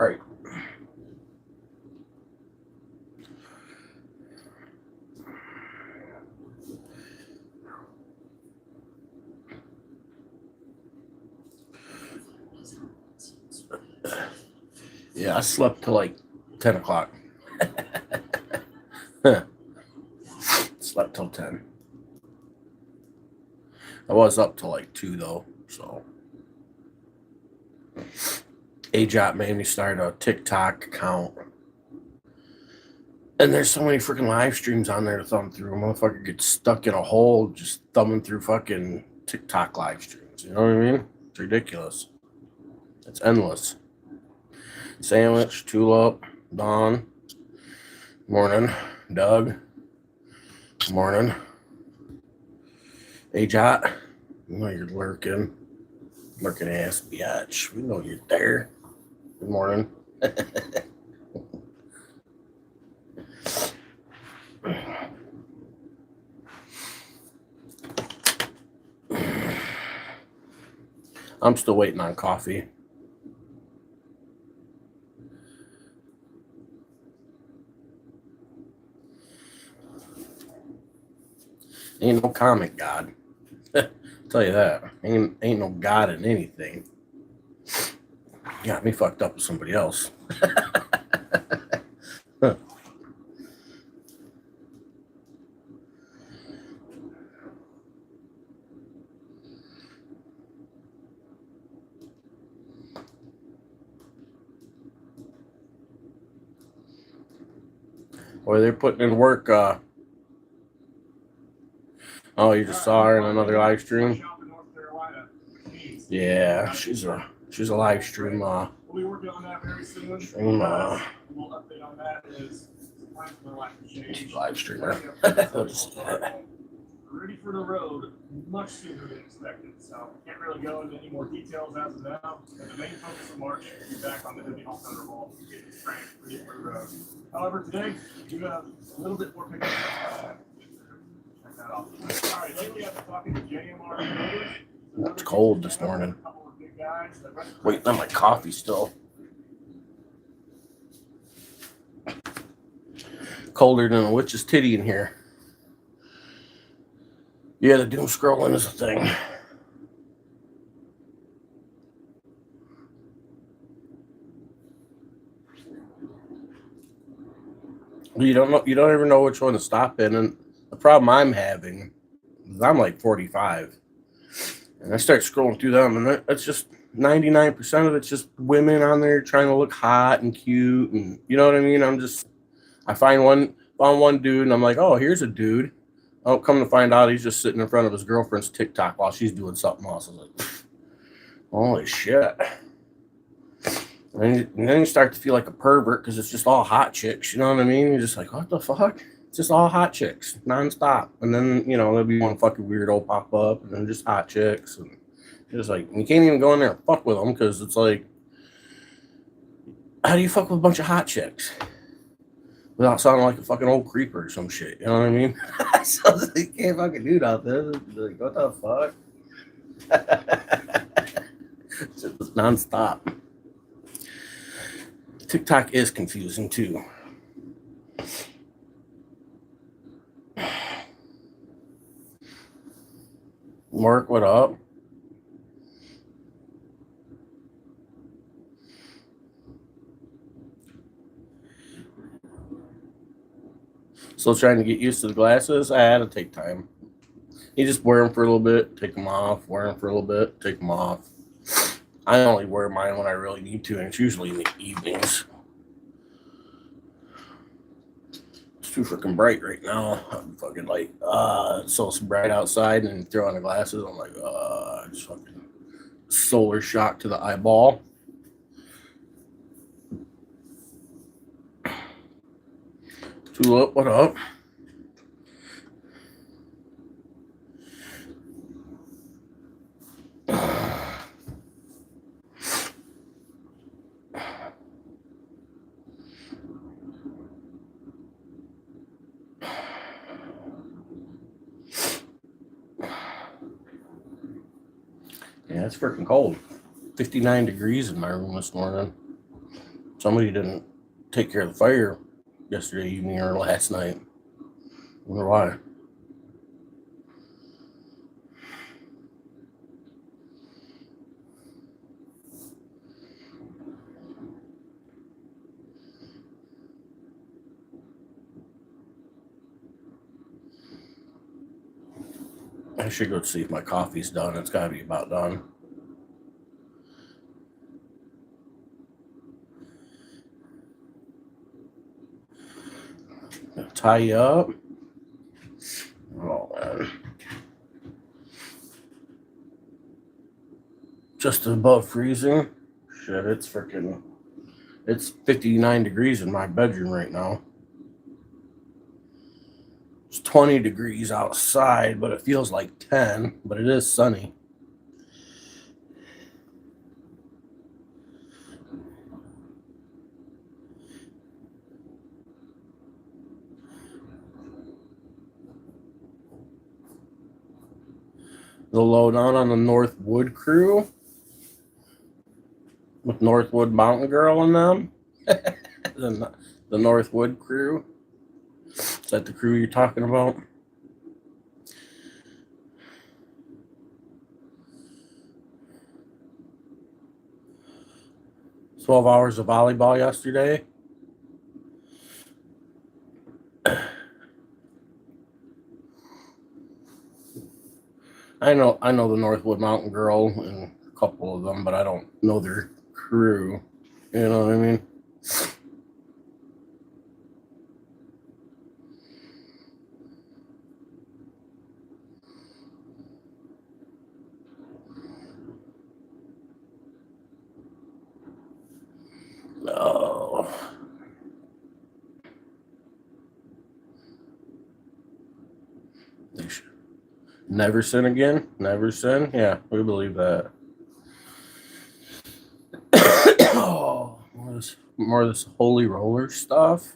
bright. Yeah, I slept till like 10 o'clock. Slept till 10. I was up till like 2 though, so. AJOT made me start a TikTok account. And there's so many freaking live streams on there to thumb through. A motherfucker gets stuck in a hole just thumbing through fucking TikTok live streams. You know what I mean? It's ridiculous. It's endless. Sandwich, Tulip, Dawn, morning, Doug, morning, AJOT, you know you're lurking ass biatch. We know you're there. Good morning. I'm still waiting on coffee. Ain't no comic god. Tell you that. Ain't no god in anything. Got me fucked up with somebody else. Or they're putting in work. Oh, you just saw her in another live stream? Yeah, she's a live stream. We'll be working on that very soon. We'll update on that is live streamer. Ready for the road much sooner than expected. So can't really go into any more details as of now. But the main focus of March is to be back on the Heavy Haul Thunderbolt and get this train ready for the road. However, today we do have a little bit more pickup. Check that out. All right, lately I've been talking to JMR. It's cold this morning. Waiting on my coffee still. Colder than a witch's titty in here. Yeah, the doom scrolling is a thing. You don't ever know which one to stop in, and the problem I'm having is I'm like 45. And I start scrolling through them, and it's just 99% of it's just women on there trying to look hot and cute, and you know what I mean? I found one dude, and I'm like, oh, here's a dude. Oh, come to find out, he's just sitting in front of his girlfriend's TikTok while she's doing something else. I was like, holy shit. And then you start to feel like a pervert because it's just all hot chicks. You know what I mean? You're just like, what the fuck? It's just all hot chicks, nonstop. And then, there'll be one fucking weirdo pop up, and then just hot chicks. And just like, you can't even go in there and fuck with them because it's like, how do you fuck with a bunch of hot chicks without sounding like a fucking old creeper or some shit? You know what I mean? So you can't fucking do that. Like, what the fuck? Just nonstop. TikTok is confusing too. Mark, what up? Still trying to get used to the glasses. I had to take time. You just wear them for a little bit, take them off, wear them for a little bit, take them off. I only wear mine when I really need to, and it's usually in the evenings. It's too freaking bright right now. I'm fucking like, it's so bright outside, and throw on the glasses. I'm like, just fucking solar shock to the eyeball. Tulip, what up? Yeah, it's freaking cold. 59 degrees in my room this morning. Somebody didn't take care of the fire yesterday evening or last night. I wonder why. I should go see if my coffee's done. It's got to be about done. Tie you up. Oh, man. Just above freezing. Shit, it's 59 degrees in my bedroom right now. It's 20 degrees outside, but it feels like 10, but it is sunny. The lowdown on the Northwood crew with Northwood Mountain Girl and them. the Northwood crew. Is that the crew you're talking about? "12 hours of volleyball yesterday." I know the Northwood Mountain Girl and a couple of them, but I don't know their crew. You know what I mean? Oh. Never sin again? Never sin? Yeah, we believe that. Oh, more of this holy roller stuff.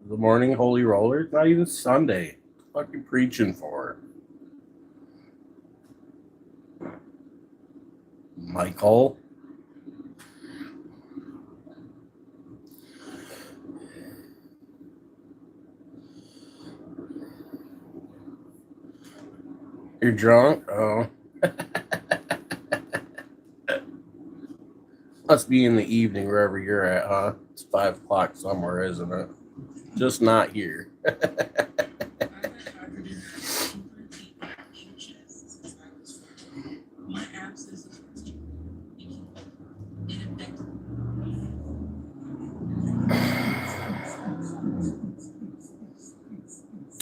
The morning holy roller. It's not even Sunday. Fucking preaching for Michael. You're drunk? Oh. Must be in the evening wherever you're at, huh? It's 5 o'clock somewhere, isn't it? Just not here.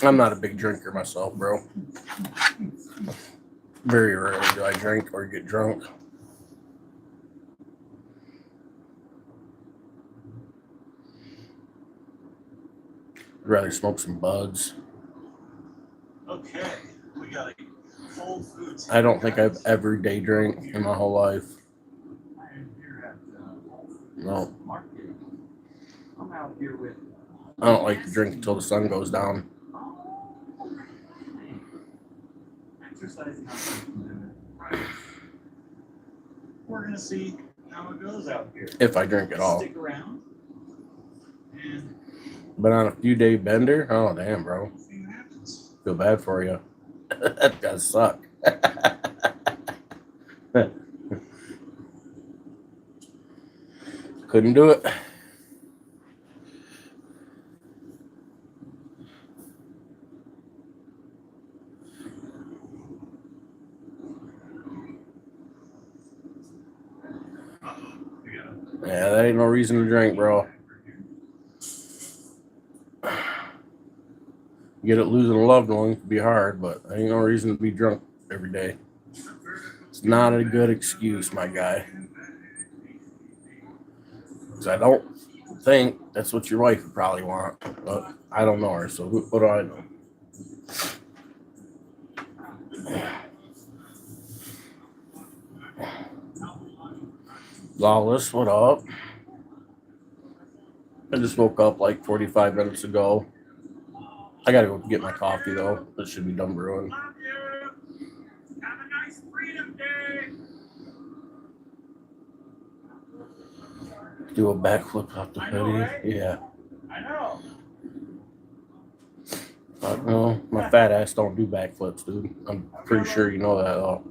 I'm not a big drinker myself, bro. Very rarely do I drink or get drunk. I'd rather smoke some buds. Okay, we got a Whole Foods. I don't think I've ever day drank in my whole life. No. I'm out here with. I don't like to drink until the sun goes down. Exercising. We're gonna see how it goes out here. If I drink at all. Stick around. And Been on a few day bender. Oh damn, bro. see what happens. Feel bad for you. That does suck. Couldn't do it. Yeah, that ain't no reason to drink, bro. Get it losing a loved one could be hard, but ain't no reason to be drunk every day. It's not a good excuse, my guy. Because I don't think that's what your wife would probably want. But I don't know her, so what do I know? Lawless, what up? I just woke up like 45 minutes ago. I gotta go get my coffee though. That should be done brewing. Love you. Have a nice Freedom Day. Do a backflip off the I know, hoodie. right? Yeah. I know. No, my fat ass don't do backflips, dude. I'm pretty sure you know that though.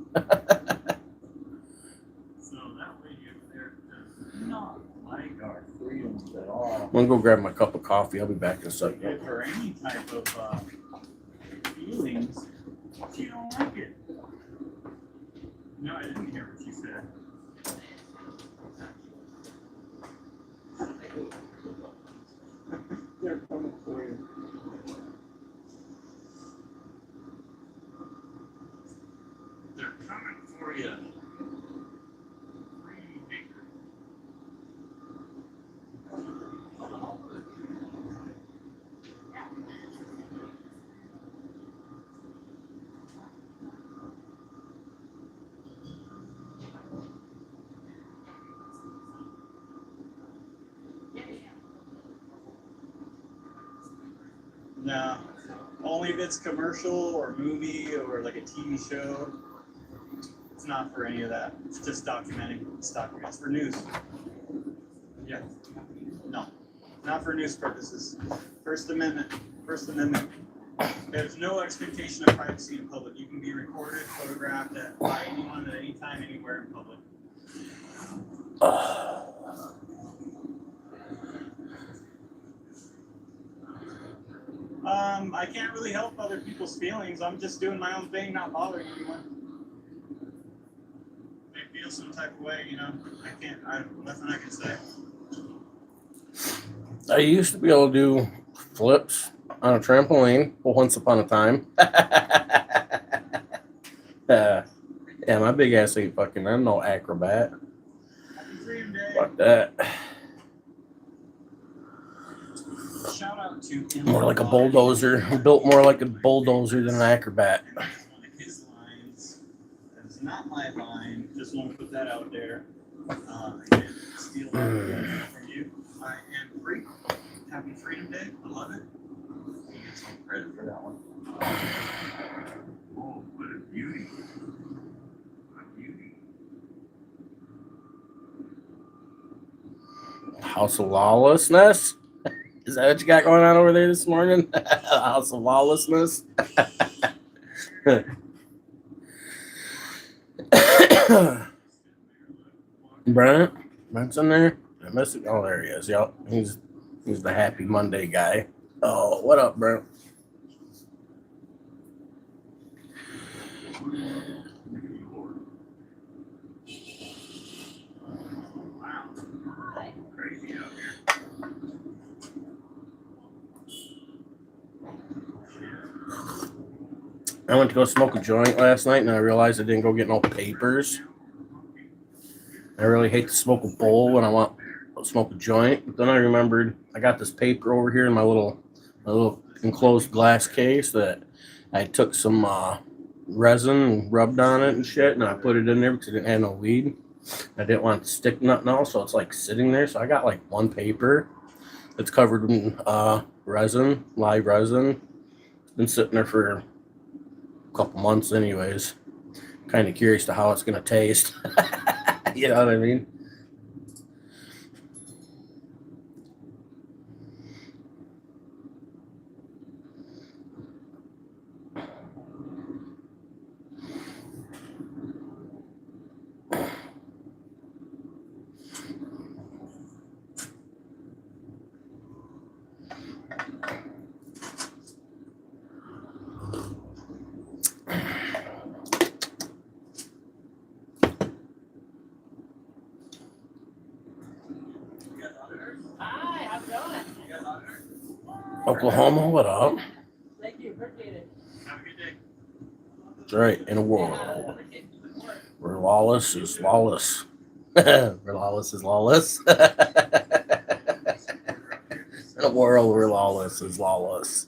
So that lady over there does not like our freedoms at all. I'm gonna go grab my cup of coffee. I'll be back in a second. Give her any type of feelings, she don't like it. No, I didn't hear what she said. They're coming for you. They're coming for you. No, only if it's commercial or movie or like a TV show. It's not for any of that. It's just documenting. It's documents for news. Yeah. No, not for news purposes. First Amendment. First Amendment. There's no expectation of privacy in public. You can be recorded, photographed by anyone at any time, anywhere in public. I can't really help other people's feelings. I'm just doing my own thing, not bothering anyone. They feel some type of way, you know. Nothing I can say. I used to be able to do flips on a trampoline once upon a time. Yeah, my big ass ain't fucking. I'm no acrobat. Happy Freedom Day. Fuck that. Shout out to More like a bulldozer. I'm built more like a bulldozer than an acrobat. One of his lines. That's not my line. Just want to put that out there. And steal that from you. I am free. Happy Freedom Day. I love it. You get some credit for that one. Oh, what a beauty. What a beauty. House of Lawlessness? Is that what you got going on over there this morning? House of Lawlessness? Brent's in there? I missed it. Oh, there he is. Yep. He's the happy Monday guy. Oh, what up, Brent? Wow. Crazy out here. I went to go smoke a joint last night, and I realized I didn't go get no papers. I really hate to smoke a bowl when I want to smoke a joint. But then I remembered I got this paper over here in my little enclosed glass case that I took some resin and rubbed on it and shit, and I put it in there because I didn't have no weed. I didn't want it to stick nothing else, so it's like sitting there. So I got like one paper that's covered in resin, live resin. It's been sitting there for a couple months anyways. Kind of curious to how it's going to taste. You know what I mean? Hi, how's it going? Oklahoma, what up? Thank you, appreciate it. Have a good day. That's right, in a world where lawless is lawless. Where lawless is lawless. In a world where lawless is lawless.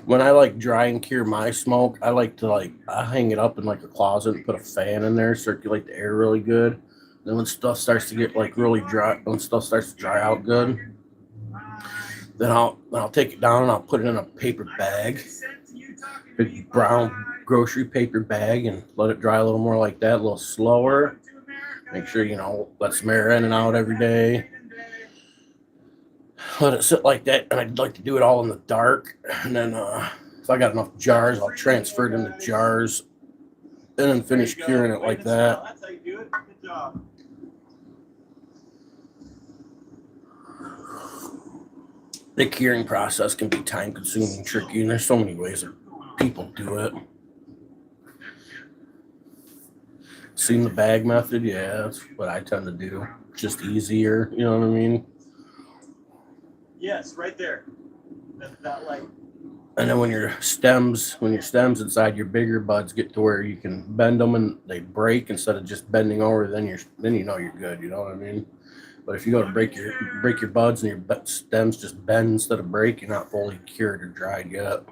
When I like dry and cure my smoke, I like to I hang it up in like a closet and put a fan in there, circulate the air really good. Then when stuff starts to get like really dry, when stuff starts to dry out good, then I'll take it down and I'll put it in a paper bag. big brown grocery paper bag and let it dry a little more like that, a little slower. Make sure, let some air in and out every day. Let it sit like that, and I'd like to do it all in the dark. And then if I got enough jars, I'll transfer it into jars and then finish curing it like that. That's how you do it. Good job. The curing process can be time consuming and tricky, and there's so many ways that people do it. Seen the bag method? Yeah, that's what I tend to do. Just easier, you know what I mean? Yes, right there. That light. And then when your stems inside your bigger buds get to where you can bend them and they break instead of just bending over, then you know you're good. You know what I mean? But if you go to break your buds and your stems just bend instead of break, you're not fully cured or dried yet.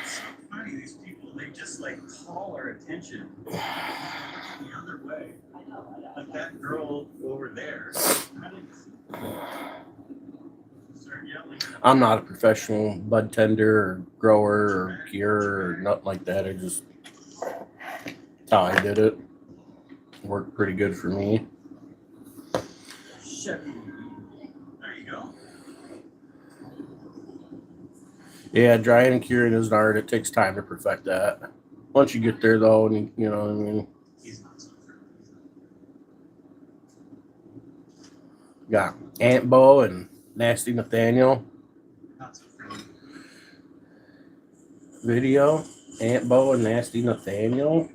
It's so funny. These people, they just like call our attention the other way. Like that girl over there. I'm not a professional bud tender or grower or curer or nothing like that. That's how I did it. Worked pretty good for me. There you go. Yeah, drying and curing is an art. It takes time to perfect that. Once you get there, though, and you know what I mean. Got Ant Bow and Nasty Nathaniel video. Ant Bow and Nasty Nathaniel.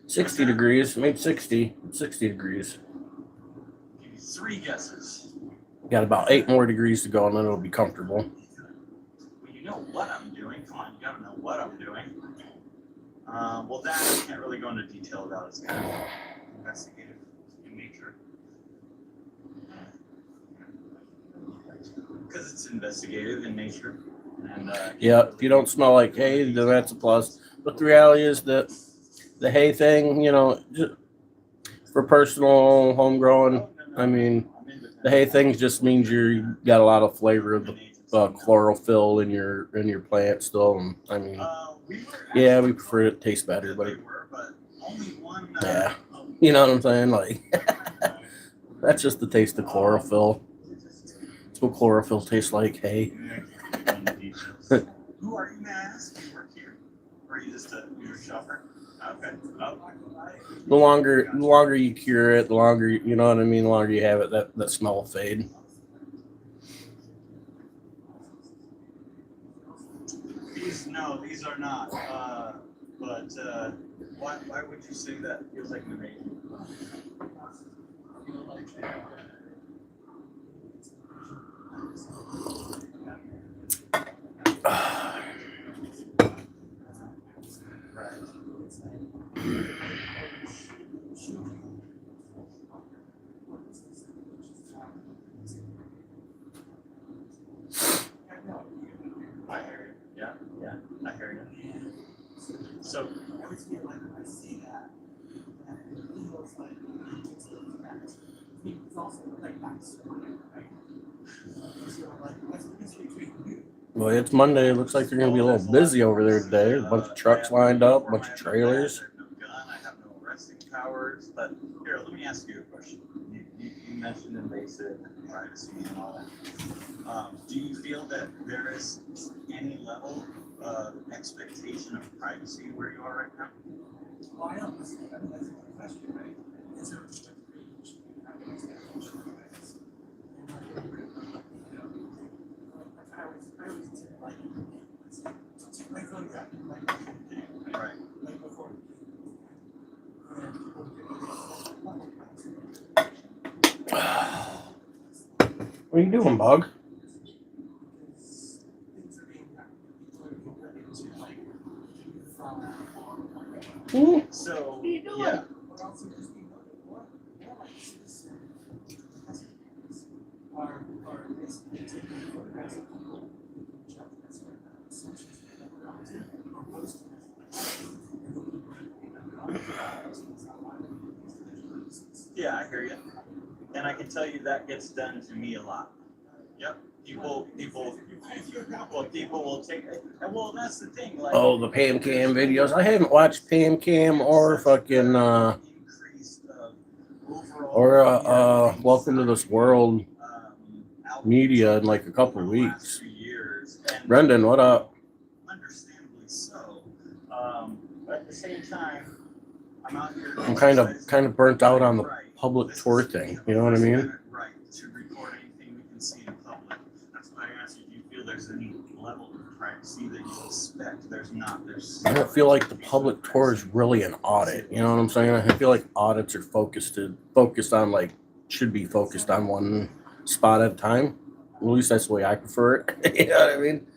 $60 degrees, maybe 60 degrees. Give you 3 guesses. Got about 8 more degrees to go, and then it'll be comfortable. Well, you know what I'm doing. Come on, you gotta know what I'm doing. Well, that I can't really go into detail about. It's kind of investigative in nature. Because it's investigative in nature. And Yeah, if you don't smell like hay, then that's a plus. But the reality is that the hay thing, just for personal home growing, I mean, the hay thing just means you got a lot of flavor of the chlorophyll in your plant still. And I mean, yeah, we prefer it to taste better, but yeah, you know what I'm saying? Like, that's just the taste of chlorophyll. That's what chlorophyll tastes like. Hay. Who are you, Mass? Do you work here? Or are you just a shopper? Okay. The longer you cure it, the longer you know what I mean. The longer you have it, that smell will fade. These are not. But why would you say that? Feels like an amazing. I hear you. Yeah, I hear you. So every time I see that, it feels like it's also like that's right? So like that's between you. Well, it's Monday. It looks like they're gonna be a little busy over there today. There's a bunch of trucks lined up, a bunch of trailers. I have no gun. I have no arresting powers. But here, let me ask you a question. You mentioned invasive privacy and all that. Do you feel that there is any level of expectation of privacy where you are right now? Well, I don't. I mean, that's a good question, right? Is there a range? I always tip like my photograph Right. like before. What are you doing, Bug? So, What are you doing? yeah. Yeah, I hear you. And I can tell you that gets done to me a lot. Yep. People will take it. And well, that's the thing. Like, Oh, the Pam Cam videos. I haven't watched Pam Cam or fucking Welcome to This World media in like a couple of weeks. Brendan, what up? Understandably so. But at the same time, I'm out here. I'm kind of burnt out on the public tour thing. You know what I mean? Right. To record anything we can see in public. That's why I asked you, do you feel there's any level of privacy that you expect? There's not. I don't feel like the public tour is really an audit. You know what I'm saying? I feel like audits are focused on like should be focused on one spot at a time. At least that's the way I prefer it. You know what I mean?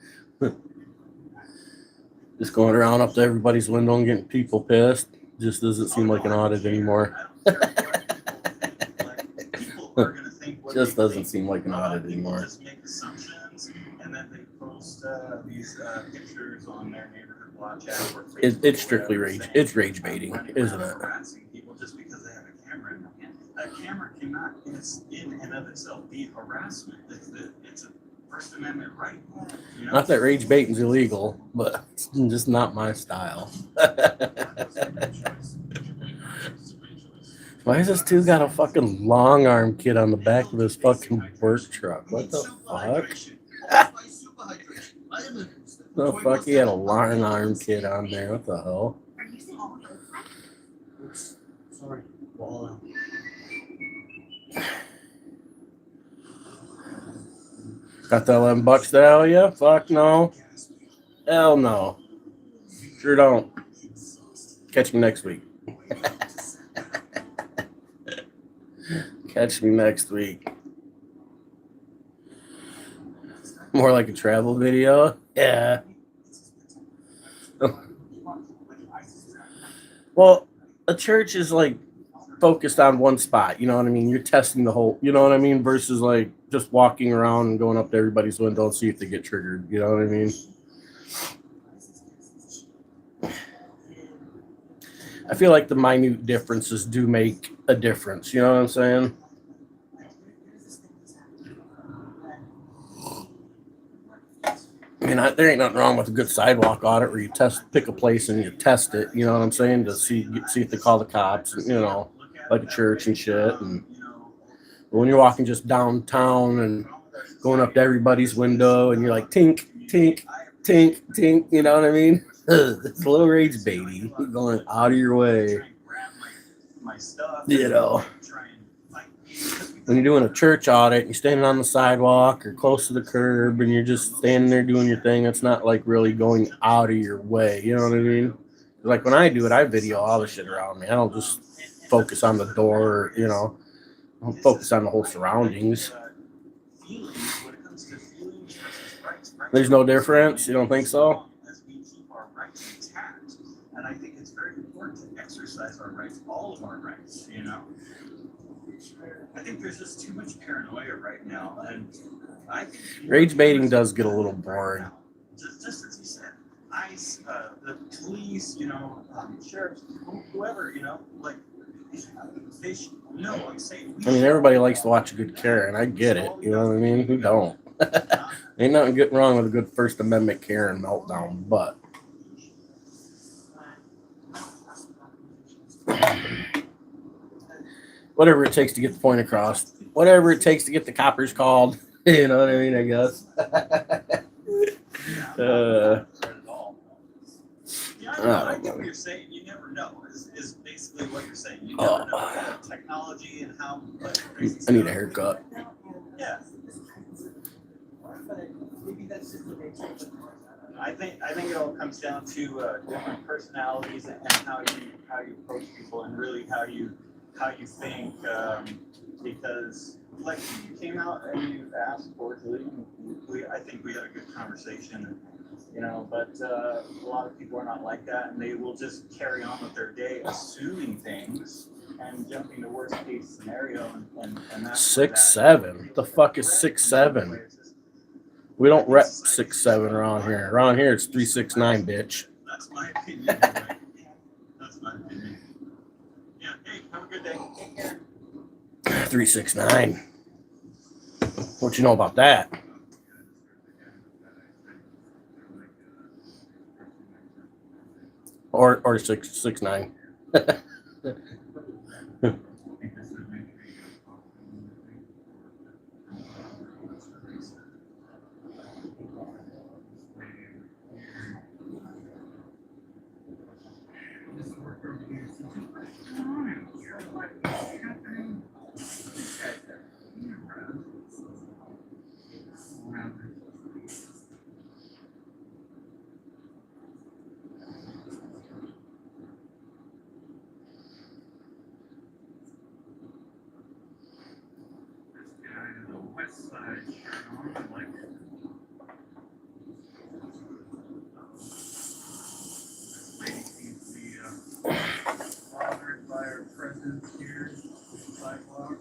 Just going around up to everybody's window and getting people pissed just doesn't seem like an audit anymore. Just doesn't seem like an audit anymore. Just make assumptions and then they post these pictures on their neighborhood watch app or Facebook. It's strictly rage. It's rage baiting, isn't it? Harassing people just because they have a camera in their hand. A camera cannot, in and of itself, be harassment. It's a First Amendment right. You know? Not that rage baiting's illegal, but it's just not my style. Why has this dude got a fucking long arm kit on the back of his fucking work truck? What the fuck? The fuck? He had a long arm kit on there. What the hell? Sorry. Got the $11 to hell yeah? Fuck no. Hell no. Sure don't. Catch me next week. Catch me next week. More like a travel video. Yeah. Well, a church is like focused on one spot. You know what I mean? You're testing the whole, you know what I mean? Versus like just walking around and going up to everybody's window and see if they get triggered. You know what I mean? I feel like the minute differences do make a difference. You know what I'm saying? I mean, there ain't nothing wrong with a good sidewalk audit where you pick a place and you test it. You know what I'm saying? To see if they call the cops. You know, like a church and shit. And when you're walking just downtown and going up to everybody's window and you're like tink, tink, tink, tink. You know what I mean? It's a little rage baity. You're going out of your way. You know, when you're doing a church audit, you're standing on the sidewalk or close to the curb and you're just standing there doing your thing. It's not like really going out of your way. You know what I mean? Like when I do it, I video all the shit around me. I don't just focus on the door, you know. I don't focus on the whole surroundings. There's no difference? You don't think so? And I think it's very important to exercise our rights, all of our rights, you know. I think there's just too much paranoia right now, and I think rage baiting does get a little boring. Just as you said, ICE, the police, you know, sheriffs, whoever, you know, like they should know. I'm saying. I mean, everybody likes to watch a good Karen. I get it. You know what I mean? Who don't? Ain't nothing getting wrong with a good First Amendment Karen meltdown, but. Whatever it takes to get the point across. Whatever it takes to get the coppers called. You know what I mean, I guess. I get what you're saying. You never know. Is basically what you're saying. You never know technology and how. I need a haircut. Yeah. I think it all comes down to different personalities and how you approach people and really how you think, because like you came out and you asked cordially, I think we had a good conversation, you know, but a lot of people are not like that, and they will just carry on with their day assuming things and jumping to worst case scenario, and that's 6'7". The fuck is 6'7"? We don't rep 6'7" around here. Around here it's 3'6'9", bitch. That's my opinion. Right? Yeah, that's my opinion. Yeah. Hey, have a good day. Take care. 369. What you know about that? Or 669. Bothered by our presence here, sidewalk.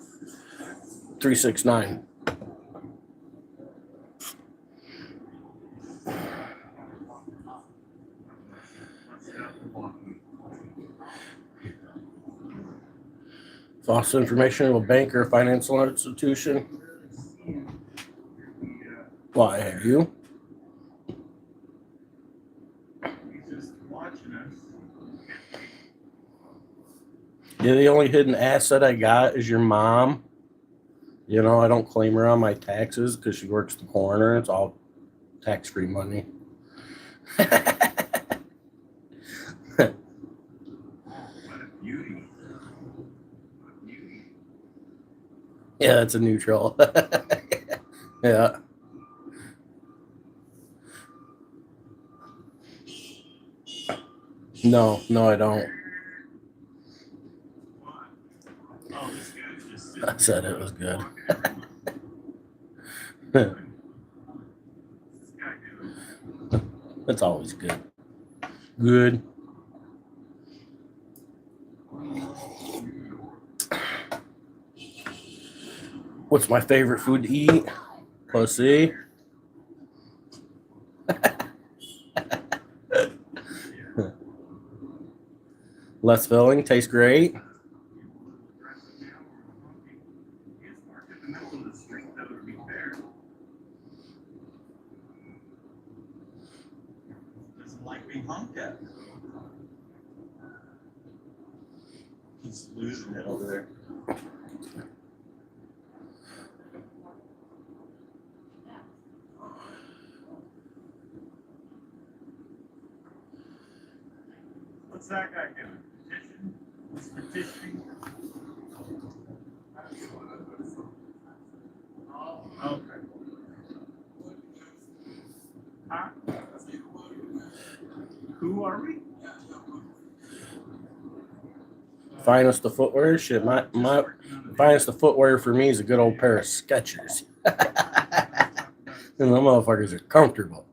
369. False information of a bank or a financial institution. Why have you? He's just watching us. Yeah, the only hidden asset I got is your mom. You know, I don't claim her on my taxes because she works the corner. It's all tax-free money. What a beauty. What a beauty. Yeah, that's a neutral. Yeah. No, I don't. Oh, this guy's just I said it was good. What's this guy doing? It's always good. Good. What's my favorite food to eat? Pussy. Less filling, tastes great. He's parked in the middle of the street, that would be fair. Doesn't like being honked at. He's losing it over there. What's that guy doing? Petition? He's petitioning? Oh, okay. Huh? Who are we? Finest of footwear. Shit, my finest of footwear for me is a good old pair of Skechers. And the motherfuckers are comfortable.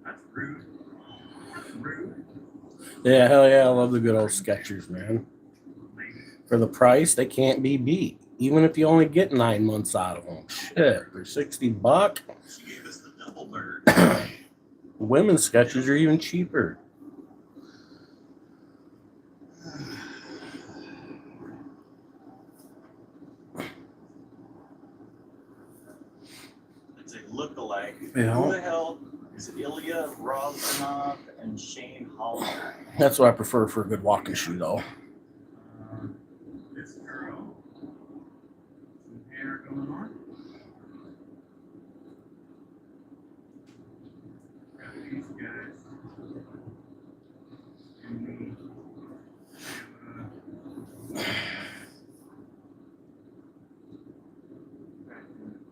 That's rude. That's rude. Yeah, hell yeah, I love the good old Skechers, man. For the price, they can't be beat. Even if you only get 9 months out of them. Shit, for $60. She gave us the double bird. Women's Skechers are even cheaper. It's a look-alike. Yeah. Who the hell is Ilya Rozanov and Shane Hollander? That's what I prefer for a good walking shoe, though. This girl, some hair going on. Got these guys. And me.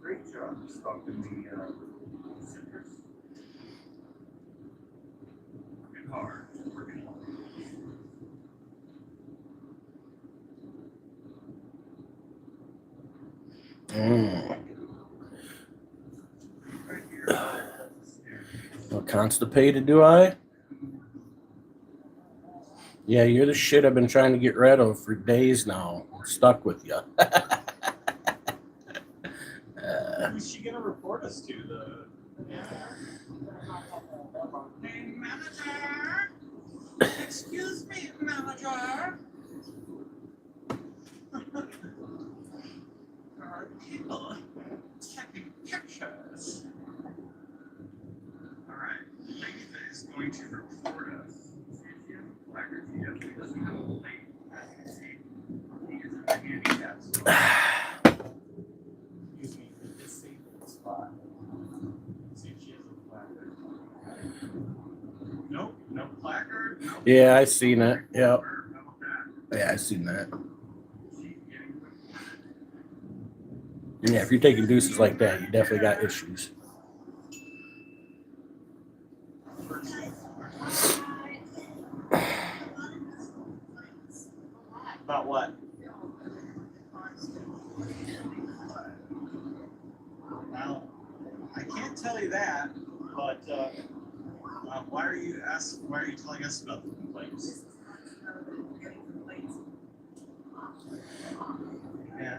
Great job stalking the citrus. Working hard. Working hard. Well, constipated, do I? Yeah, you're the shit I've been trying to get rid of for days now. I'm stuck with you. Who's she gonna report us to? The hey, manager. Excuse me, manager. There are people taking pictures. All right, the lady that is going to report us. See if she has a placard. She definitely doesn't have a plate. As you can see, she is in a handicap spot. Excuse me, the disabled spot. See if she has a placard. Nope, no placard. No Yeah, I seen it. Yep. How about that? Yeah, I seen that. She's getting Yeah, if you're taking deuces like that, you definitely got issues. about what? Well, I can't tell you that, but why are you telling us about the complaints? Yeah.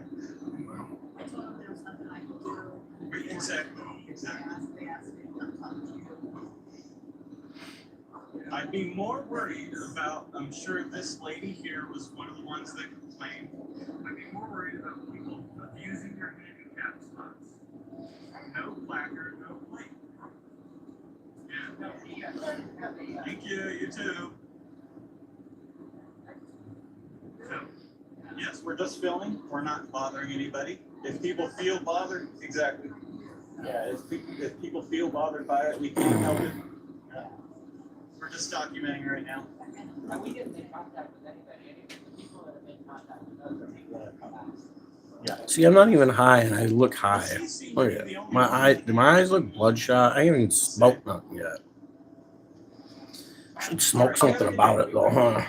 Exactly. I'd be more worried about, I'm sure this lady here was one of the ones that complained. I'd be more worried about people abusing their handicap spots. No placard, no plate. Yeah. Thank you, you too. So, yes, we're just filming. We're not bothering anybody. If people feel bothered, exactly. Yeah, if people feel bothered by it, we can't help it. Yeah. We're just documenting right now. And we didn't make contact with anybody. Any of the people that have made contact with us are people that have come out. Yeah. See, I'm not even high, and I look high. Look at it. Do my eyes look bloodshot? I ain't even smoked nothing yet. Should smoke something about it, though, huh?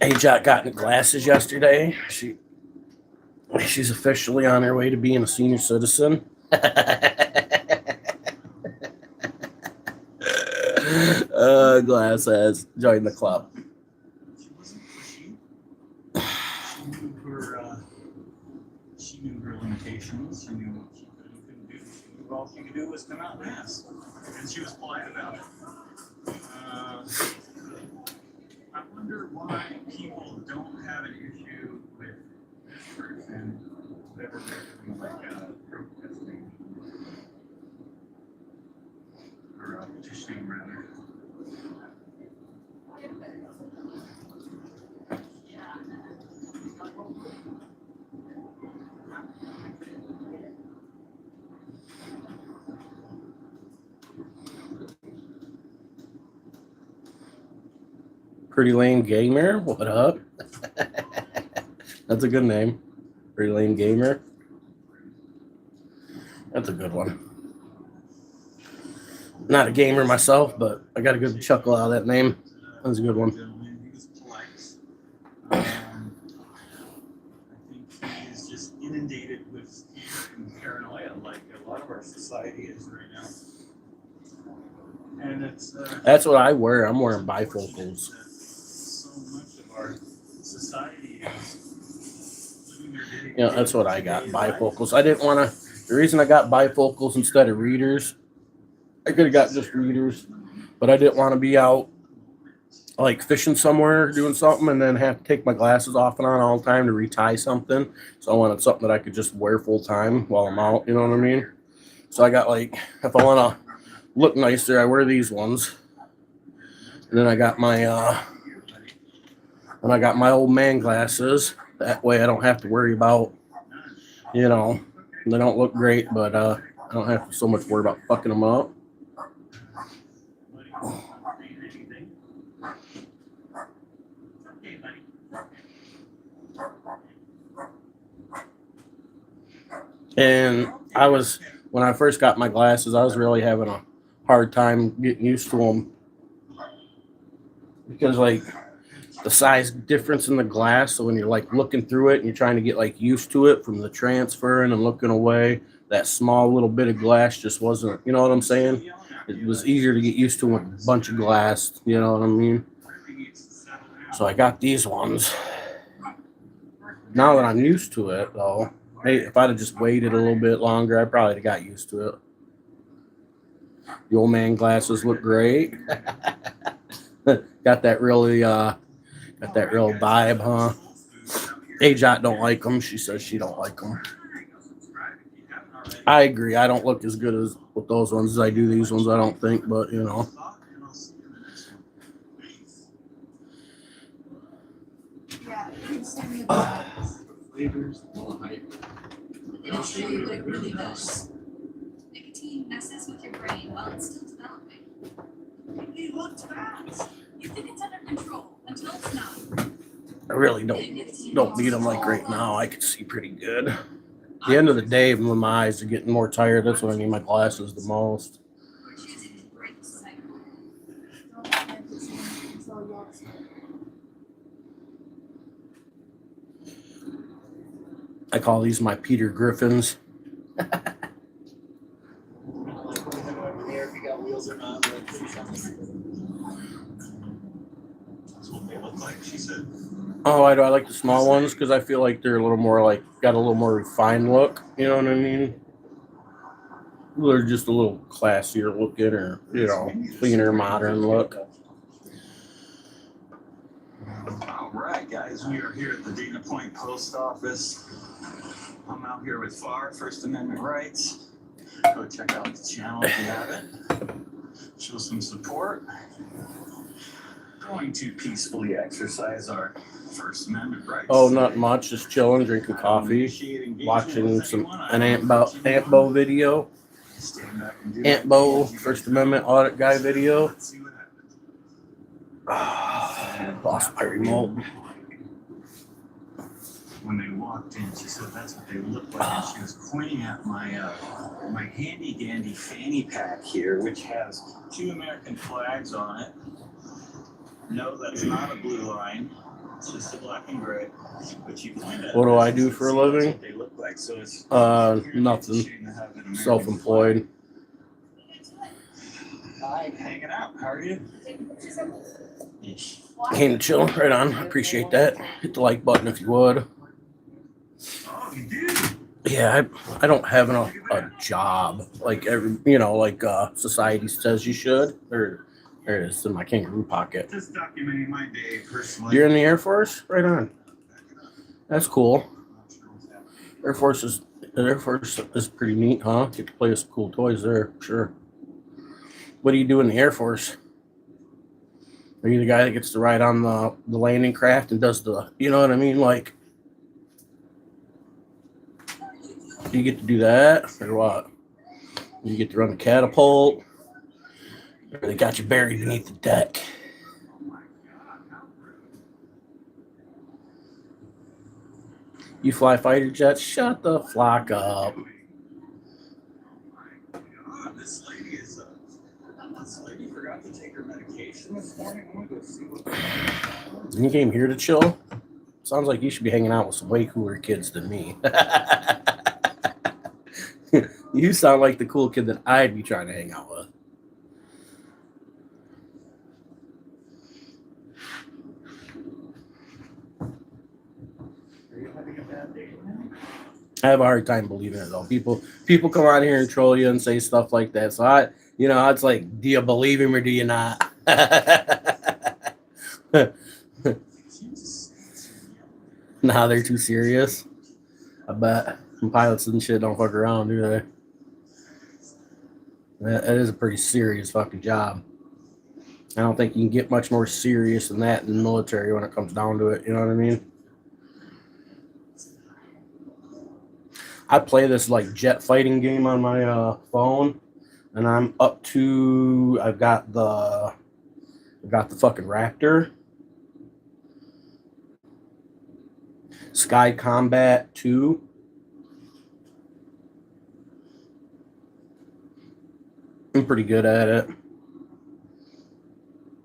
Hey, Jack got into glasses yesterday. She's officially on her way to being a senior citizen. Glasses. Join the club. She wasn't pushy. She knew her limitations. She knew what she could and couldn't do. She knew all she could do was come out and ask. And she was polite about it. I wonder why people don't have an issue with this person whatever they're doing, like protesting or petitioning rather. Pretty Lame Gamer, what up? That's a good name. Pretty Lame Gamer. That's a good one. Not a gamer myself, but I got a good chuckle out of that name. That was a good one. He was polite. I think he is just inundated with fear and paranoia, like a lot of our society is right now. And it's That's what I wear. I'm wearing bifocals. So much of our society is living their day. You know, that's what I got. Bifocals. I didn't want to. The reason I got bifocals instead of readers, I could have got just readers, but I didn't want to be out like fishing somewhere, doing something, and then have to take my glasses off and on all the time to retie something. So I wanted something that I could just wear full time while I'm out. You know what I mean? So I got like, if I want to look nicer, I wear these ones, and then I got my old man glasses. That way I don't have to worry about, you know, they don't look great, but I don't have to so much worry about fucking them up. And when I first got my glasses, I was really having a hard time getting used to them because like the size difference in the glass. So when you're like looking through it and you're trying to get like used to it from the transferring and looking away, that small little bit of glass just wasn't, you know what I'm saying? It was easier to get used to with a bunch of glass, you know what I mean? So I got these ones. Now that I'm used to it, though, hey, if I'd have just waited a little bit longer, I probably have got used to it. The old man glasses look great. Got that really, got that real vibe, huh? Ajot don't like them. She says she don't like them. I agree. I don't look as good as with those ones as I do these ones, I don't think, but you know. Yeah, you can send me the Flavors, more hype. It'll show you what it really does. Nicotine messes with your brain while it's still developing. He looked fast. You think it's under control until it's not. I really don't need them like right now. I can see pretty good. At the end of the day, when my eyes are getting more tired, that's when I need my glasses the most. We're choosing to break the cycle. Don't have to see him until yours. I call these my Peter Griffins. Like over there, if you got wheels or not, but That's what they look like, she said. Oh, why do I like the small ones? Because I feel like they're a little more like, got a little more refined look. You know what I mean? They're just a little classier looking or, you know, cleaner, modern look. All right, guys, we are here at the Dana Point Post Office. I'm out here with FAR, First Amendment Rights. Go check out the channel if you haven't. Show some support. Going to peacefully exercise our First Amendment rights. Oh, not much. Just chilling, drinking coffee, watching an Antbo video. Antbo First Amendment audit guy video. Let's see what happens. Lost my remote. When they walked in, she said that's what they looked like. And she was pointing at my my handy dandy fanny pack here, which has 2 American flags on it. No, that's not a blue line. It's just a black and gray. But you point at What do I do for a that's living? what they look like. So it's Nothing. Self-employed. hi. Hanging out. How are you? Came to chill. Right on. Appreciate that. Hit the like button if you would. Oh, you do? Yeah, I don't have a job like every, you know, like society says you should. There it is in my kangaroo pocket. Just documenting my day personally. You're in the Air Force? Right on. That's cool. Air Force is pretty neat, huh? Get to play with some cool toys there, sure. What do you do in the Air Force? Are you the guy that gets to ride on the landing craft and does the, you know what I mean? Like, do you get to do that or what? You get to run the catapult? Or they got you buried beneath the deck? You fly fighter jets? Shut the flock up. This lady forgot to take her medication this morning. I'm gonna go see what. You came here to chill? Sounds like you should be hanging out with some way cooler kids than me. You sound like the cool kid that I'd be trying to hang out with. Are you having a bad day now? I have a hard time believing it though. People come out here and troll you and say stuff like that. So it's like, do you believe him or do you not? Nah, they're too serious. I bet. Some pilots and shit don't fuck around, do they? That is a pretty serious fucking job. I don't think you can get much more serious than that in the military when it comes down to it. You know what I mean? I play this like jet fighting game on my phone, and I'm up to. I've got the fucking Raptor, Sky Combat 2. I'm pretty good at it.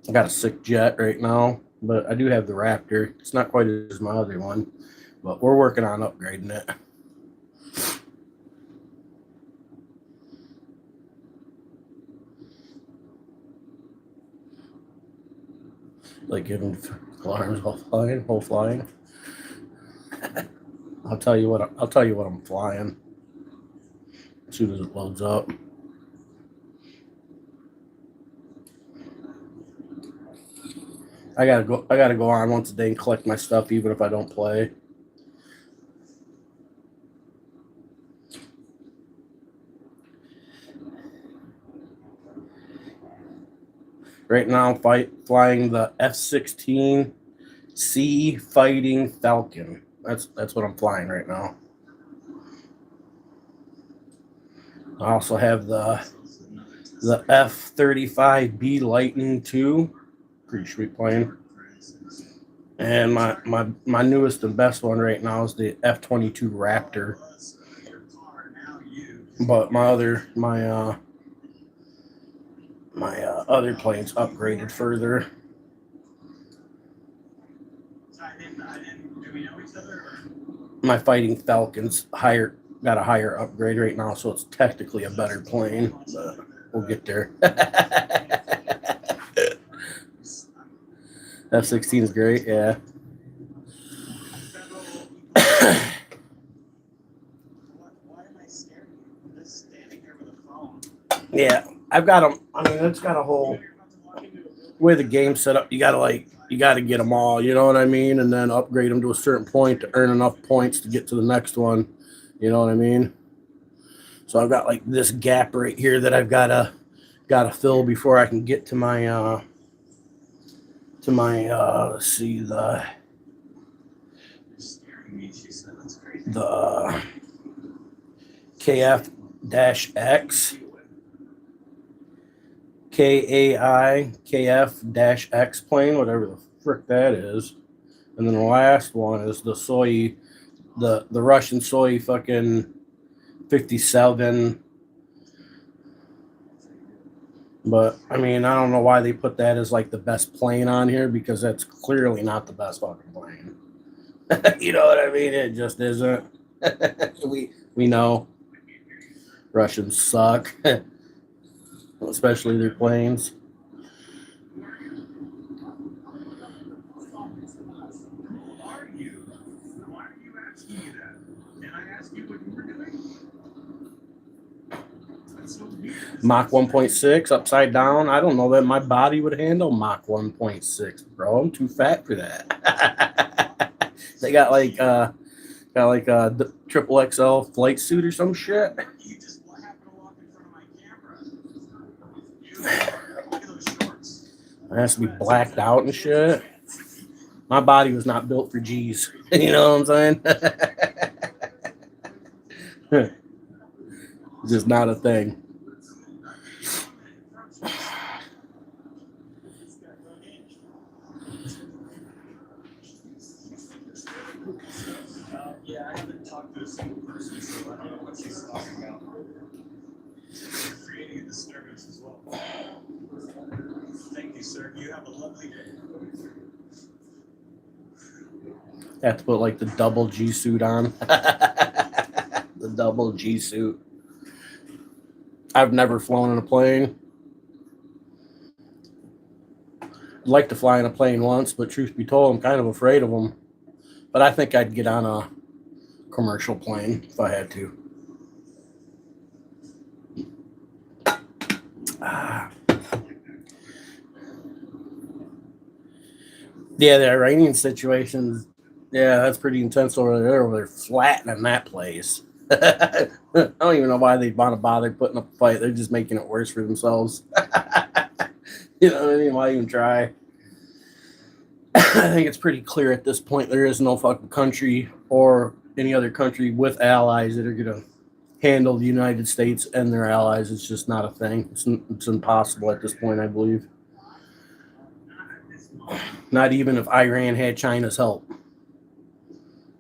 I got a sick jet right now, but I do have the Raptor. It's not quite as my other one, but we're working on upgrading it. Like giving alarms whole flying. I'll tell you what I'm flying as soon as it loads up. I gotta go on once a day and collect my stuff, even if I don't play. Right now, I'm flying the F-16C Fighting Falcon. That's what I'm flying right now. I also have the F-35B Lightning II. Pretty sweet plane. And my newest and best one right now is the F-22 Raptor. But my other plane's upgraded further. My Fighting Falcon's got a higher upgrade right now, so it's technically a better plane, but we'll get there. F-16 is great, yeah. Yeah, I've got them. I mean, it's got a whole way the game's set up. You gotta get them all. You know what I mean? And then upgrade them to a certain point to earn enough points to get to the next one. You know what I mean? So I've got like this gap right here that I've gotta fill before I can get to my let's see, the KF-X. KAI-KF-X plane, whatever the frick that is. And then the last one is the Russian Soy fucking 57. But I mean, I don't know why they put that as like the best plane on here, because that's clearly not the best fucking plane. You know what I mean? It just isn't. we know Russians suck. Especially their planes. Who are you? Why are you asking me that? Can I ask you what you were doing? That's so weird. Mach 1.6 upside down. I don't know that my body would handle Mach 1.6, bro. I'm too fat for that. They got like a triple XL flight suit or some shit. You just happened to walk in front of my camera. Look at those shorts. It has to be blacked out and shit. My body was not built for G's. You know what I'm saying? Just not a thing. Yeah, I haven't talked to a single person, so I don't know what she's talking about. You're creating a disturbance as well. Thank you, sir. You have a lovely day. Have to put like the double G suit on. The double G suit. I've never flown in a plane. I'd like to fly in a plane once, but truth be told, I'm kind of afraid of them. But I think I'd get on a commercial plane if I had to. Yeah, the Iranian situation, yeah, that's pretty intense over there. They're flattening that place. I don't even know why they'd want to bother putting up a fight. They're just making it worse for themselves. You know what I mean? Why even try? I think it's pretty clear at this point there is no fucking country or any other country with allies that are going to handle the United States and their allies. It's just not a thing. It's impossible at this point, I believe. Not even if Iran had China's help.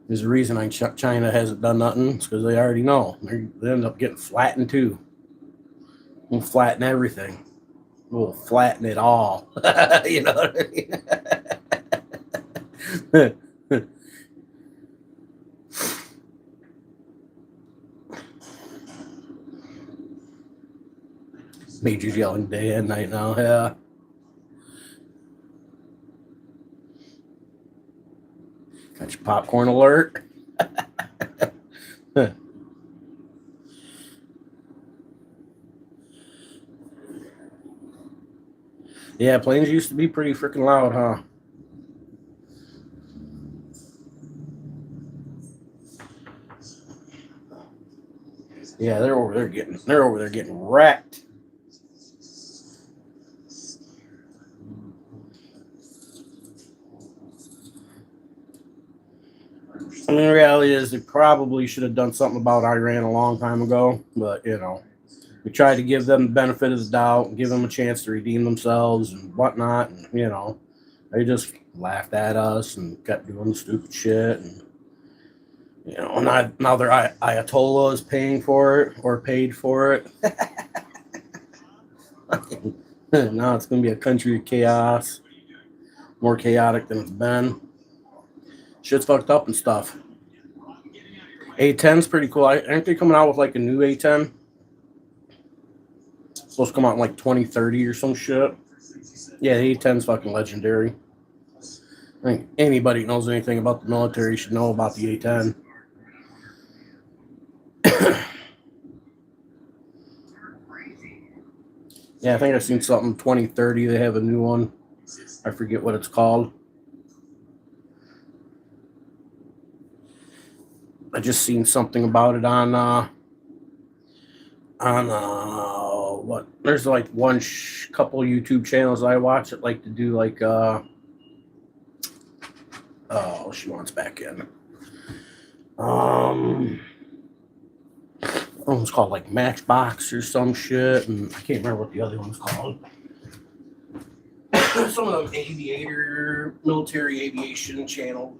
There's a reason China hasn't done nothing. It's because they already know. They end up getting flattened too. We'll flatten everything. We'll flatten it all. You know what I mean? Major's yelling day and night now. Yeah. Popcorn alert. Yeah, planes used to be pretty freaking loud, huh? Yeah, they're over there getting wrecked. I mean, the reality is they probably should have done something about Iran a long time ago, but you know, we tried to give them the benefit of the doubt and give them a chance to redeem themselves and whatnot, and you know, they just laughed at us and kept doing stupid shit, and you know, now their Ayatollah is paying for it or paid for it. Now it's gonna be a country of chaos, more chaotic than it's been. Shit's fucked up and stuff. A10's pretty cool. Aren't they coming out with like a new A10? Supposed to come out in like 2030 or some shit. Yeah, the A10's fucking legendary. I think anybody who knows anything about the military should know about the A10. Yeah, I think I've seen something 2030. They have a new one. I forget what it's called. I just seen something about it on what? There's like one couple YouTube channels I watch that like to do like oh, she wants back in. One's called like Matchbox or some shit, and I can't remember what the other one's called. Some of them military aviation channel.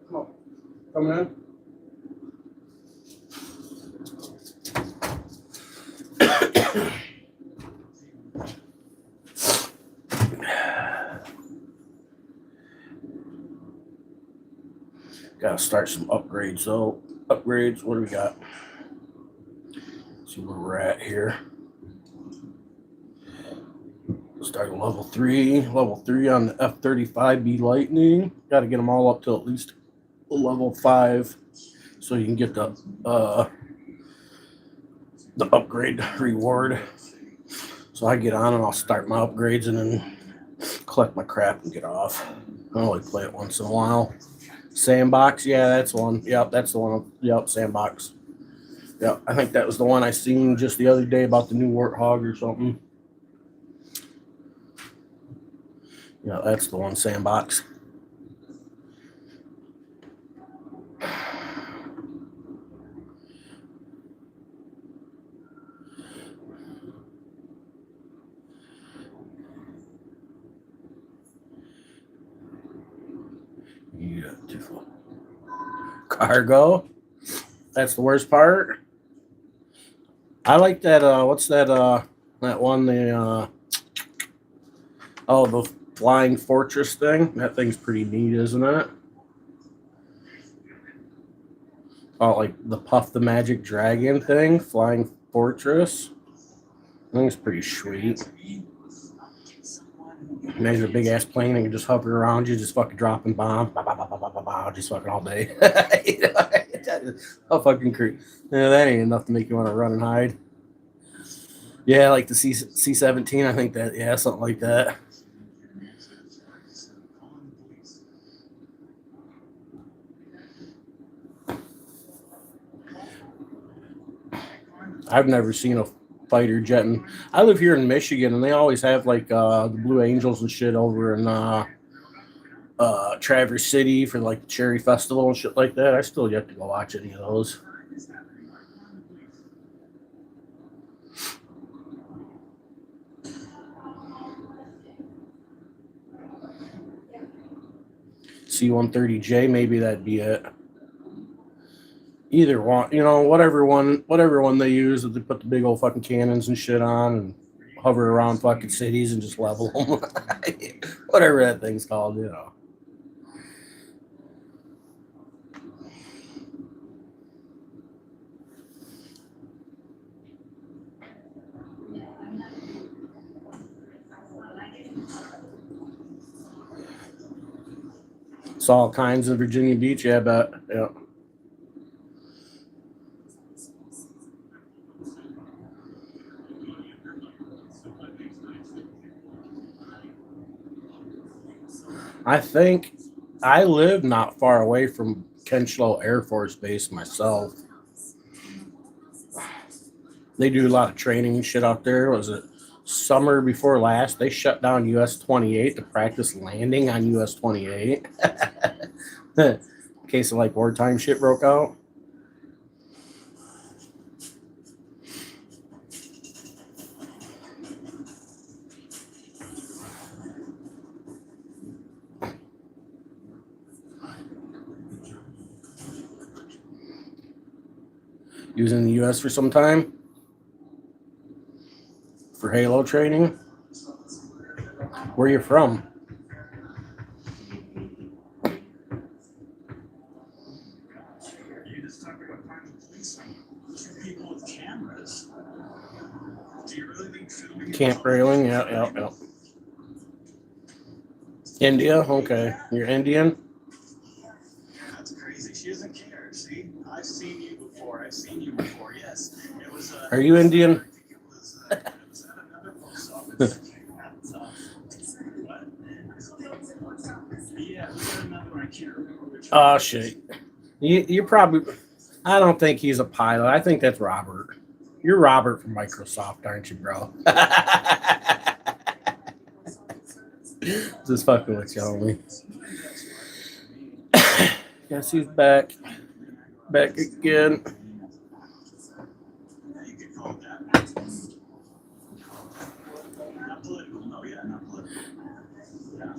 Come on, coming in. Gotta start some upgrades though. Upgrades, what do we got? See where we're at here. Start at level 3 on the F-35B Lightning. Gotta get them all up to at least level 5 so you can get the upgrade reward. So I get on and I'll start my upgrades and then collect my crap and get off. I only play it once in a while. Sandbox, yeah, that's one. Yep, that's the one. Yep, Sandbox. Yep, I think that was the one I seen just the other day about the new Warthog or something. Yeah, that's the one, Sandbox. Beautiful. Cargo. That's the worst part. I like that. What's that? That one. The flying fortress thing. That thing's pretty neat, isn't it? Oh, like the Puff the Magic Dragon thing, flying fortress. I think it's pretty sweet. Imagine a big ass plane and can just hover around you, just fucking dropping bombs, just fucking all day. How fucking creepy. Yeah, that ain't enough to make you want to run and hide. Yeah, like the C-17, I think that, yeah, something like that. I've never seen a fighter jet, and I live here in Michigan, and they always have like the Blue Angels and shit over in Traverse City for like the Cherry Festival and shit like that. I still yet to go watch any of those. C-130J, maybe that'd be it. Either one, you know, whatever one they use, that they put the big old fucking cannons and shit on and hover around fucking cities and just level them. Whatever that thing's called, you know. Saw all kinds of Virginia Beach. Yeah, but yeah. I think I live not far away from Kenchlow Air Force Base myself. They do a lot of training and shit out there. Was it summer before last? They shut down US 28 to practice landing on US 28. In case of like wartime shit broke out. Using the US for some time for Halo training. Where you from? You just talked about finding police on two people with cameras. Do you really think filming Camp railing, yeah. India, okay. You're Indian? That's crazy. She doesn't care. See, I've seen you before. Yes, it was. Are you Indian? I think it was at another post office. What? Yeah, it was at another one. I can't remember which. Oh shit. You probably. I don't think he's a pilot. I think that's Robert. You're Robert from Microsoft, aren't you, bro? Just fucking with you, homie. Guess he's back. Back again. You could call it that. Not political. No, yeah, not political. Yeah.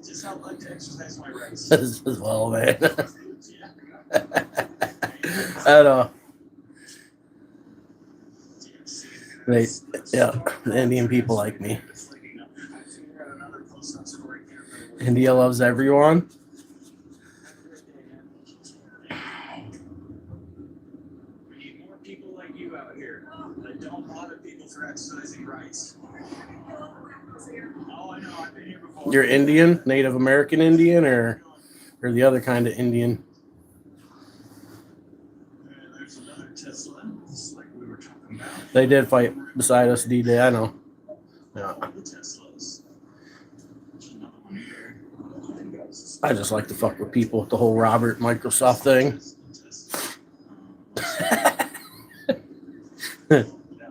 Just how I'd like to exercise my rights. As well, man. Yeah. I know. Yeah, the Indian people like me. India loves everyone. We need more people like you out here that don't bother people for exercising rights. Oh, I know. I've been here before. You're Indian, Native American Indian, or the other kind of Indian? There's another Tesla, just like we were talking about. They did fight beside us D-Day, I know. Yeah. All the Teslas. Another one here. I just like to fuck with people with the whole Robert Microsoft thing. That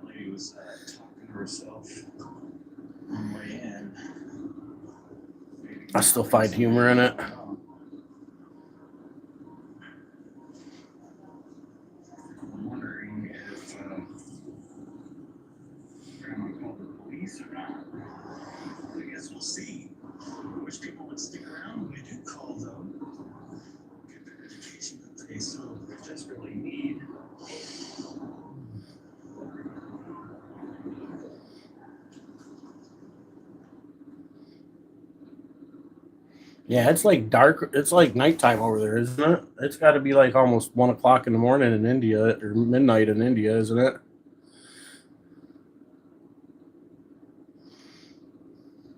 lady was talking to herself on the way in. I still find humor in it. I'm wondering if Grandma called the police or not. I guess we'll see. Which people would stick around when they do call them. Get their education that they so desperately need. Yeah, it's like dark. It's like nighttime over there, isn't it? It's got to be like almost 1 o'clock in the morning in India, or midnight in India, isn't it?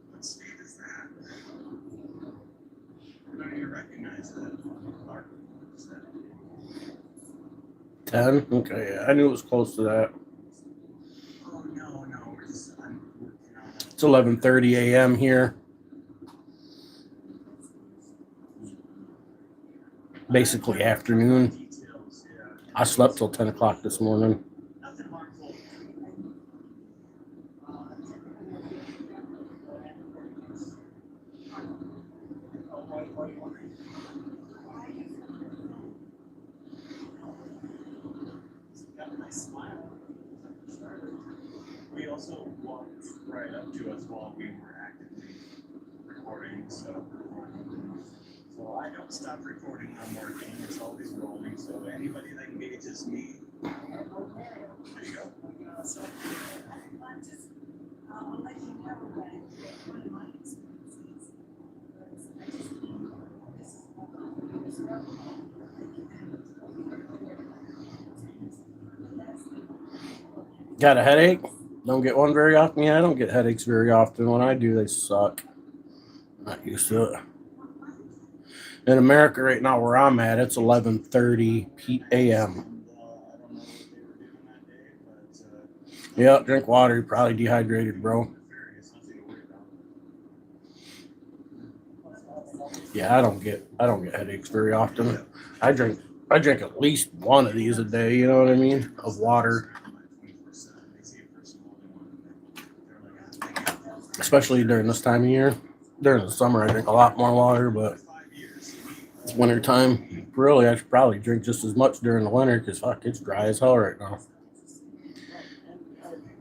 What state is that? I don't even recognize that. Mark, is that? 10? Okay, yeah, I knew it was close to that. Oh, no, we're just, I'm working on it. It's 11:30 a.m. here. Basically afternoon. Details, yeah. I slept till 10 o'clock this morning. Nothing harmful. Got a nice smile. We also walked right up to us while we were actively recording, so I don't stop recording when I'm working. It's always rolling, so anybody that engages me, there you go. I'll let you know that one of my experiences was I just came, this is Got a headache? Don't get one very often. Yeah, I don't get headaches very often. When I do, they suck. Not used to it. In America right now, where I'm at, it's 11:30 a.m. I don't know what they were doing that day, but Yeah, drink water. You're probably dehydrated, bro. nefarious, nothing to worry about. Yeah, I don't get headaches very often. I drink at least one of these a day. You know what I mean? Of water, especially during this time of year. During the summer, I drink a lot more water, but it's winter time. Really, I should probably drink just as much during the winter because fuck, it's dry as hell right now.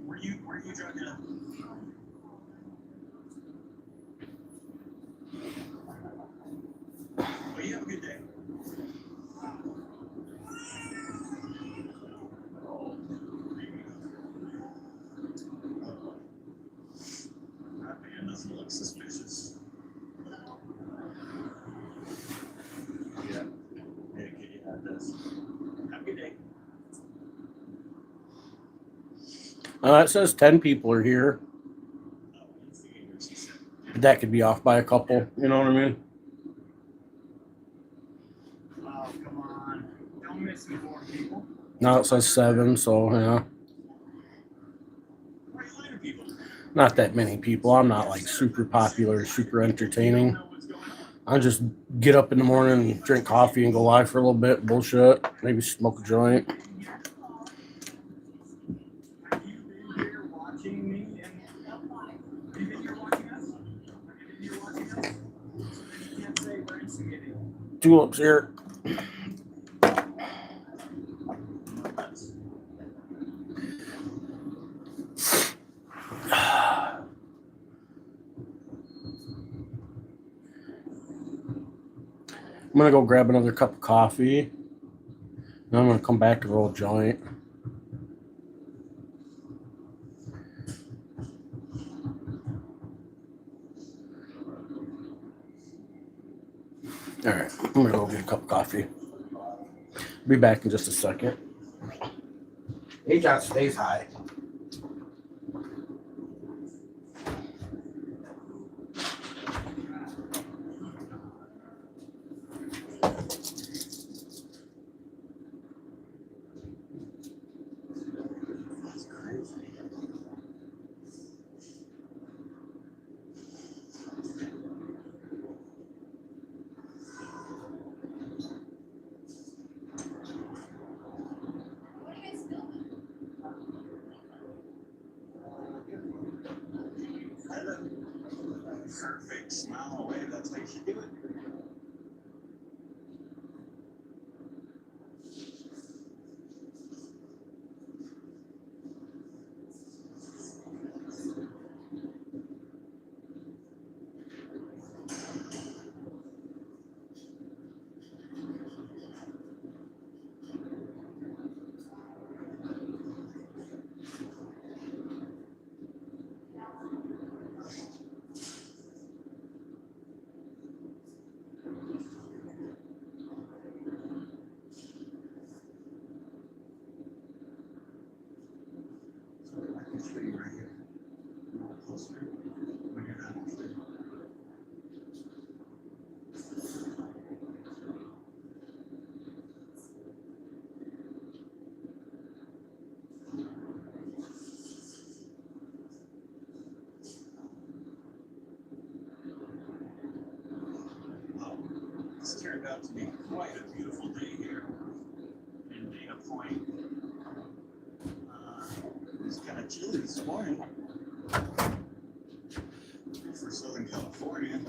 Were you driving up? Well, you have a good day. That man doesn't look suspicious. Yeah. Yeah, it does. Have a good day. It says 10 people are here. Oh, investigators, he said. That could be off by a couple. You know what I mean? Oh, come on. Don't misinform people. Now it says 7, so yeah, Why are you lying to people? not that many people. I'm not like super popular, super entertaining. Know what's going on. I just get up in the morning, drink coffee, and go live for a little bit, bullshit, maybe smoke a joint. Have you been here watching me? And have you been here watching us? Have you been here watching us? So then you can't say we're instigating. Tulips here. I'm gonna go grab another cup of coffee. Then I'm gonna come back and roll a joint. All right, I'm gonna go get a cup of coffee. Be back in just a second. Agent stays high. Perfect. Smile away. That's how you should do it. I can show you right here. A little closer when you're not actually. Well, this turned out to be quite a beautiful day here in Dana Point. It was kind of chilly this morning for Southern California.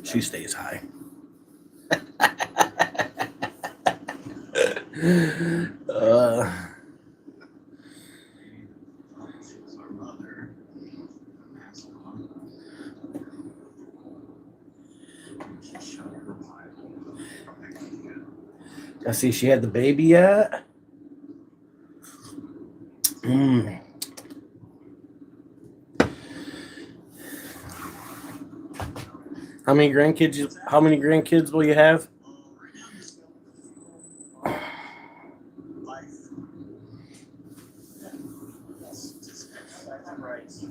She stays high. I see she had the baby yet. How many grandkids? How many grandkids will you have? Life. Just exercise and rights.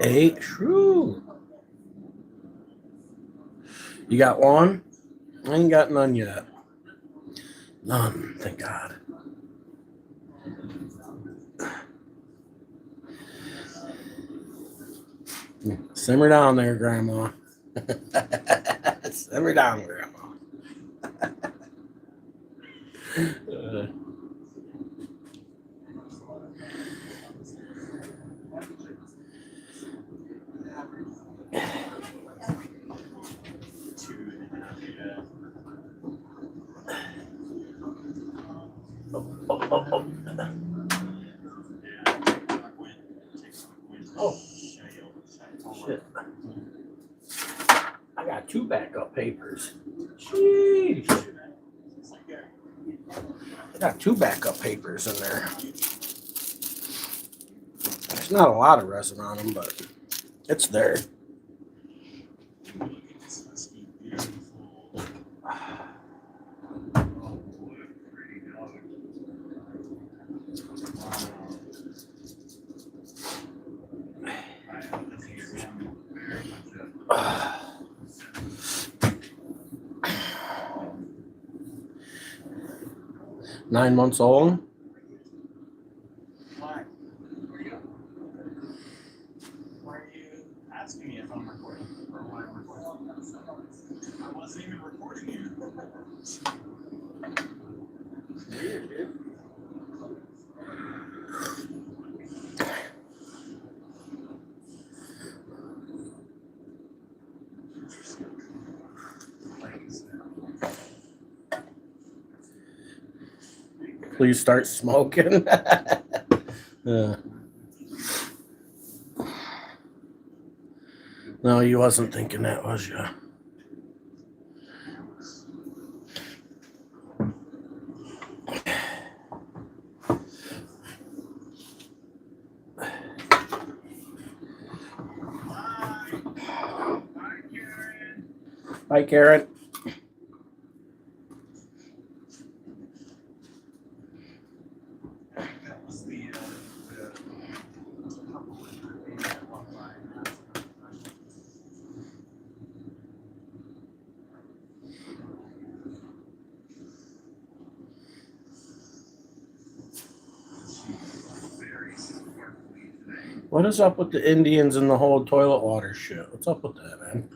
8. Shrew. You got one? I ain't got none yet. None, thank God. Simmer down there, Grandma. Simmer down, Grandma. Oh, shit. I got 2 backup papers. Sheesh. I got 2 backup papers in there. There's not a lot of resin on them, but it's there. Nine months old. Why? Why are you asking me if I'm recording or why I'm recording? I wasn't even recording you. Weird, dude. Please start smoking. No, you wasn't thinking that, was you? Hi, Karen. That was the couple with the baby that walked by and asked her. What is up with the Indians and the whole toilet water shit? What's up with that, man?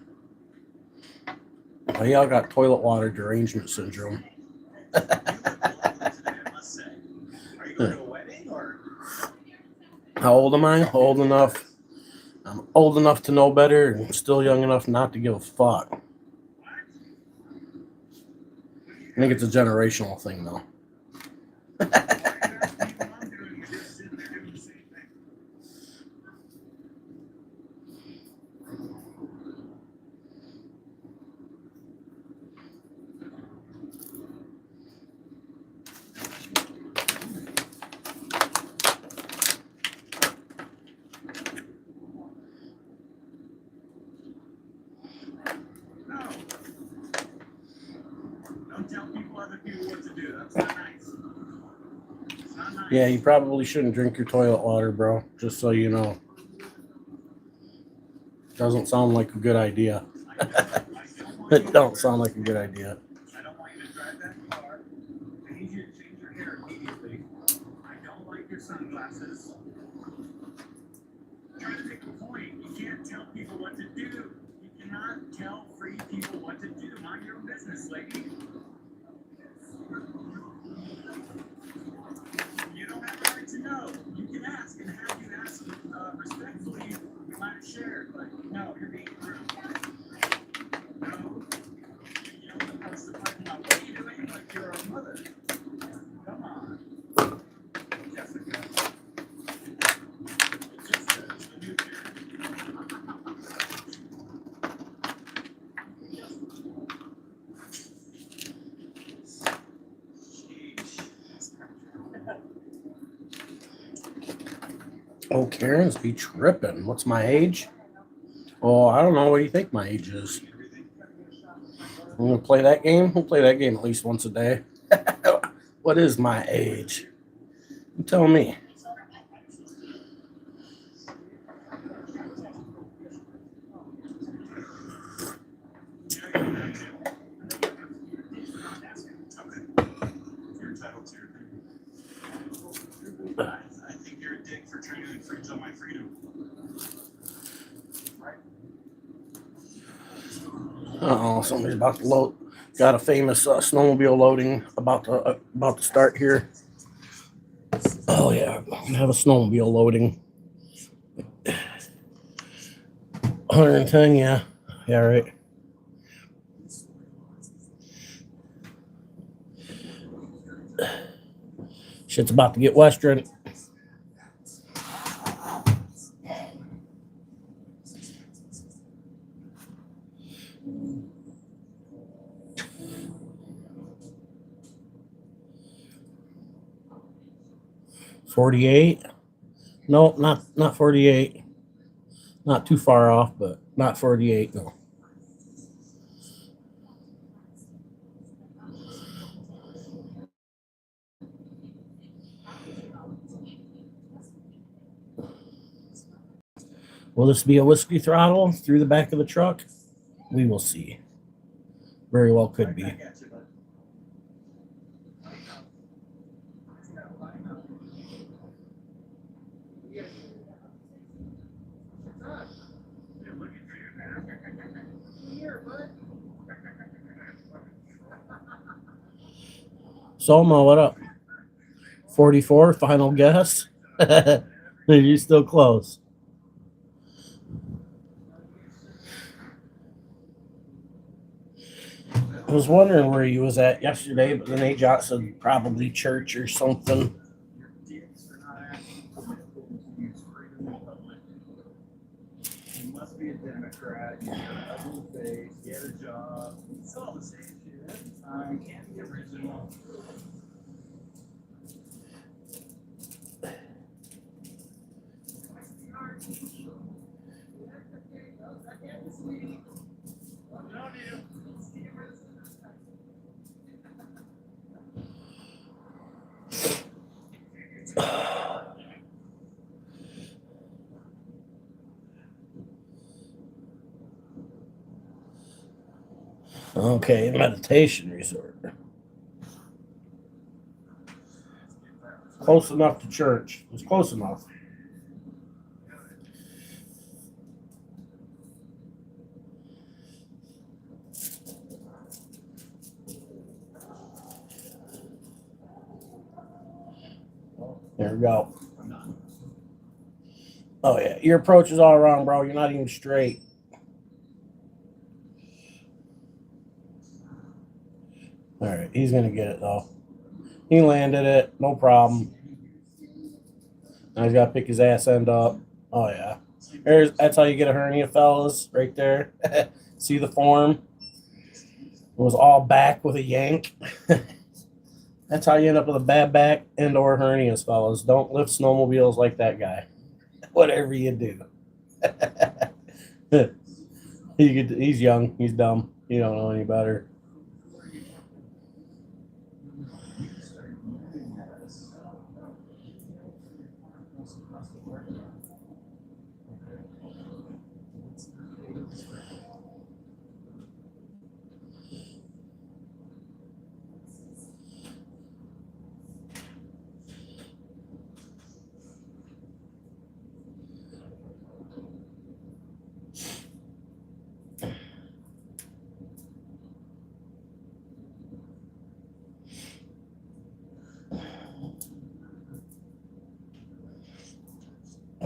Well, y'all got toilet water derangement syndrome. You look lovely today, I must say. Are you going to a wedding or? How old am I? Old enough. I'm old enough to know better and still young enough not to give a fuck. I think it's a generational thing, though. Don't tell people other people what to do. That's not nice. It's not nice. Yeah, you probably shouldn't drink your toilet water, bro. Just so you know. Doesn't sound like a good idea. It don't sound like a good idea. I don't want you to drive that car. I need you to change your hair immediately. I don't like your sunglasses. I'm trying to make a point. You can't tell people what to do. You cannot tell free people what to do. Mind your own business, lady. You don't have the right to know. You can ask, and had you asked respectfully, we might have shared, but no, you're being rude. No. You don't approach the parking lot. What are you doing? Like you're a mother. Come on. Jessica. Jessica is the new Oh, Karen's be tripping. What's my age? Oh, I don't know. What do you think my age is? I'm gonna play that game. We'll play that game at least once a day. What is my age? You tell me. You're entitled to your opinion. I think you're a dick for trying to infringe on my freedom. Uh-oh, somebody's about to load. Got a famous snowmobile loading about to start here. Oh yeah, we have a snowmobile loading. 110, yeah, right. Shit's about to get western. $48. No, not 48. Not too far off, but not 48. No. Will this be a whiskey throttle through the back of the truck? We will see. Very well could be. Soma, what up? 44, final guess? Are you still close? I was wondering where you was at yesterday, but then AJ said probably church or something. You must be a Democrat. You got an ugly face. Get a job. It's all the same shit every time. You can't be original. Okay, meditation resort. Close enough to church. It's close enough. There we go. Oh yeah, your approach is all wrong, bro. You're not even straight. All right, he's gonna get it though. He landed it, no problem. Now he's gotta pick his ass end up. Oh yeah, that's how you get a hernia, fellas, right there. See the form? It was all back with a yank. That's how you end up with a bad back and or hernias, fellas. Don't lift snowmobiles like that guy. Whatever you do. He's young. He's dumb. He don't know any better.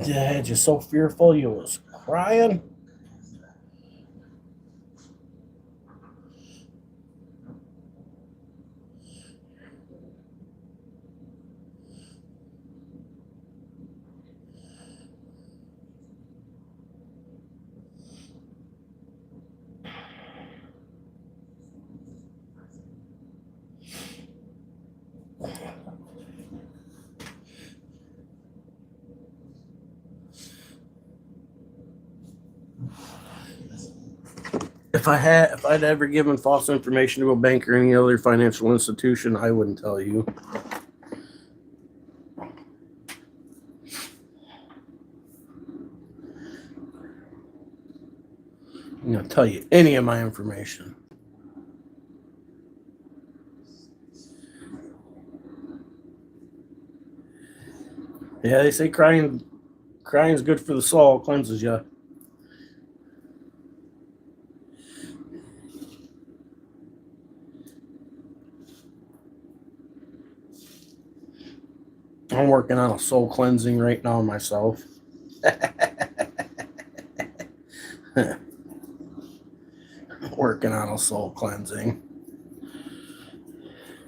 Yeah, just so fearful. You was crying. If I'd ever given false information to a bank or any other financial institution, I wouldn't tell you. I'm gonna tell you any of my information. Yeah, they say crying's good for the soul, cleanses you. I'm working on a soul cleansing right now myself. Working on a soul cleansing.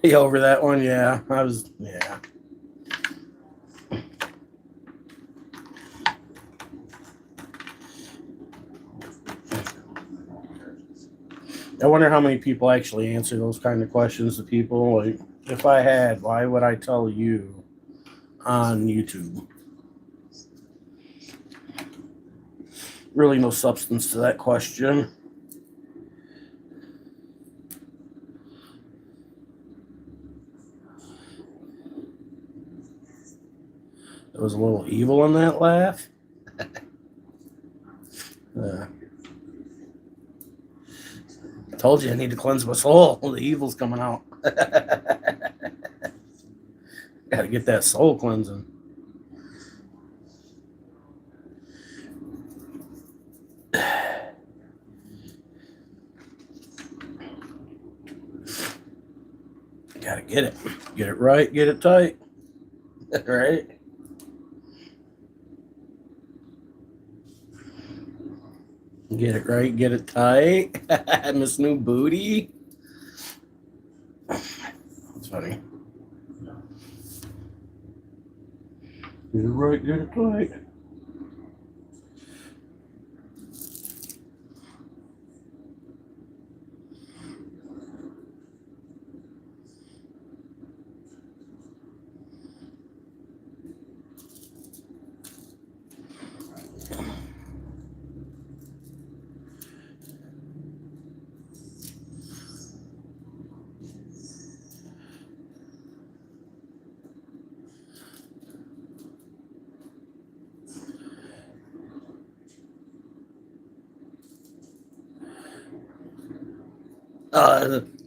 You over that one? Yeah, yeah. I wonder how many people actually answer those kind of questions to people. Like, if I had, why would I tell you on YouTube? Really no substance to that question. There was a little evil in that laugh. Told you I need to cleanse my soul. The evil's coming out. Gotta get that soul cleansing. Gotta get it. Get it right, get it tight. Right? Get it right, get it tight. Miss New Booty. That's funny. Get it right, get it tight.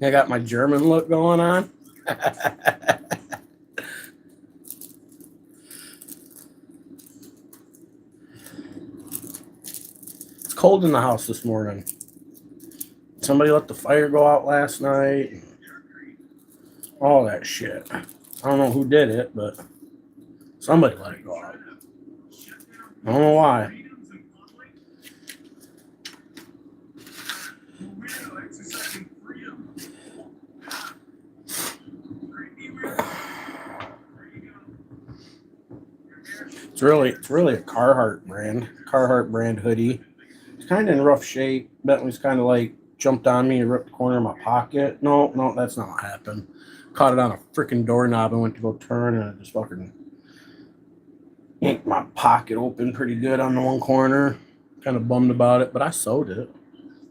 I got my German look going on. It's cold in the house this morning. Somebody let the fire go out last night. All that shit. I don't know who did it, but somebody let it go out. I don't know why. It's really a Carhartt brand hoodie. It's kind of in rough shape. Bentley's kind of like jumped on me and ripped the corner of my pocket. No, that's not what happened. Caught it on a freaking doorknob and went to go turn, and it just fucking yanked my pocket open pretty good on the one corner. Kind of bummed about it, but I sewed it.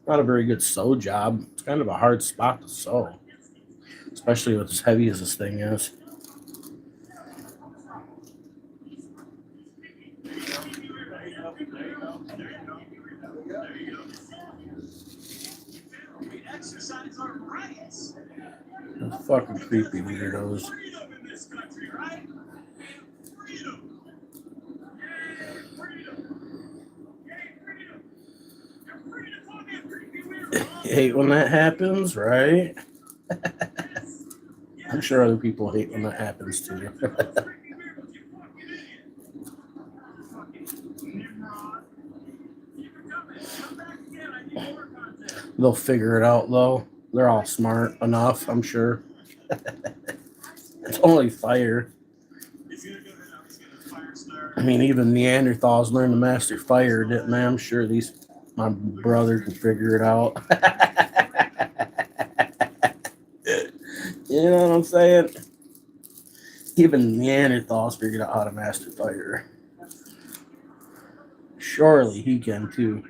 Not a very good sew job. It's kind of a hard spot to sew, especially with as heavy as this thing is. Those fucking creepy weirdos. You hate when that happens, right? I'm sure other people hate when that happens too. They'll figure it out though. They're all smart enough, I'm sure. It's only fire. I mean, even Neanderthals learned to master fire, didn't they? I'm sure my brother can figure it out. You know what I'm saying? Even Neanderthals figured out how to master fire. Surely he can too.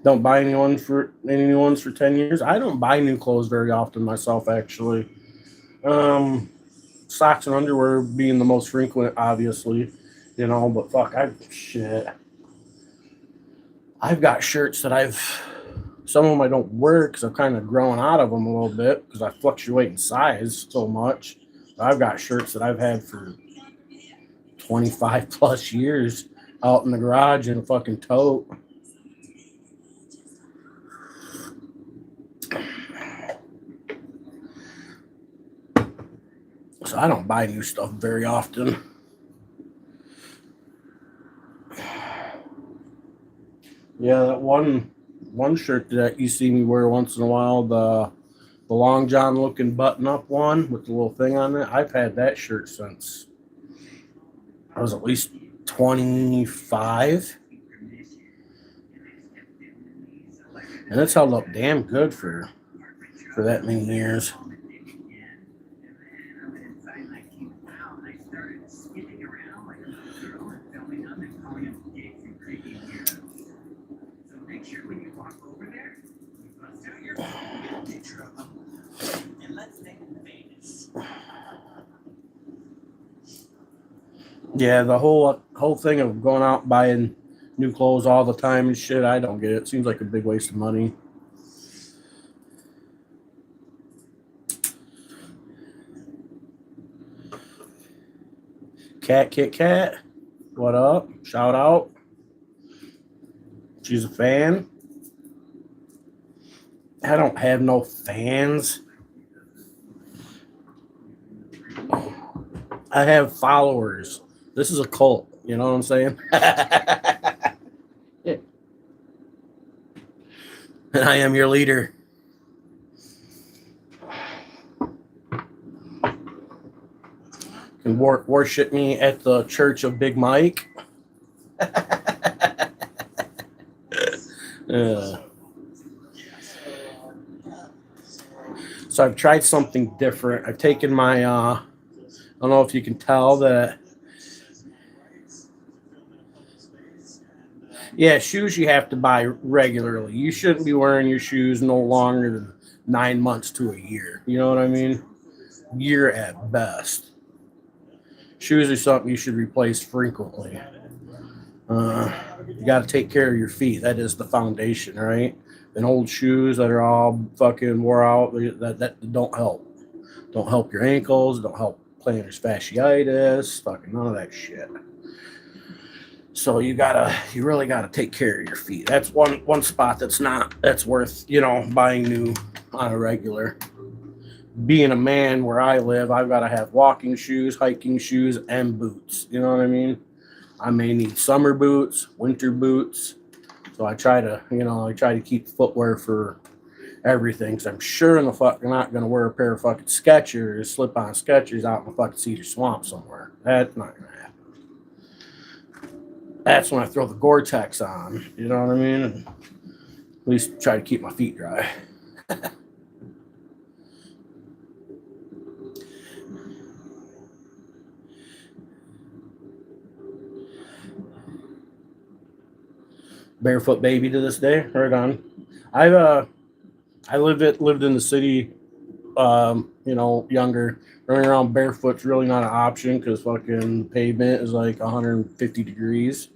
Don't buy any new ones for 10 years. I don't buy new clothes very often myself, actually. Socks and underwear being the most frequent, obviously, but fuck, I've got shirts that some of them I don't wear because I've kind of grown out of them a little bit because I fluctuate in size so much. But I've got shirts that I've had for 25 plus years out in the garage in a fucking tote. So I don't buy new stuff very often. Yeah, that one shirt that you see me wear once in a while, the long john looking button up one with the little thing on it. I've had that shirt since I was at least 25. And it's held up damn good for that many years. Yeah, the whole thing of going out and buying new clothes all the time and shit, I don't get it. It seems like a big waste of money. Cat Kit Kat, what up? Shout out. She's a fan. I don't have no fans. I have followers. This is a cult. You know what I'm saying? Yeah. And I am your leader. You can worship me at the Church of BigMike. So I've tried something different. I've taken my, I don't know if you can tell that. Yeah, shoes you have to buy regularly. You shouldn't be wearing your shoes no longer than 9 months to a year. You know what I mean? Year at best. Shoes are something you should replace frequently. You got to take care of your feet. That is the foundation, right? And old shoes that are all fucking wore out, that don't help. Don't help your ankles. Don't help plantar fasciitis. Fucking none of that shit. So you really gotta take care of your feet. That's one spot that's worth, buying new on a regular. Being a man where I live, I've got to have walking shoes, hiking shoes, and boots. You know what I mean? I may need summer boots, winter boots. So I try to keep footwear for everything. So I'm sure in the fuck not gonna wear a pair of fucking Skechers, slip-on Skechers out in the fucking Cedar Swamp somewhere. That's not gonna happen. That's when I throw the Gore-Tex on. You know what I mean? And at least try to keep my feet dry. Barefoot baby to this day. Right on. I lived in the city, younger. Running around barefoot's really not an option because fucking pavement is like 150 degrees.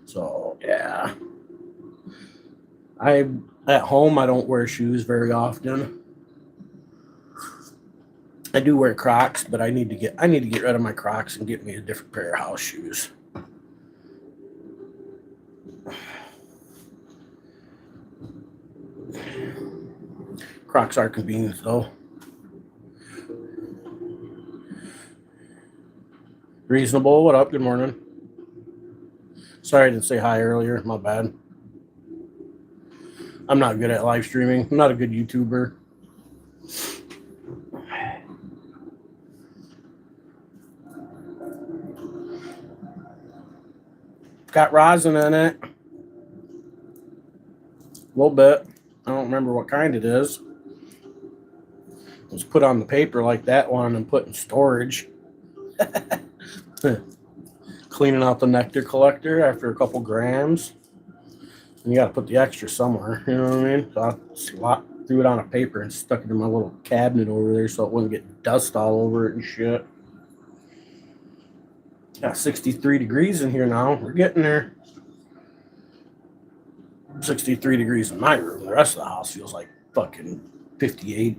So yeah. At home I don't wear shoes very often. I do wear Crocs, but I need to get rid of my Crocs and get me a different pair of house shoes. Crocs are convenient though. Reasonable. What up? Good morning. Sorry I didn't say hi earlier. My bad. I'm not good at live streaming. I'm not a good YouTuber. Got rosin in it. A little bit. I don't remember what kind it is. was put on the paper like that one and put in storage. Cleaning out the nectar collector after a couple grams. And you got to put the extra somewhere, you know what I mean? So I threw it on a paper and stuck it in my little cabinet over there so it wouldn't get dust all over it and shit. Got 63 degrees in here now. We're getting there. 63 degrees in my room. The rest of the house feels like fucking 58.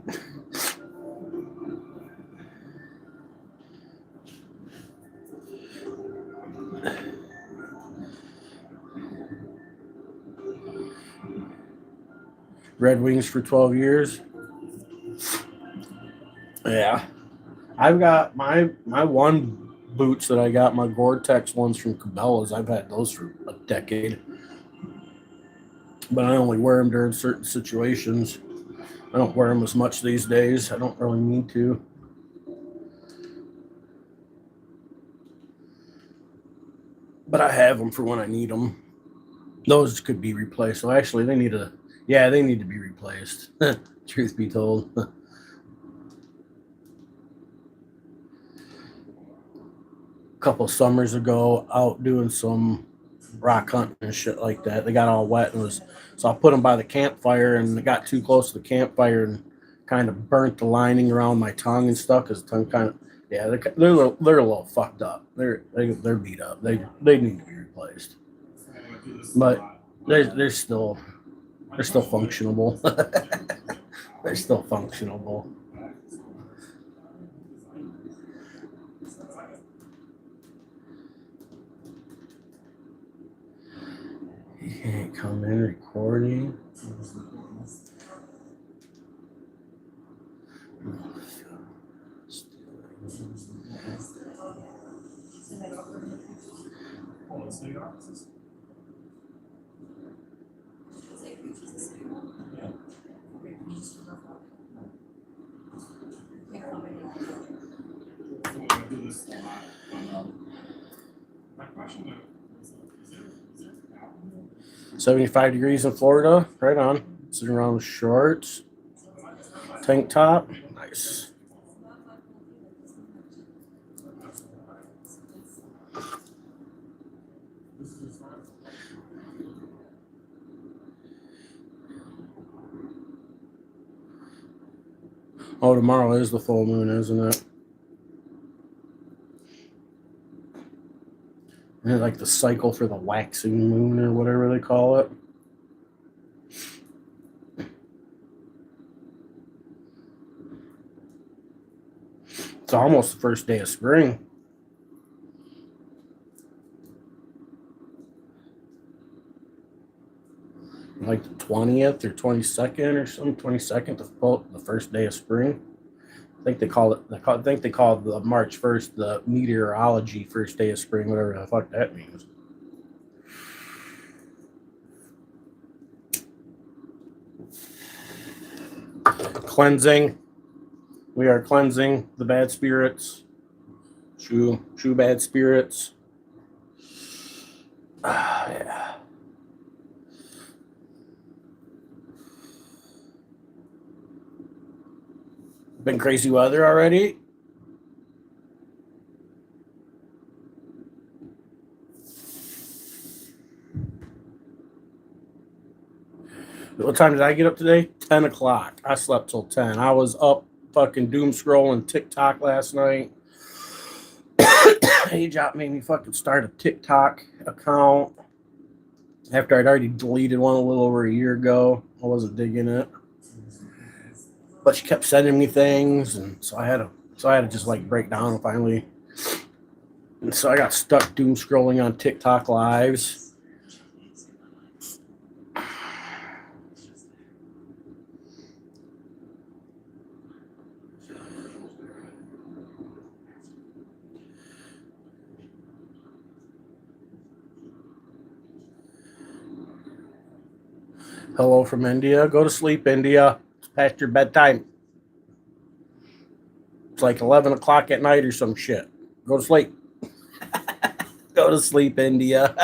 Red Wings for 12 years. Yeah. I've got my one boots that I got, my Gore-Tex ones from Cabela's. I've had those for a decade. But I only wear them during certain situations. I don't wear them as much these days. I don't really need to. But I have them for when I need them. Those could be replaced. So actually, they need to be replaced. Truth be told. A couple summers ago, out doing some rock hunting and shit like that. They got all wet so I put them by the campfire, and they got too close to the campfire and kind of burnt the lining around my tongue and stuff. Cause the tongue kind of, they're a little fucked up. They're beat up. They need to be replaced. But they're still functionable. They're still functionable. You can't come in recording. My question is 75 degrees in Florida. Right on. Sitting around with shorts. Tank top. Nice. Oh, tomorrow is the full moon, isn't it? Isn't it like the cycle for the waxing moon or whatever they call it? It's almost the first day of spring. Like the 20th or 22nd or something. 22nd, the first day of spring. I think they call it. I think they call the March 1st the meteorology first day of spring, whatever the fuck that means. Cleansing. We are cleansing the bad spirits. True bad spirits. Yeah. Been crazy weather already. What time did I get up today? 10 o'clock. I slept till 10. I was up fucking doom scrolling TikTok last night. AJOP made me fucking start a TikTok account after I'd already deleted one a little over a year ago. I wasn't digging it. But she kept sending me things, and so I had to just like break down and finally. And so I got stuck doom scrolling on TikTok lives. Hello from India. Go to sleep, India. It's past your bedtime. It's like 11 o'clock at night or some shit. Go to sleep. Go to sleep, India.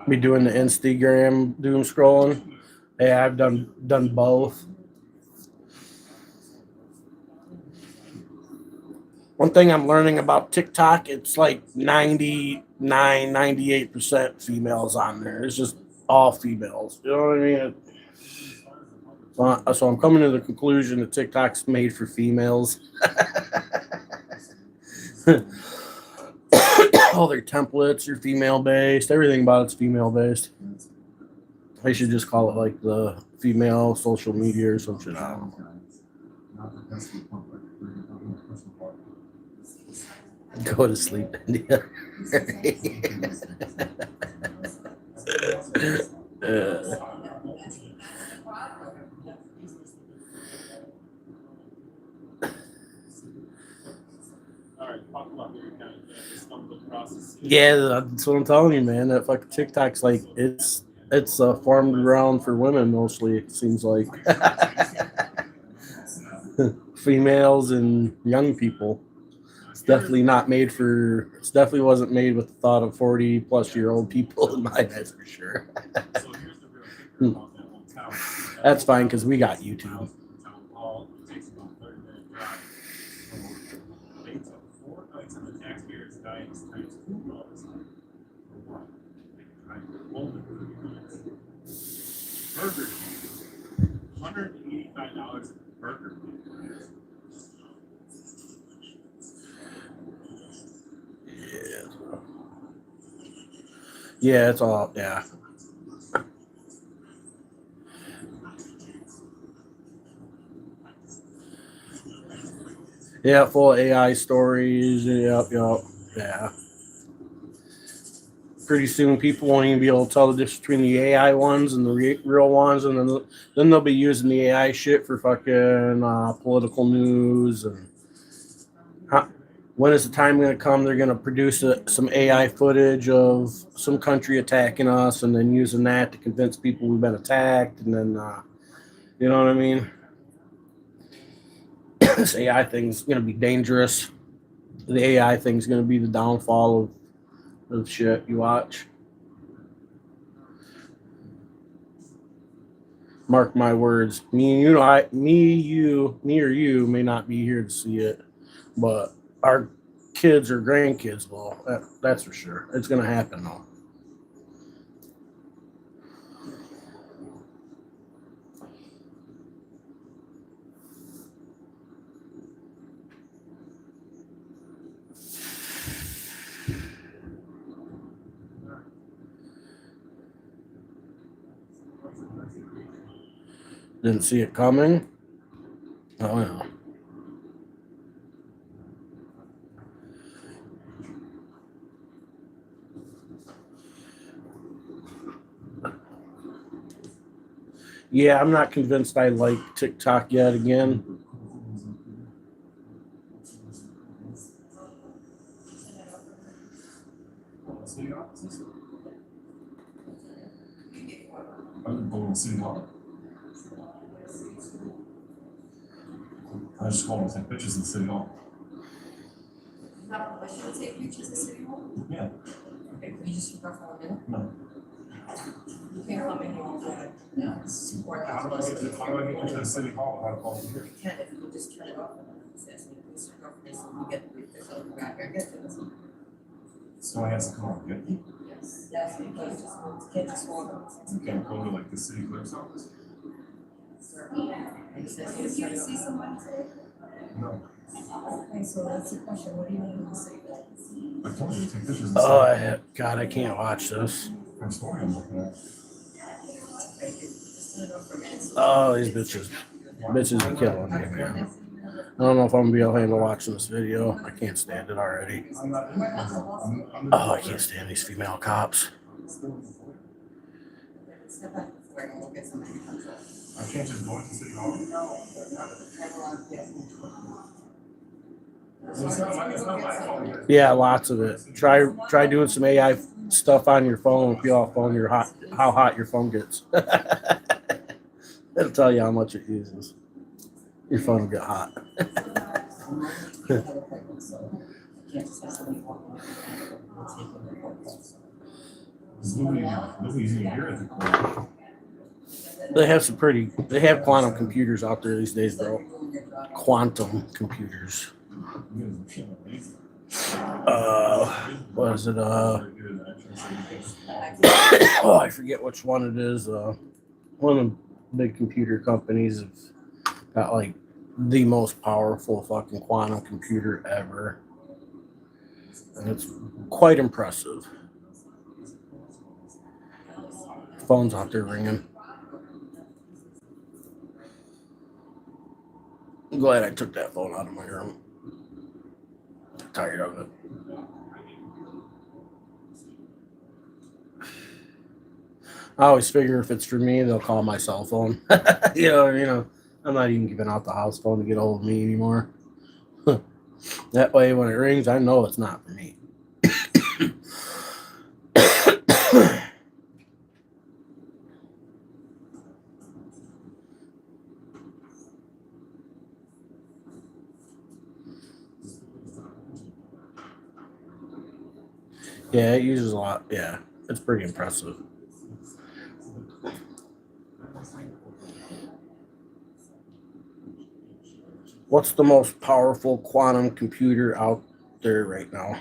Be doing the Instagram doom scrolling. Yeah, I've done both. One thing I'm learning about TikTok, it's like 98% females on there. It's just all females. You know what I mean? So I'm coming to the conclusion that TikTok's made for females. All their templates are female based. Everything about it's female based. They should just call it like the female social media or some shit. I don't know. Go to sleep, India. Yeah, that's what I'm telling you, man. That fucking TikTok's like it's formed around for women mostly. It seems like females and young people. It's definitely not made for. It's definitely wasn't made with the thought of 40-plus-year-old people in mind. That's for sure. That's fine because we got YouTube. Burger, $185 burger. Yeah, it's all, yeah. Yeah, full of AI stories. Yep. Yeah. Pretty soon, people won't even be able to tell the difference between the AI ones and the real ones, and then they'll be using the AI shit for fucking political news. And when is the time going to come? They're going to produce some AI footage of some country attacking us, and then using that to convince people we've been attacked, and then you know what I mean? This AI thing's going to be dangerous. The AI thing's going to be the downfall of shit you watch. Mark my words. Me or you may not be here to see it, but our kids or grandkids will. That's for sure. It's going to happen though. Didn't see it coming. Oh yeah. Yeah, I'm not convinced I like TikTok yet again. City offices? I'm going to City Hall. I just want to take pictures in City Hall. Should take pictures of City Hall? Yeah. Okay, can you just look for a minute? No. You can't come in here. No, support. How do I get into the City Hall? How do I call here? You can't, if you just turn it off and then it says, please turn off this, and you get, there's a back here, get to this. So I have to come on, get me? Yes, yes, you can't just hold on. Okay, go to like the city clerk's office? And it says, you turn it see off. someone today? No. Okay, so that's the question, what do you need to say that? I told you to take pictures in Oh, God, I can't watch this. I'm sorry, I'm looking at. Okay, just turn it off for a minute. Oh, these bitches are killing me, man. I don't know if I'm gonna be able to handle watching this video. I can't stand it already. I'm not. Oh, I can't stand these female cops. Step back before and we'll get somebody to come up. I can't just go into City Hall. No, turn around, yes. It's not my fault. Yeah, lots of it. Try doing some AI stuff on your phone. Feel how hot your phone gets. It'll tell you how much it uses. Your phone will get hot. Nobody's even here at the corner. They have quantum computers out there these days, bro. Quantum computers. What is it? Oh, I forget which one it is. One of the big computer companies have got like the most powerful fucking quantum computer ever. And it's quite impressive. Phone's out there ringing. I'm glad I took that phone out of my room. I'm tired of it. I always figure if it's for me, they'll call my cell phone. you know, I'm not even giving out the house phone to get hold of me anymore. That way, when it rings, I know it's not for me. Yeah, it uses a lot. Yeah, it's pretty impressive. What's the most powerful quantum computer out there right now?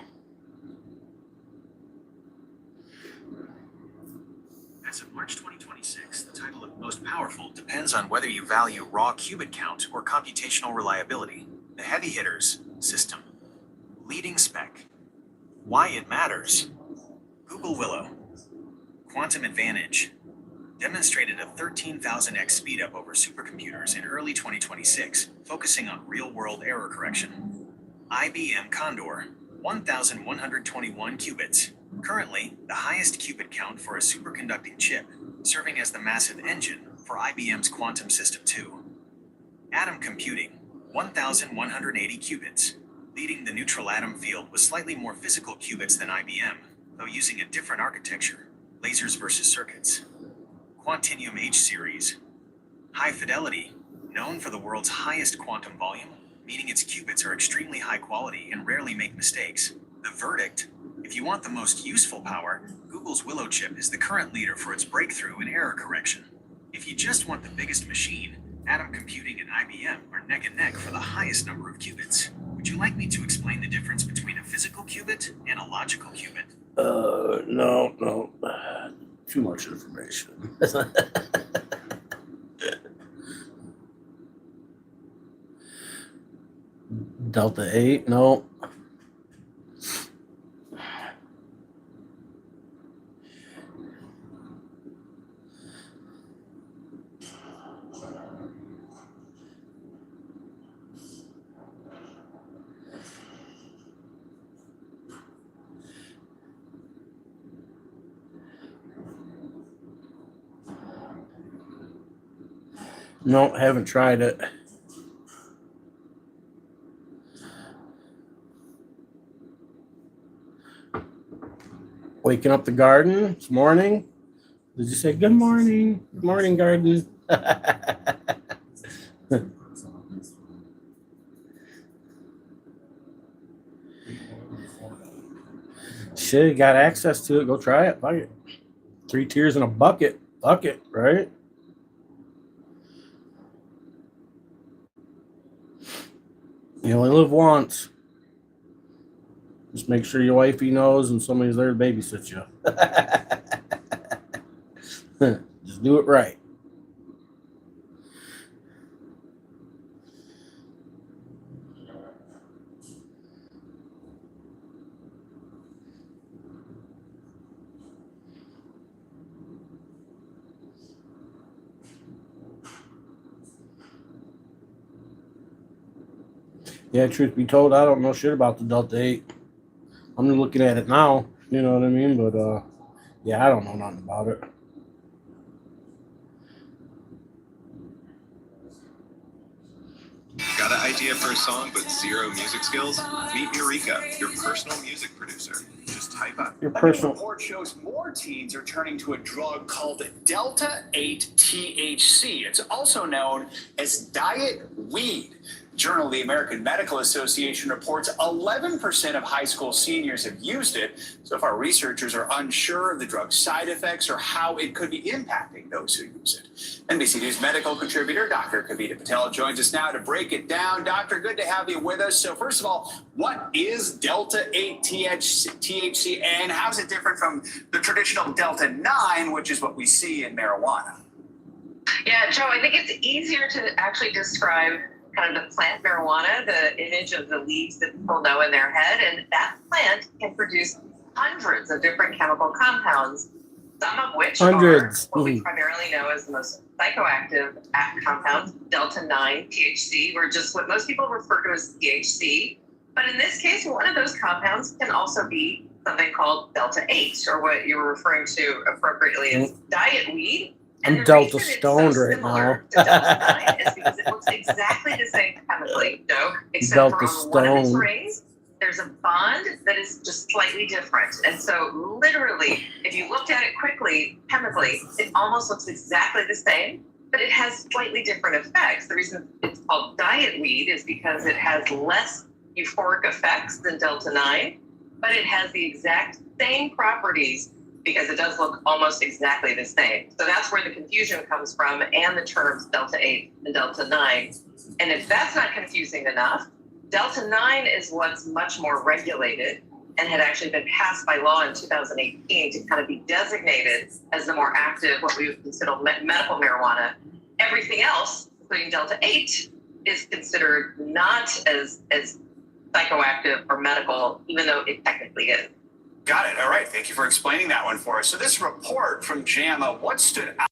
As of March 2026, the title of most powerful depends on whether you value raw qubit count or computational reliability. The heavy hitters: system, leading spec, why it matters, Google Willow, quantum advantage, demonstrated a 13,000x speedup over supercomputers in early 2026, focusing on real-world error correction. IBM Condor, 1,121 qubits, currently the highest qubit count for a superconducting chip, serving as the massive engine for IBM's Quantum System 2. Atom Computing, 1,180 qubits, leading the neutral atom field with slightly more physical qubits than IBM, though using a different architecture, lasers versus circuits. Quantinuum H-series. High fidelity, known for the world's highest quantum volume, meaning its qubits are extremely high quality and rarely make mistakes. The verdict: if you want the most useful power, Google's Willow chip is the current leader for its breakthrough in error correction. If you just want the biggest machine, Atom Computing and IBM are neck and neck for the highest number of qubits. Would you like me to explain the difference between a physical qubit and a logical qubit? No. Too much information. Delta 8, no. No, haven't tried it. Waking up the garden. It's morning. Did you say good morning? Good morning, garden. Shit, got access to it. Go try it. Fuck it. 3 tiers in a bucket. Bucket, right? You only live once. Just make sure your wifey knows and somebody's there to babysit you. Just do it right. Yeah, truth be told, I don't know shit about the Delta 8. I'm looking at it now, you know what I mean? But, yeah, I don't know nothing about it. Got an idea for a song but zero music skills? Meet Eureka, your personal music producer. Just type up. Your A new personal. report shows more teens are turning to a drug called Delta 8 THC. It's also known as diet weed. Journal of the American Medical Association reports 11% of high school seniors have used it. So far, researchers are unsure of the drug's side effects or how it could be impacting those who use it. NBC News medical contributor Dr. Kavita Patel joins us now to break it down. Doctor, good to have you with us. So first of all, what is Delta 8 THC and how is it different from the traditional Delta 9, which is what we see in marijuana? Yeah, Joe, I think it's easier to actually describe kind of the plant marijuana, the image of the leaves that people know in their head. And that plant can produce hundreds of different chemical compounds, some of which are what we primarily know as the most psychoactive compounds, Delta 9 THC, or just what most people refer to as THC. But in this case, one of those compounds can also be something called Delta 8, or what you were referring to appropriately as diet weed. I'm Delta stoned right now. To Delta 9 is because it looks exactly the same chemically, Joe, except for on one of its rings, there's a bond that is just slightly different. And so literally, if you looked at it quickly, chemically, it almost looks exactly the same, but it has slightly different effects. The reason it's called diet weed is because it has less euphoric effects than Delta 9, but it has the exact same properties because it does look almost exactly the same. So that's where the confusion comes from, and the terms Delta 8 and Delta 9. And if that's not confusing enough, Delta 9 is what's much more regulated and had actually been passed by law in 2018 to kind of be designated as the more active, what we would consider medical marijuana. Everything else, including Delta 8, is considered not as psychoactive or medical, even though it technically is. Got it. All right. Thank you for explaining that one for us. So this report from JAMA, what stood out?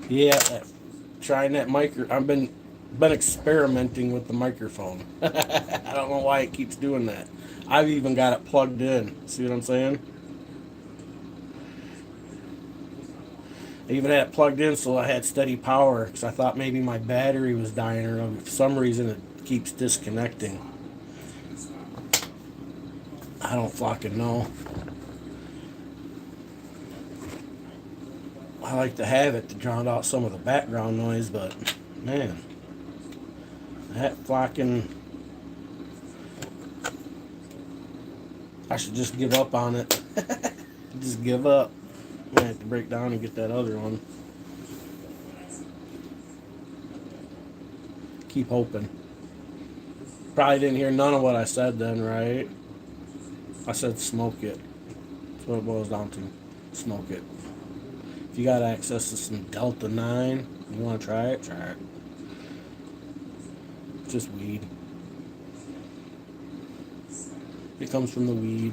Yeah, trying that I've been experimenting with the microphone. I don't know why it keeps doing that. I've even got it plugged in. See what I'm saying? I even had it plugged in so I had steady power because I thought maybe my battery was dying, or for some reason it keeps disconnecting. I don't fucking know. I like to have it to drown out some of the background noise, but man, that fucking, I should just give up on it. Just give up. I'm gonna have to break down and get that other one. Keep hoping. Probably didn't hear none of what I said then, right? I said smoke it. That's what it boils down to. Smoke it. If you got access to some Delta 9, you want to try it? Try it. It's just weed. It comes from the weed.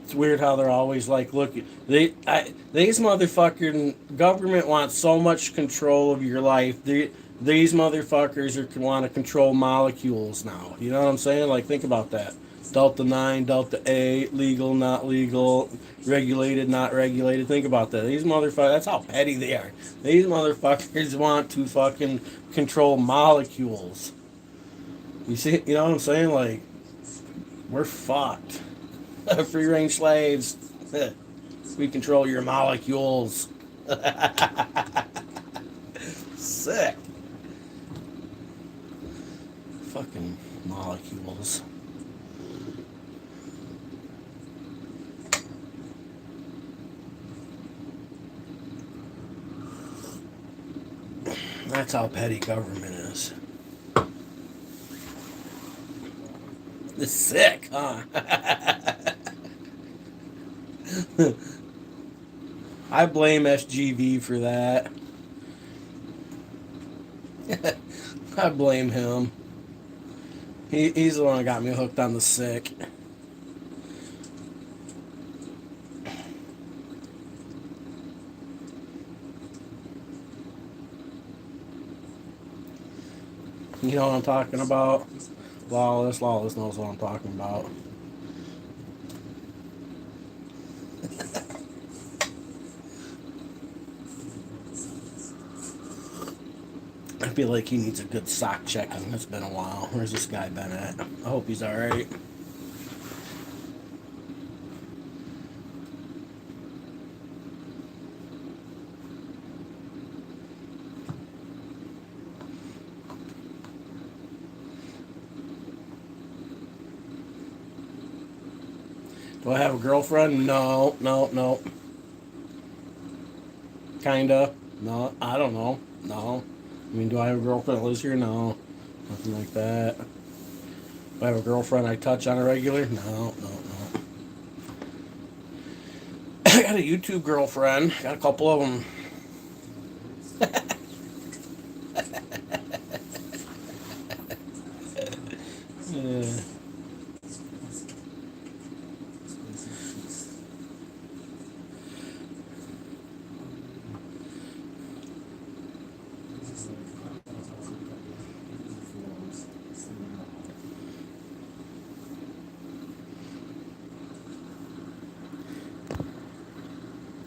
It's weird how they're always like, look, these motherfucking government wants so much control of your life. These motherfuckers want to control molecules now. You know what I'm saying? Like, think about that. Delta 9, Delta 8, legal, not legal, regulated, not regulated. Think about that. These motherfuckers, that's how petty they are. These motherfuckers want to fucking control molecules. You see, you know what I'm saying? Like, we're fucked. Free range slaves. We control your molecules. Sick. Fucking molecules. That's how petty government is. It's sick, huh? I blame SGV for that. I blame him. He's the one that got me hooked on the sick. You know what I'm talking about? Lawless knows what I'm talking about. I feel like he needs a good sock checking. It's been a while. Where's this guy been at? I hope he's alright. Do I have a girlfriend? No. Kinda. No, I don't know. No. I mean, do I have a girlfriend that lives here? No. Nothing like that. Do I have a girlfriend I touch on a regular? No. I got a YouTube girlfriend. Got a couple of them. Yeah.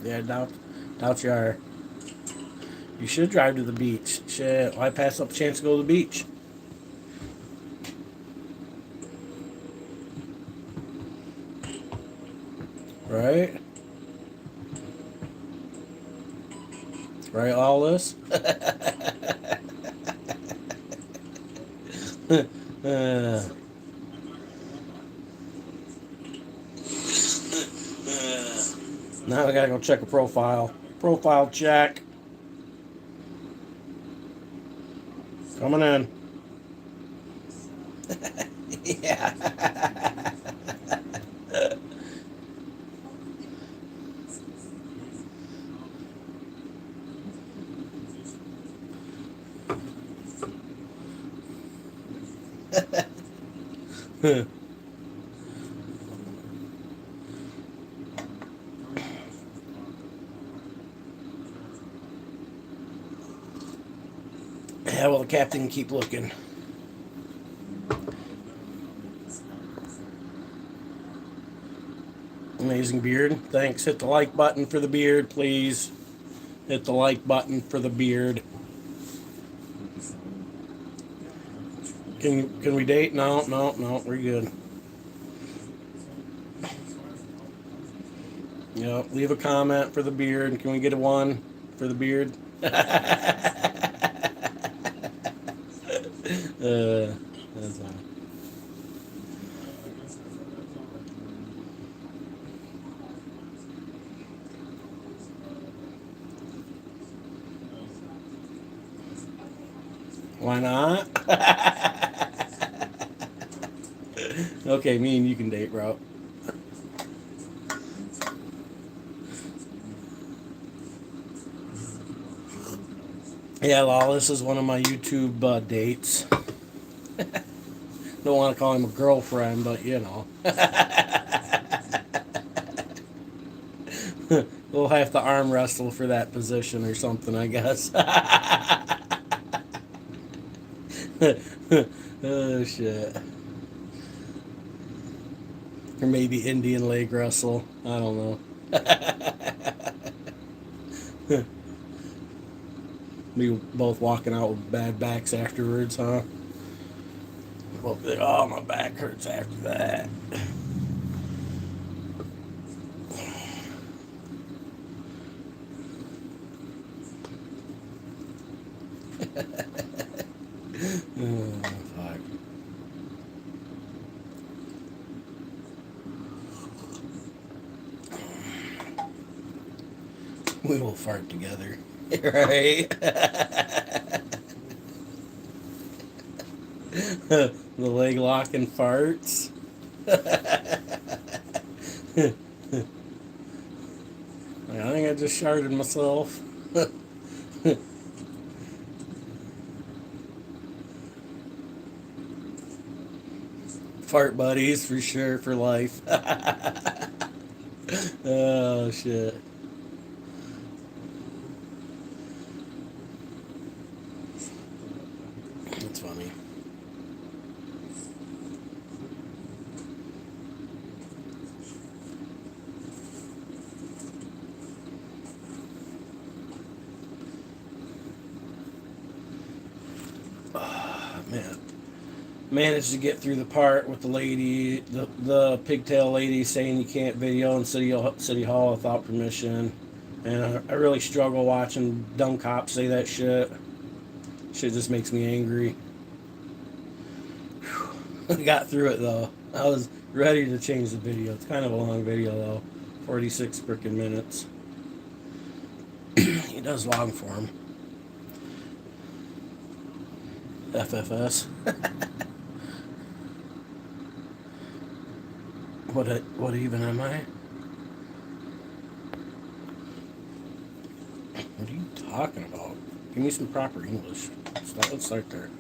Yeah, doubt you are. You should drive to the beach. Shit, why pass up a chance to go to the beach? Right? Right, Lawless? Now I gotta go check a profile. Profile check. Coming in. Yeah. Yeah, well, the captain can keep looking. Amazing beard. Thanks. Hit the like button for the beard, please. Hit the like button for the beard. Can we date? No, we're good. Yep, leave a comment for the beard. Can we get a one for the beard? That's all. Why not? Okay, me and you can date, bro. Yeah, Lawless is one of my YouTube dates. Don't want to call him a girlfriend, but you know. We'll have to arm wrestle for that position or something, I guess. Oh shit. Or maybe Indian leg wrestle. I don't know. We both walking out with bad backs afterwards, huh? Both like, oh, my back hurts after that. Oh, fuck. We will fart together, right? The leg locking farts. I think I just sharted myself. Fart buddies for sure for life. Oh shit. That's funny. Man, managed to get through the part with the lady, the pigtail lady saying you can't video in City Hall without permission. And I really struggle watching dumb cops say that shit. Shit just makes me angry. I got through it though. I was ready to change the video. It's kind of a long video though. 46 freaking minutes. He does long form. FFS. What even am I? What are you talking about? Give me some proper English. Let's start there.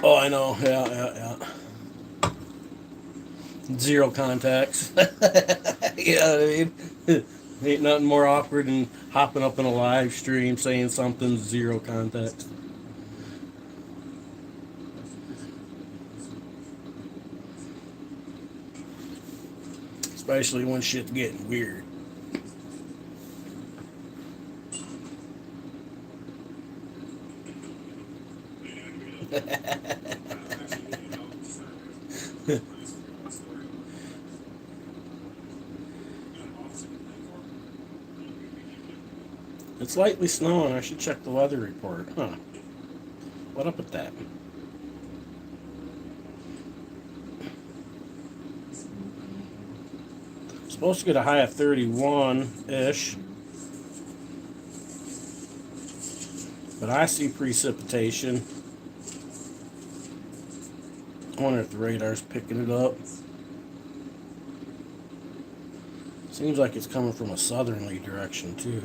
Oh, I know. Yeah. Zero contacts. You know what I mean? Ain't nothing more awkward than hopping up in a live stream saying something zero context. Especially when shit's getting weird. It's lightly snowing. I should check the weather report. Huh. What up with that? Supposed to get a high of 31-ish. But I see precipitation. I wonder if the radar's picking it up. Seems like it's coming from a southerly direction too.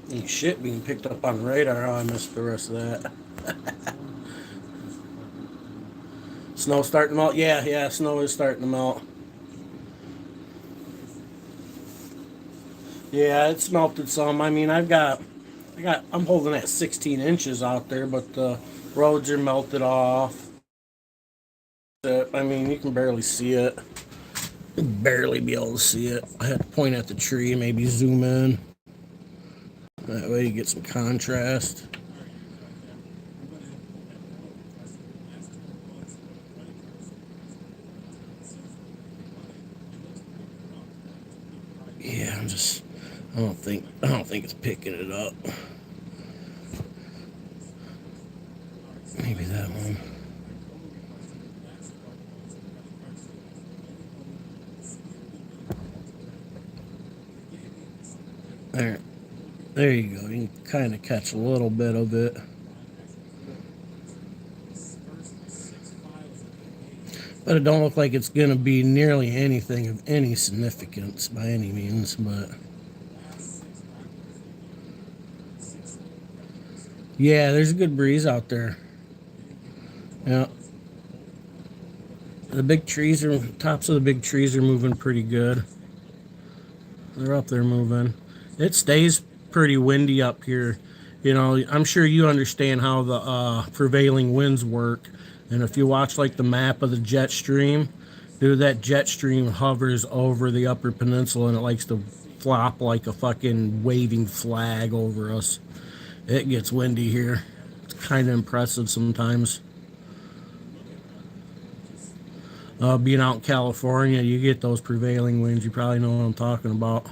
Ain't shit being picked up on radar. Oh, I missed the rest of that. Snow starting to melt? Yeah, snow is starting to melt. Yeah, it's melted some. I mean, I'm holding at 16 inches out there, but the roads are melted off. I mean, you can barely see it. Barely be able to see it. I had to point at the tree, maybe zoom in. That way you get some contrast. Yeah, I don't think it's picking it up. Maybe that one. There you go. You can kind of catch a little bit of it. But it don't look like it's going to be nearly anything of any significance by any means, but yeah, there's a good breeze out there. Yeah. The big trees are, tops of the big trees are moving pretty good. They're up there moving. It stays pretty windy up here. You know, I'm sure you understand how the prevailing winds work. And if you watch like the map of the jet stream, dude, that jet stream hovers over the upper peninsula and it likes to flop like a fucking waving flag over us. It gets windy here. It's kind of impressive sometimes. Being out in California, you get those prevailing winds. You probably know what I'm talking about.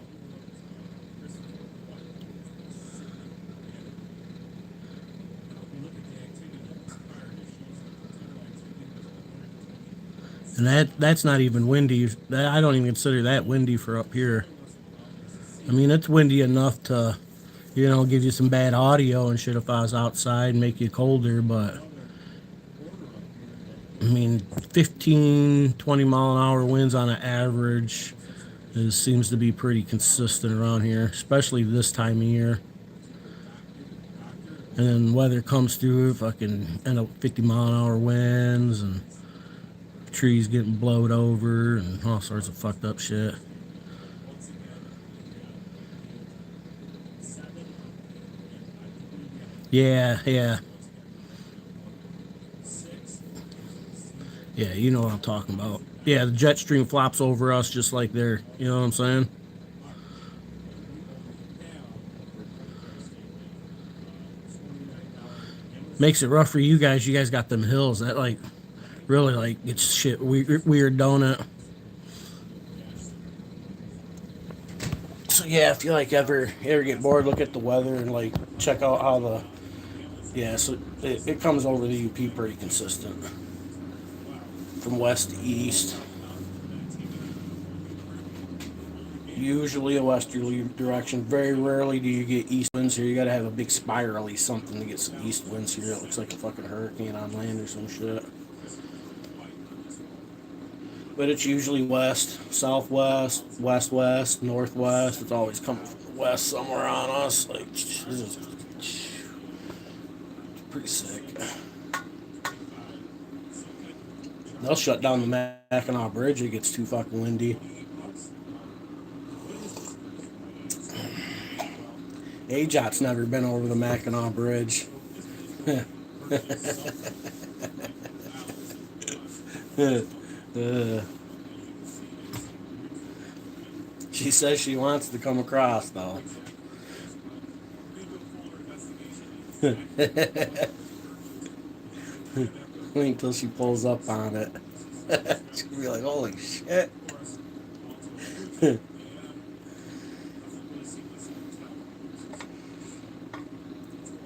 And that's not even windy. I don't even consider that windy for up here. I mean, it's windy enough to, you know, give you some bad audio and shit if I was outside and make you colder, but I mean, 15, 20 mile an hour winds on an average seems to be pretty consistent around here, especially this time of year. And then weather comes through, fucking end up 50 mile an hour winds and trees getting blowed over and all sorts of fucked up shit. Yeah. Yeah, you know what I'm talking about. Yeah, the jet stream flops over us just like there. You know what I'm saying? Makes it rough for you guys. You guys got them hills. That like really like gets shit weird, don't it? So yeah, if you like ever get bored, look at the weather and like check out how the so it comes over the UP pretty consistent from west to east. Usually a westerly direction. Very rarely do you get east winds here. You gotta have a big spirally something to get some east winds here. It looks like a fucking hurricane on land or some shit. But it's usually west, southwest, west, northwest. It's always coming from the west somewhere on us. Like, this is pretty sick. They'll shut down the Mackinac Bridge. It gets too fucking windy. AJOT's never been over the Mackinac Bridge. She says she wants to come across, though. Wait until she pulls up on it. She'll be like, holy shit.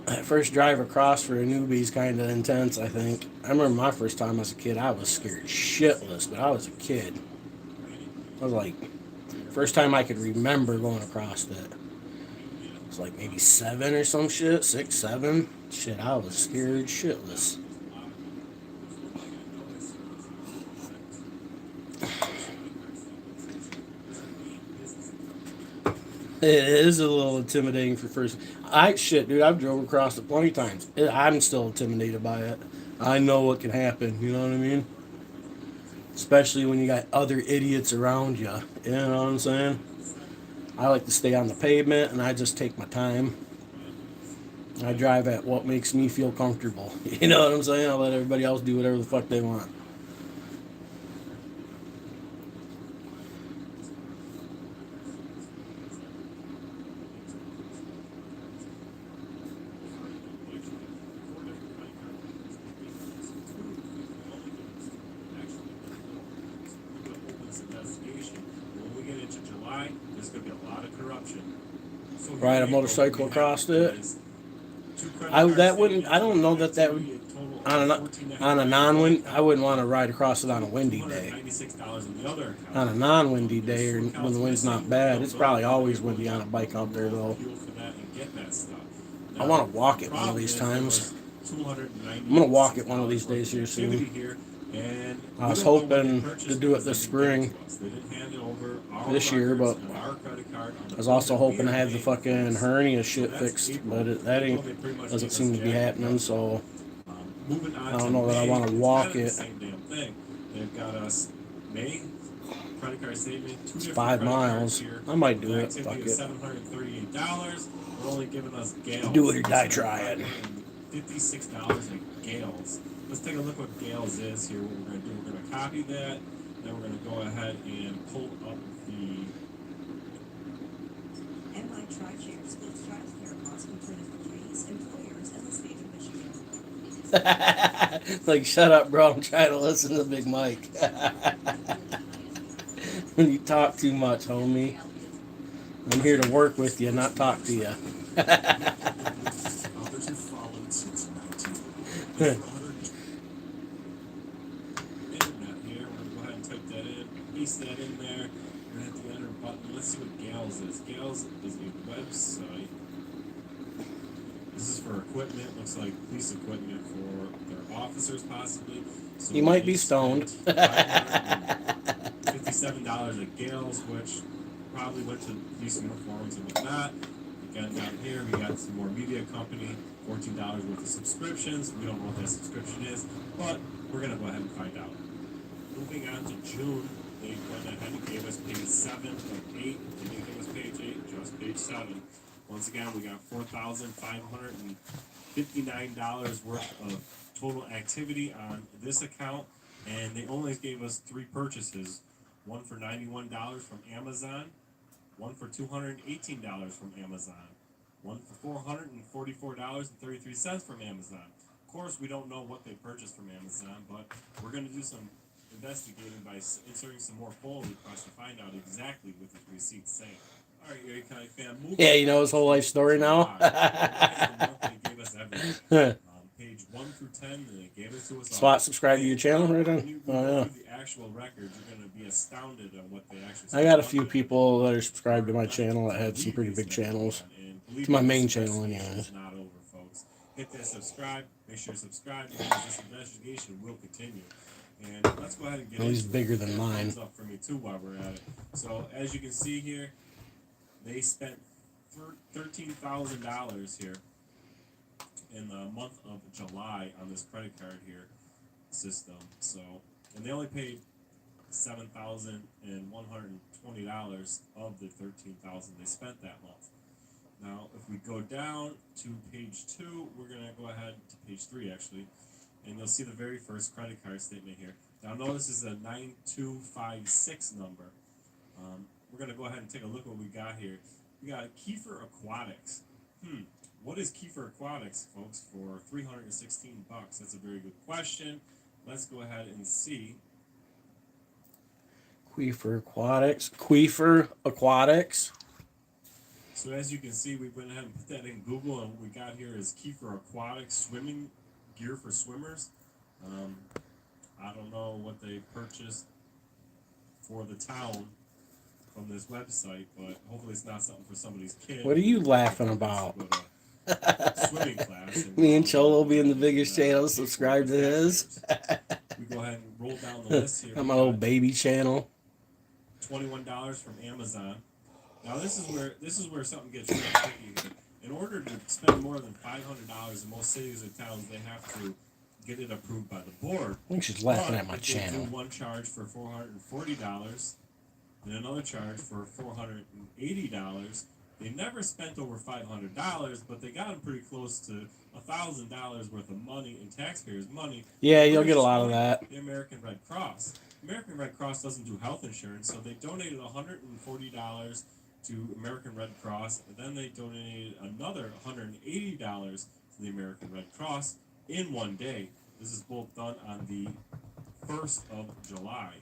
That first drive across for a newbie is kind of intense, I think. I remember my first time as a kid, I was scared shitless, but I was a kid. I was like, first time I could remember going across it. It was like maybe 7 or some shit, 6, 7. Shit, I was scared shitless. It is a little intimidating for first. Dude, I've drove across it plenty of times. I'm still intimidated by it. I know what can happen. You know what I mean? Especially when you got other idiots around you. You know what I'm saying? I like to stay on the pavement and I just take my time. I drive at what makes me feel comfortable. You know what I'm saying? I let everybody else do whatever the fuck they want. When we get into July, there's going to be a lot of corruption. So here ride a in April, motorcycle what we have across it. is 2 credit I card that wouldn't. I statements don't for know that that would activity, a total of on a $14.99 on a in one non-wind. I account, wouldn't want to ride across it on a windy day. $296 in the other account. On a non-windy There's day, or 2 when accounts the wind's missing. not We bad, don't it's know probably how they always really windy on a got bike out there though. fuel for that and get that stuff. I Now, want to walk the it one of problem these is there times. was $296 I'm gonna walk it one of these days here worth of activity soon. here, and I we was don't know what they hoping purchased to do it because this they didn't give spring, it to us. They didn't hand it over our this year, records but and our credit card on I the was bill also that we hoping to are have the paying fucking for. hernia So shit that's fixed, April. but that April, ain't they pretty much doesn't gave us seem to be jack and happening. nothing. So Moving on I don't to know that I May, want to it's walk kind of the it. same damn thing. They've got us May credit card statement, 2 It's different 5 credit cards miles. here. I might With do an it. activity Fuck of it. $738. They're only giving us Gales. Do it or die They're trying. $56 in Gales. Let's take a look what Gales is here. What we're going to do, we're going to copy that. Then we're going to go ahead and pull up the MI Tri-Share splits childcare costs between employees, employers, and the state of Michigan. Like, shut up, bro. I'm trying to listen to Big Mike. When you talk too much, homie. I'm here to work with you, not talk to you. others have followed since 19. Internet here. We're going to go ahead and type that in, paste that in there. We're going to hit the enter button. Let's see what Gales is. Gales is a website. This is for equipment. Looks like police equipment for their officers, possibly. So You might they be stoned. spent $57 at Gales, which probably went to police uniforms and whatnot. Again, down here we got some more media company, $14 worth of subscriptions. We don't know what that subscription is, but we're gonna go ahead and find out. Moving on to June, they went ahead and gave us page 7 of 8. They didn't give us page 8, just page 7. Once again, we got $4,559 worth of total activity on this account, and they only gave us 3 purchases. One for $91 from Amazon, one for $218 from Amazon, one for $444.33 from Amazon. Of course, we don't know what they purchased from Amazon, but we're going to do some investigating by inserting some more poll requests to find out exactly what the receipts say. All right, Gary County fan. Yeah, you know his whole life story now. They gave us everything. Page 1 through 10, they gave it to us all. Spot subscribe to your channel right When on. you Oh go yeah. through the actual records, you're going to be astounded at what they actually I got a spent few on it. people that are subscribed to my channel that have some pretty big channels. To my main channel, anyways. It's not over, folks. Hit that subscribe. Make sure you subscribe because this investigation will continue. And let's go ahead and get Well, he's into bigger it. than That mine. thumbs up for me too while we're at it. So as you can see here, they spent $13,000 here in the month of July on this credit card here system. So, and they only paid $7,120 of the $13,000 they spent that month. Now, if we go down to page 2, we're going to go ahead to page 3 actually, and you'll see the very first credit card statement here. Now, notice this is a 9256 number. We're going to go ahead and take a look at what we got here. We got Kiefer Aquatics. What is Kiefer Aquatics, folks, for $316? That's a very good question. Let's go ahead and see. Queefer Aquatics. Queefer Aquatics. So as you can see, we went ahead and put that in Google, and what we got here is Kiefer Aquatics swimming gear for swimmers. I don't know what they purchased for the town from this website, but hopefully it's not something for somebody's kid. What are you laughing about? Swimming class. Me and Cholo being the biggest channel. Subscribe to his. We go ahead and roll down the list here. Got my little baby channel. $21 from Amazon. Now this is where something gets real tricky here. In order to spend more than $500 in most cities or towns, they have to get it approved by the board. I think she's laughing But at my if they channel. do one charge for $440 and another charge for $480. They never spent over $500, but they got them pretty close to $1,000 worth of money in taxpayers' money. Yeah, you'll get a lot of that. The American Red Cross. American Red Cross doesn't do health insurance, so they donated $140 to American Red Cross, and then they donated another $180 to the American Red Cross in one day. This is both done on the 1st of July.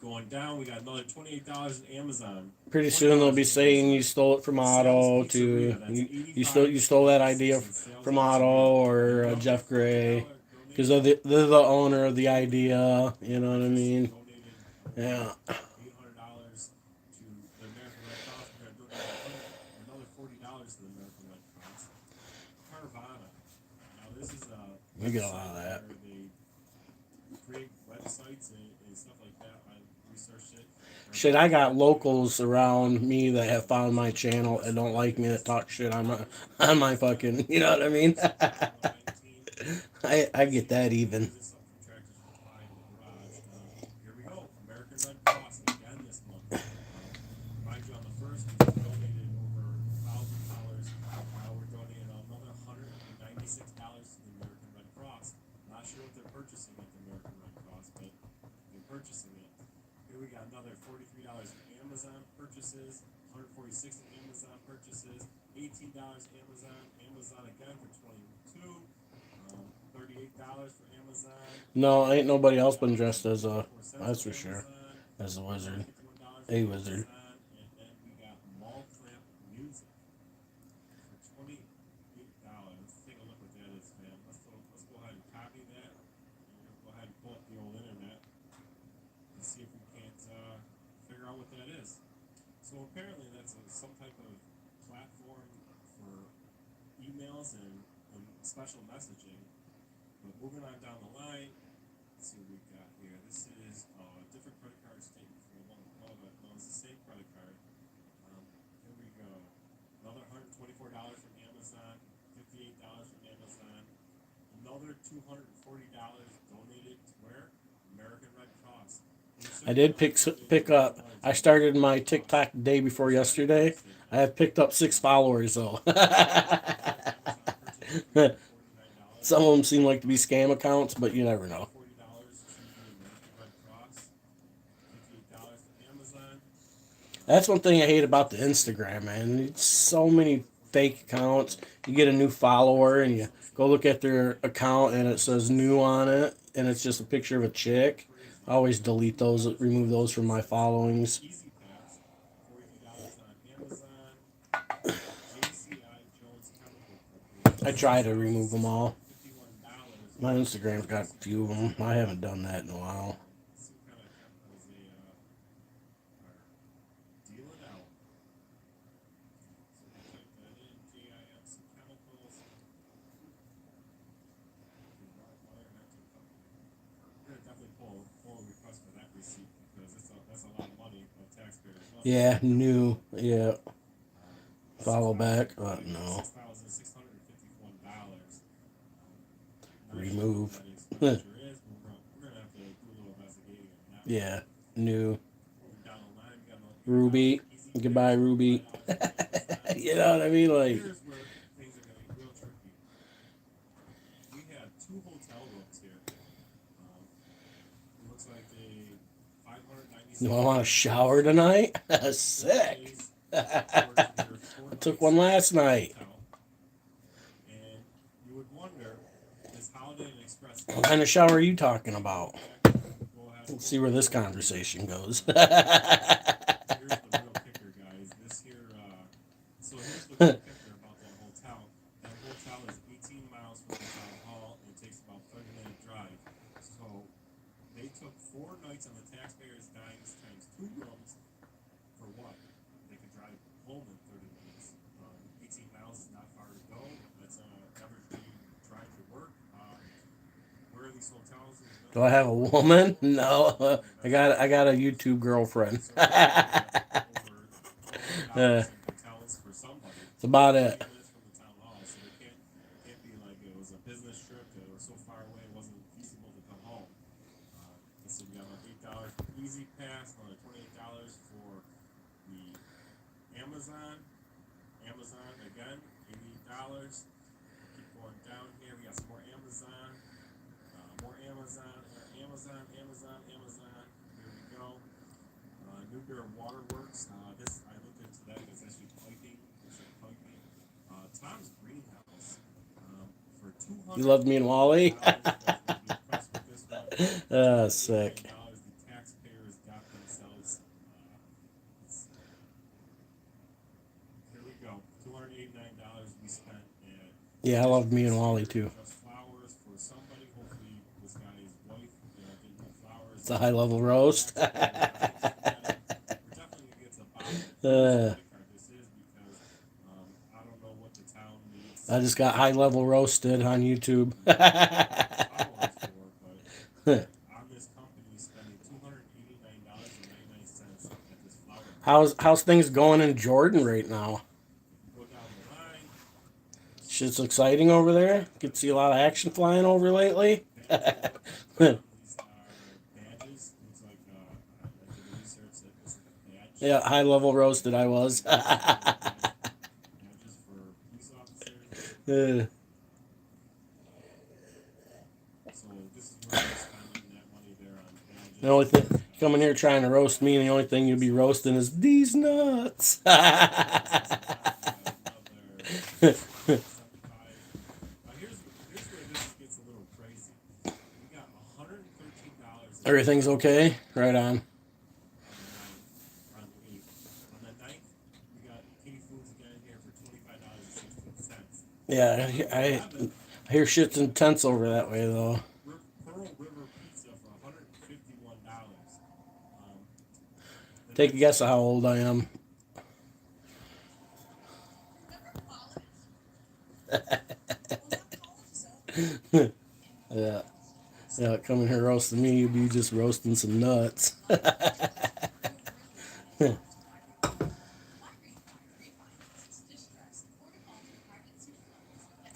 going down. We got another $28 in Amazon. Pretty soon they'll be saying you stole it from Otto to you stole that idea from Otto or Jeff Gray because they're the owner of the idea. You know what I mean? Yeah. $800 to the American Red Cross. We're going to donate another $40 to the American Red Cross. Carvana. Now this is We get a lot of that. where they create websites and stuff like that. I researched it. Shit, I got locals around me that have found my channel and don't like me that talk shit on my fucking. You know what I mean? I get that even. Here we go. American Red Cross again this month. Mind you, on the first, we donated over $1,000. Now we're donating another $196 to the American Red Cross. Not sure what they're purchasing at the American Red Cross, but they're purchasing it. Here we got another $43 in Amazon purchases, $146 in Amazon purchases, $18 Amazon, Amazon again for $22. $38 for Amazon. No, ain't nobody else been dressed as a. That's for sure. As a wizard. A wizard. And then we got Mall Clamp Music for $28. Let's take a look what that is, man. Let's go ahead and copy that. And go ahead and pull up the old internet and see if we can't figure out what that is. So apparently that's some type of platform for emails and special messaging. But moving on down the line, let's see what we got here. This is a different credit card statement from one of it. No, it's the same credit card. Here we go. Another $124 from Amazon, $58 from Amazon, another $240 donated to where? American Red Cross. I did pick up. I started my TikTok the day before yesterday. I have picked up 6 followers though. Some of them seem like to be scam accounts, but you never know. That's one thing I hate about the Instagram, man. It's so many fake accounts. You get a new follower and you go look at their account and it says new on it and it's just a picture of a chick. I always delete those, remove those from my followings. I try to remove them all. My Instagram's got a few of them. I haven't done that in a while. Yeah, new. Yeah. Follow back. No. Remove. Yeah, new. Ruby. Goodbye, Ruby. You know what I mean? Like. We have 2 hotel rooms here. Looks like a $596. Do I want a shower tonight? Sick. I took one last night. And you would wonder, is Holiday Inn Express What kind of shower are you talking about? Let's see where this conversation goes. Here's the real kicker, guys. This here, so here's the real kicker about that hotel. That hotel is 18 miles from the town hall and it takes about 30-minute drive. So they took 4 nights on the taxpayers' dimes times 2 rooms for what? They could drive home in 30 minutes. 18 miles is not far to go. That's an average day you drive to work. Where are these hotels? Do I have a woman? No. I got a YouTube girlfriend. That's about it. Can't be like it was a business trip that was so far away it wasn't feasible to come home. So we got $8 for Easy Pass, another $28 for the Amazon. Amazon again, $88. Keep going down here. We got some more Amazon. More Amazon. Amazon. Here we go. Nuclear Waterworks. This I looked into that. It's actually piping. Tom's Greenhouse. For $200. You loved me and Wally? Sick. The taxpayers got $289 we spent at. Yeah, I love me and Wally too. Just flowers for somebody. Hopefully, this guy's wife didn't do flowers. It's a high level roast. We're definitely gonna get to the bottom of whose credit card this is because I don't know what the town needs. I just got high level roasted on YouTube. Followers for, but on this company spending $289.99 at this flower. How's things going in Jordan right now? Go down the line. Shit's exciting over there. Get to see a lot of action flying over lately. These are badges. Looks like I did research that this is a badge. Yeah, high level roasted I was. Badges for police officers. So this is where we're spending that money there on badges. The only thing coming here trying to roast me, and the only thing you'll be roasting is these nuts. Here's where this gets a little crazy. We got $113. Everything's okay? Right on. On the 8th. On the 9th, we got Kitty Foods again here for $25.16. Yeah, I hear shit's intense over that way though. Pearl River Pizza for $151. Take a guess of how old I am. Yeah. Yeah, coming here roasting me, you'd be just roasting some nuts.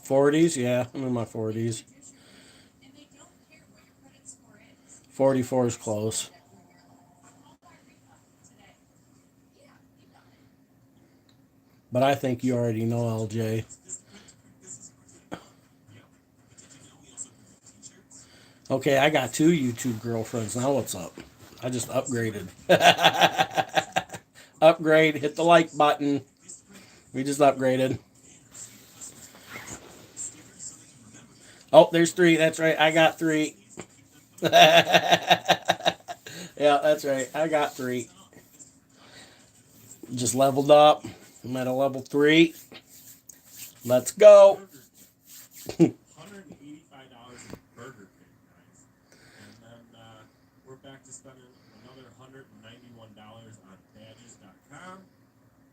40s, yeah, I'm in my 40s. 44 is close. But I think you already know LJ. Okay, I got 2 YouTube girlfriends. Now what's up? I just upgraded. Upgrade, hit the like button. We just upgraded. Oh, there's 3. That's right. I got 3. Yeah, that's right. I got 3. Just leveled up. I'm at a level 3. Let's go. $185 in Burger King, guys. And then we're back to spending another $191 on badges.com.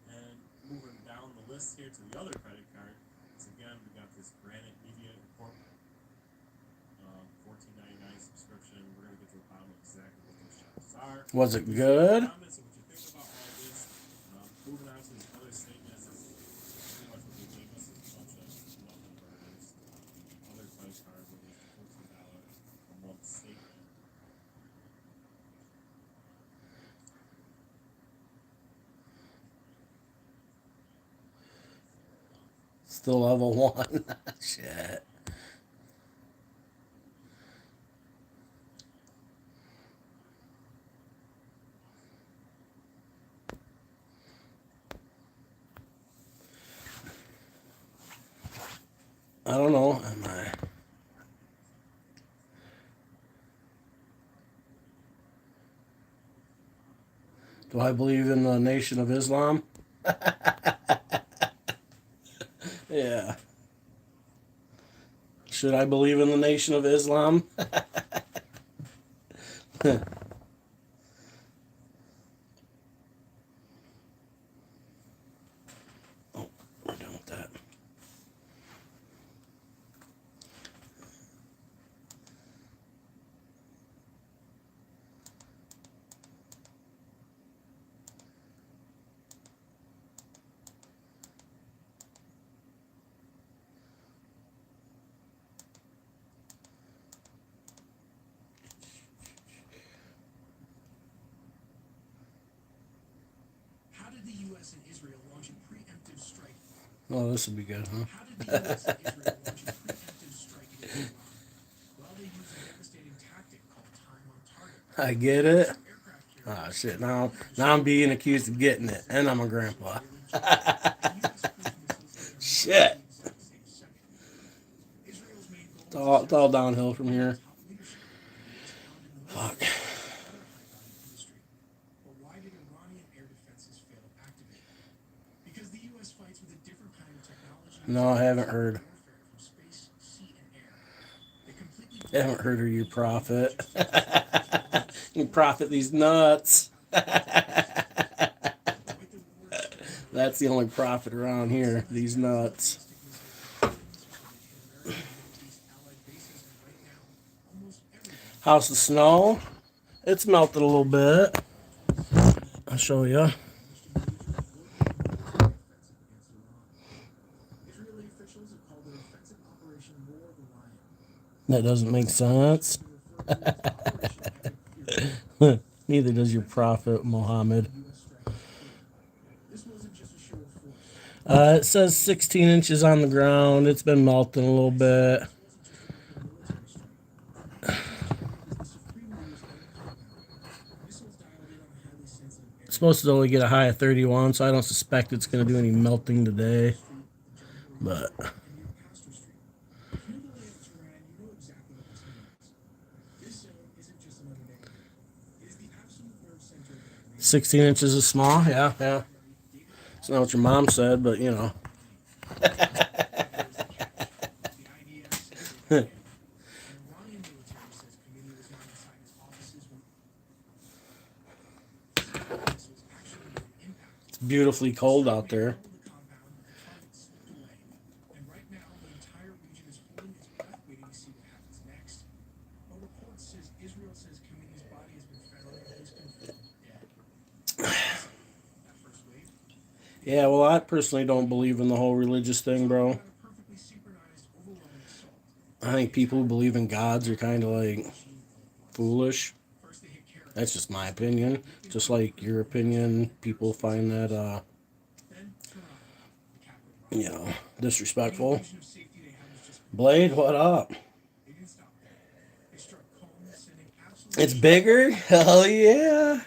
And moving down the list here to the other credit card. So again, we got this Granite Media Corp. $14.99 subscription. We're going to get to the bottom of exactly what those charges are. Was it good? Comments on what you think about all this. Moving on to this other statement. This is pretty much what they gave us is a bunch of nothing burgers. Other credit card with a $14 a month statement. Still level 1. Shit. I don't know. Am I? Do I believe in the Nation of Islam? Yeah. Should I believe in the Nation of Islam? Oh, we're done with that. How did the U.S. and Israel launch a preemptive strike? Oh, this would be good, huh? How did the U.S. and Israel launch a preemptive strike against Iran? Well, they used a devastating tactic called time on target. I get it. Some aircraft carriers Ah, shit. Now I'm being accused of getting it, and I'm a grandpa. Shit. It's all downhill from here. Fuck. But why did Iranian air defenses fail to activate? Because the U.S. fights with a different kind of No, I haven't heard. I haven't heard of your prophet. You profit these nuts. That's the only profit around here, these nuts. How's the snow? It's melted a little bit. I'll show you. That doesn't make sense. Neither does your prophet, Muhammad. It says 16 inches on the ground. It's been melting a little bit. It's supposed to only get a high of 31, so I don't suspect it's going to do any melting today. But 16 inches is small. Yeah, yeah. It's not what your mom said, but you know. It's beautifully cold out there. Yeah, well, I personally don't believe in the whole religious thing, bro. I think people who believe in gods are kind of like foolish. That's just my opinion. Just like your opinion, people find that, disrespectful. Blade, what up? It's bigger? Hell yeah.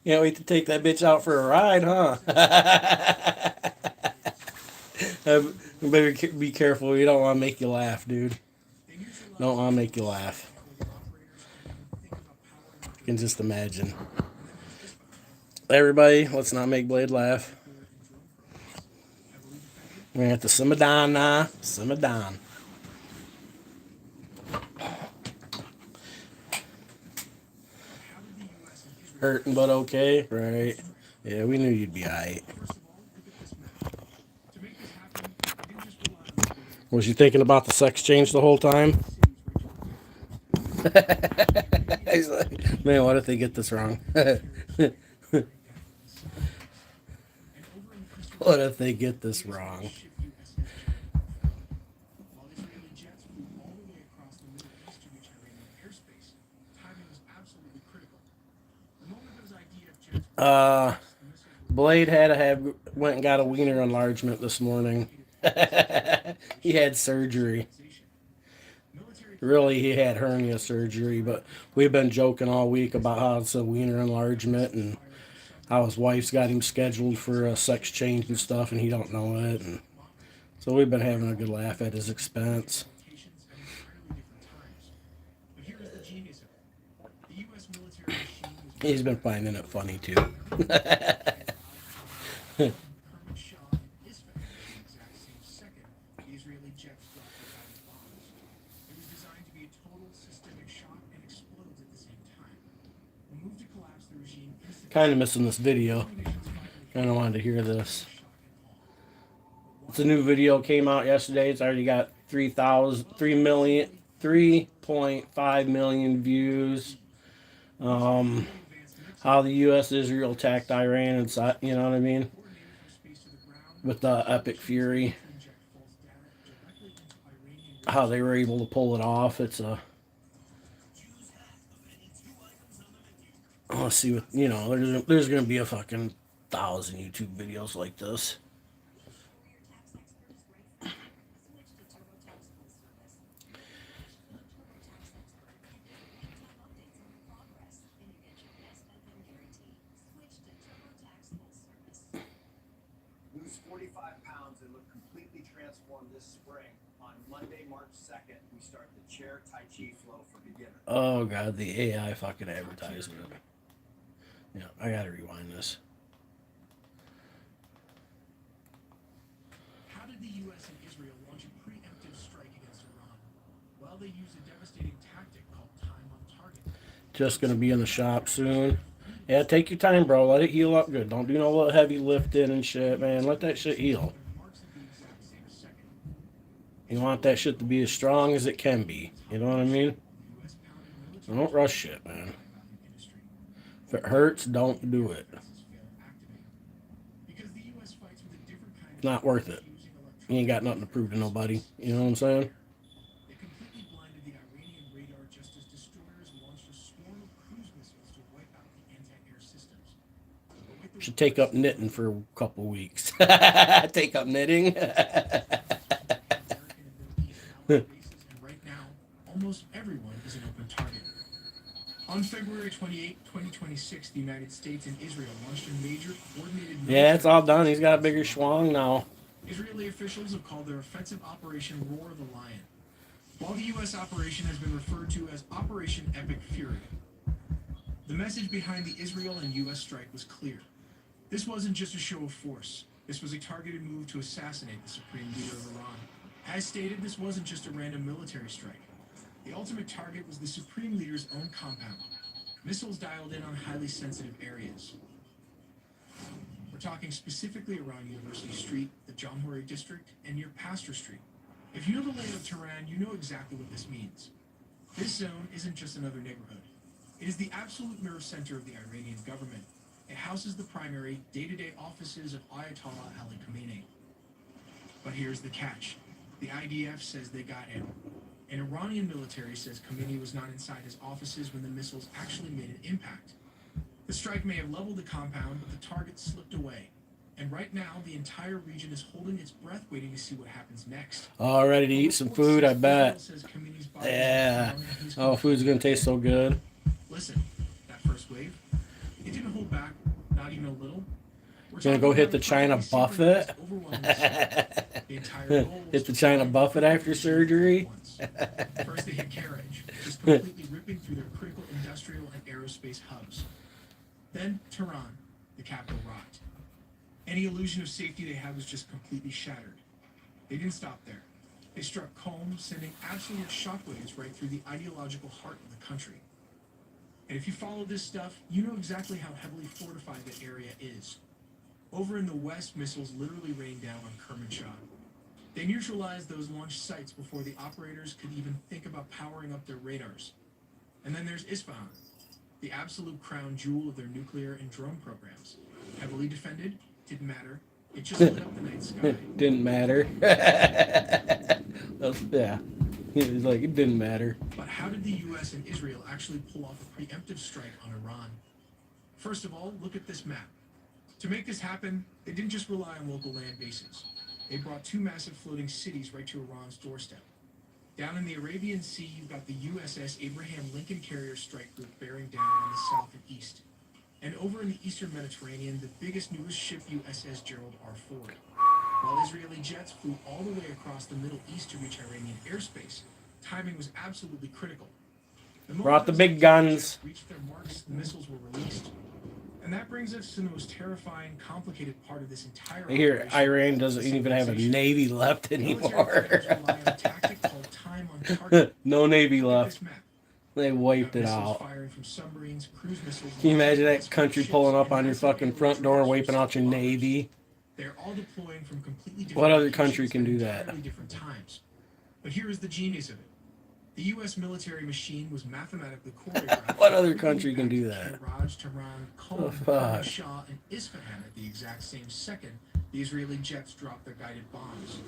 Can't wait to take that bitch out for a ride, huh? You better be careful. You don't want to make you laugh, dude. Don't want to make you laugh. You can just imagine. Everybody, let's not make Blade laugh. We're going to have to simmer down now. Simmer down. Hurting but okay, right? Yeah, we knew you'd be alright. Was you thinking about the sex change the whole time? He's like, man, what if they get this wrong? What if they get this wrong? Blade went and got a wiener enlargement this morning. He had surgery. Really, he had hernia surgery, but we've been joking all week about how it's a wiener enlargement and how his wife's got him scheduled for a sex change and stuff, and he don't know it. And so we've been having a good laugh at his expense. He's been finding it funny too. Kind of missing this video. Kind of wanted to hear this. It's a new video, came out yesterday. It's already got 3.5 million views. How the U.S. Israel attacked Iran, and you know what I mean, with the epic fury. How they were able to pull it off. It's a. Let's see what there's gonna be a fucking 1,000 YouTube videos like this. Lose 45 pounds and look completely transformed this spring. On Monday, March 2nd, we start the chair Tai Chi flow for beginners. Oh god, the AI fucking advertisement. Yeah, I gotta rewind this. How did the Well, they use a devastating tactic called time on target. Just gonna be in the shop soon. Yeah, take your time, bro. Let it heal up good. Don't do no little heavy lifting and shit, man. Let that shit heal. Their marks at the exact same second. You want that shit to be as strong as it can be. You know what I mean? The U.S. pounded military Don't rush shit, man. value industry. If it hurts, don't do it. Because the U.S. fights with a different kind It's not worth it. You ain't got nothing to prove to nobody. You know what I'm saying? They completely blinded the Iranian radar just as destroyers launched a swarm of cruise missiles to wipe out the anti-air systems. Should take up knitting for a couple weeks. Take up knitting. And right now, almost everyone is an open target. On February 28, 2026, the United States and Israel launched a major coordinated Yeah, it's all done. He's got a bigger schwang now. Israeli officials have called their offensive operation Roar the Lion, while the U.S. operation has been referred to as Operation Epic Fury. The message behind the Israel and U.S. strike was clear. This wasn't just a show of force. This was a targeted move to assassinate the supreme leader of Iran. As stated, this wasn't just a random military strike. The ultimate target was the supreme leader's own compound. Missiles dialed in on highly sensitive areas. We're talking specifically around University Street, the Jamhuri District, and near Pastor Street. If you know the layout of Tehran, you know exactly what this means. This zone isn't just another neighborhood. It is the absolute nerve center of the Iranian government. It houses the primary, day-to-day offices of Ayatollah Ali Khamenei. But here's the catch. The IDF says they got in. An Iranian military says Khamenei was not inside his offices when the missiles actually made an impact. The strike may have leveled the compound, but the target slipped away. And right now, the entire region is holding its breath waiting to see what happens next. All ready to eat some food, I bet. Yeah. Oh, food's going to taste so good. Listen, that first wave, it didn't hold back, not even a little. Gonna go hit the China buffet. Hit the China buffet after surgery. First they hit Carriage, just completely ripping through their critical industrial and aerospace hubs. Then Tehran, the capital, rocked. Any illusion of safety they had was just completely shattered. They didn't stop there. They struck Qom, sending absolute shockwaves right through the ideological heart of the country. And if you follow this stuff, you know exactly how heavily fortified that area is. Over in the west, missiles literally rained down on Kermanshah. They neutralized those launch sites before the operators could even think about powering up their radars. And then there's Isfahan, the absolute crown jewel of their nuclear and drone programs. Heavily defended, didn't matter. It just lit up the night sky. Didn't matter. Yeah. He was like, it didn't matter. But how did the U.S. and Israel actually pull off a preemptive strike on Iran? First of all, look at this map. To make this happen, they didn't just rely on local land bases. They brought two massive floating cities right to Iran's doorstep. Down in the Arabian Sea, you've got the USS Abraham Lincoln Carrier Strike Group bearing down on the south and east. And over in the eastern Mediterranean, the biggest newest ship, USS Gerald R. Ford. While Israeli jets flew all the way across the Middle East to reach Iranian airspace, timing was absolutely critical. Brought the big guns. Reached their marks, the missiles were released. And that brings us to the most terrifying, complicated part of this entire I hear operation. Iran doesn't even have a navy left anymore. No navy left. They wiped it out. Can you imagine that country pulling up on your fucking front door, wiping out your navy? They're all deploying from completely different What other country can do that? entirely different times. But here is the genius of it. The U.S. military machine was mathematically choreographed. What other country can do that? Raj, Tehran, Oh, Qom, fuck. Shah, and Isfahan at the exact same second the Israeli jets dropped their guided bombs.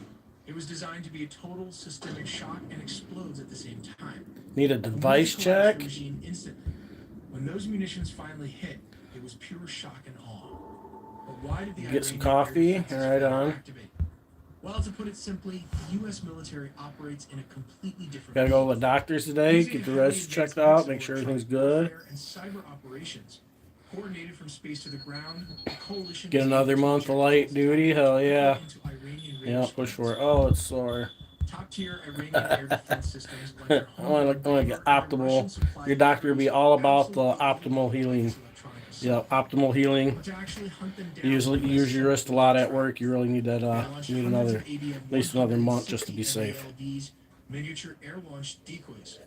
It was designed to be a total systemic shock and explodes at the same time. Need a device check? The machine instantly. When those munitions finally hit, it was pure shock and awe. But why did the Get some Iranian coffee. air defenses Right fail to on. activate? Well, to put it simply, the U.S. military operates in a completely different Gotta go way. to the doctors today, get the rest checked out, make sure everything's good. And cyber operations, coordinated from space to the ground, the coalition Get another month of light duty, hell yeah. Yeah, push for it. Oh, it's sore. Top-tier Iranian air defense systems like their I want to get optimal. Your doctor will be all about the optimal healing. Yeah, optimal healing. You use your wrist a lot at work. You really need that. You need another, at least another month just to be safe. miniature air-launched decoys.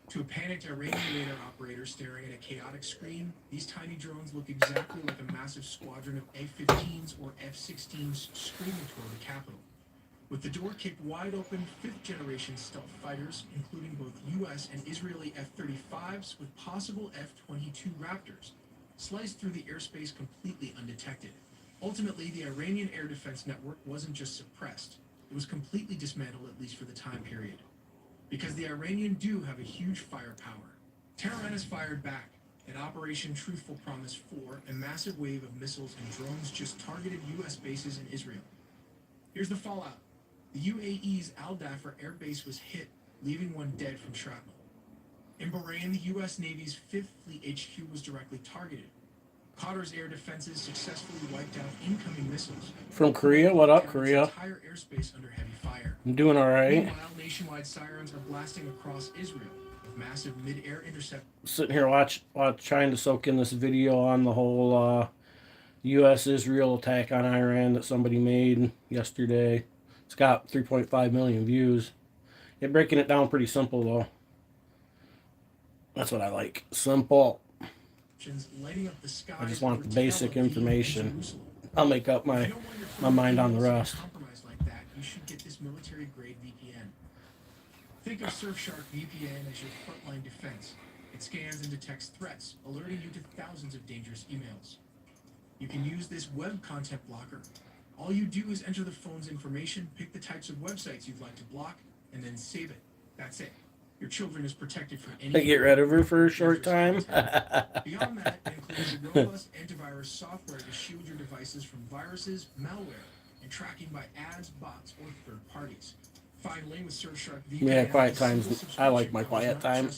To a panicked Iranian radar operator staring at a chaotic screen, these tiny drones look exactly like a massive squadron of A-15s or F-16s screaming toward the capital. With the door kicked wide open, fifth-generation stealth fighters, including both U.S. and Israeli F-35s with possible F-22 Raptors, sliced through the airspace completely undetected. Ultimately, the Iranian air defense network wasn't just suppressed, it was completely dismantled, at least for the time period. Because the Iranian do have a huge firepower. Tehran has fired back, and Operation Truthful Promise 4, a massive wave of missiles and drones just targeted U.S. bases in Israel. Here's the fallout. The UAE's Al Dafar air base was hit, leaving one dead from shrapnel. In Bahrain, the U.S. Navy's 5th Fleet HQ was directly targeted. Qatar's air defenses successfully wiped out incoming missiles. From Korea? What up, Korea? Entire airspace under heavy fire. I'm doing all right. Meanwhile, nationwide sirens are blasting across Israel with massive mid-air intercept. Sitting here trying to soak in this video on the whole U.S.-Israel attack on Iran that somebody made yesterday. It's got 3.5 million views. They're breaking it down pretty simple, though. That's what I like. Simple. Lighting up the sky. I just want the basic information. I'll make up my mind on the rest. Like that, you should get this military-grade VPN. Think of Surfshark VPN as your frontline defense. It scans and detects threats, alerting you to thousands of dangerous emails. You can use this web content blocker. All you do is enter the phone's information, pick the types of websites you'd like to block, and then save it. That's it. Your children is protected from any... Get rid of her for a short time. Beyond that, it includes a robust antivirus software to shield your devices from viruses, malware, and tracking by ads, bots, or third parties. Finally, with Surfshark VPN, Yeah, quiet times. I like my quiet time.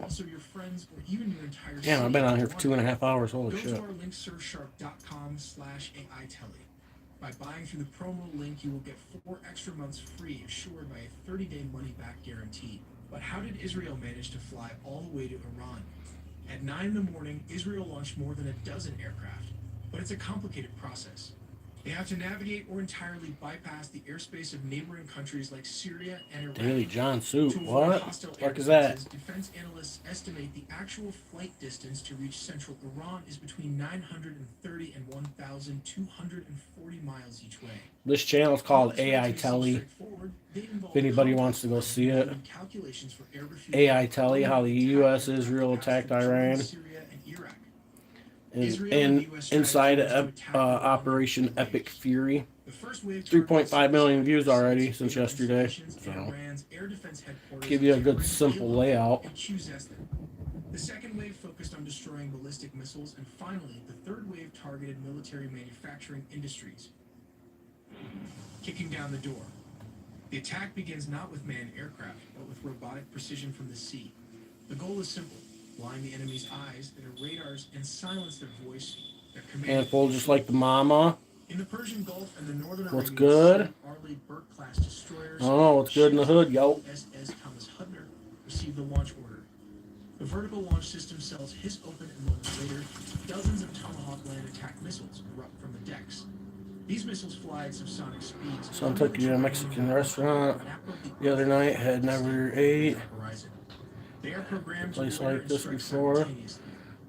Also your friends or even your entire Damn, I've been on here for 2.5 hours. Holy Go shit. to our link surfshark.com/AITele. By buying through the promo link, you will get 4 extra months free, assured by a 30-day money-back guarantee. But how did Israel manage to fly all the way to Iran? At 9 in the morning, Israel launched more than a dozen aircraft, but it's a complicated process. They have to navigate or entirely bypass the airspace of neighboring countries like Syria and Iraq. Daily John Soup. To avoid What? hostile Fuck air is that? defenses, defense analysts estimate the actual flight distance to reach central Iran is between 930 and 1,240 miles each way. This channel is called AI Telly. If anybody wants to go see it. AI Telly, how the U.S. Israel attacked Iran. And inside Operation Epic Fury. 3.5 million views already since yesterday. So, give you a good simple layout. The second wave focused on destroying ballistic missiles, and finally, the third wave targeted military manufacturing industries. Kicking down the door. The attack begins not with manned aircraft, but with robotic precision from the sea. The goal is simple: blind the enemy's eyes, their radars, and silence their voice, their command. Handful just like the mama. In the Persian Gulf and the northern What's Arabian good? Sea, Arleigh Burke-class destroyers. Oh, what's good in the hood, yo? SS Thomas Hudner received the launch order. The vertical launch system sells his open, and moments later, dozens of Tomahawk land attack missiles erupt from the decks. These missiles fly at subsonic speeds. So I took you to a Mexican restaurant the other night. Had never ate They are programmed a place to like this before.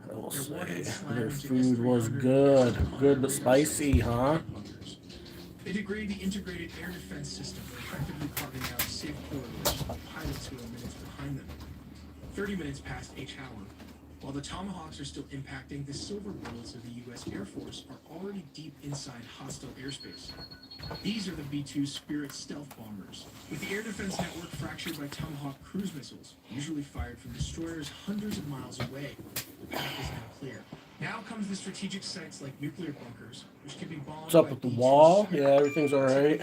I will Their say warheads slam their into food was S-300 good. Good but spicy, huh? They degrade the integrated air defense system, effectively carving out a safe corridor for pilots who are minutes behind them. 30 minutes past H hour. While the Tomahawks are still impacting, the silver bullets of the U.S. Air Force are already deep inside hostile airspace. These are the B-2 Spirit stealth bombers, with the air defense network fractured by Tomahawk cruise missiles, usually fired from destroyers hundreds of miles away. The path is now clear. Now comes the strategic sites like nuclear bunkers, which can be bombed. What's up with the wall? Yeah, everything's alright.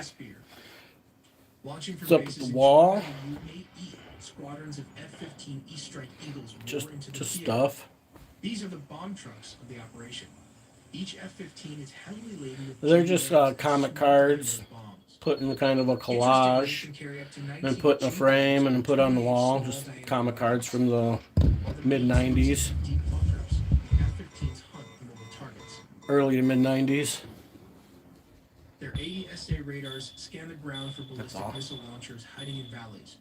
Launching from What's up with the wall? UAE, squadrons of F-15 East Strike Eagles Just roar into the field. stuff. These are the bomb trucks of the operation. Each F-15 is heavily laden with... They're just comic cards, put in kind of a collage, then put in a frame and then put on the wall. Just comic cards from the mid-90s. Early to mid-90s. Their AESA radars scan the ground for ballistic missile launchers hiding in valleys.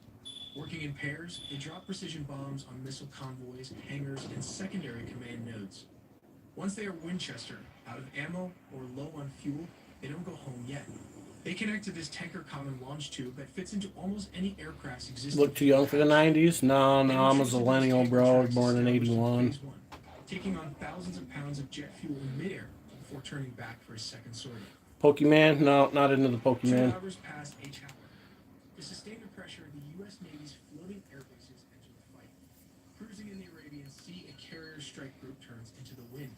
Working in pairs, they drop precision bombs on missile convoys, hangars, and secondary command nodes. Once they are Winchester, out of ammo, or low on fuel, they don't go home yet. They connect to this tanker common launch tube that fits into almost any aircraft's existing. Look too young for the 90s? No, I'm a millennial, bro. I was born in 81. Taking on thousands of pounds of jet fuel in midair before turning back for a second sortie. Pokemon? No, not into the Pokemon. 2 hours past H hour. To sustain the pressure, the U.S. Navy's floating air bases enter the fight. Cruising in the Arabian Sea, a carrier strike group turns into the wind.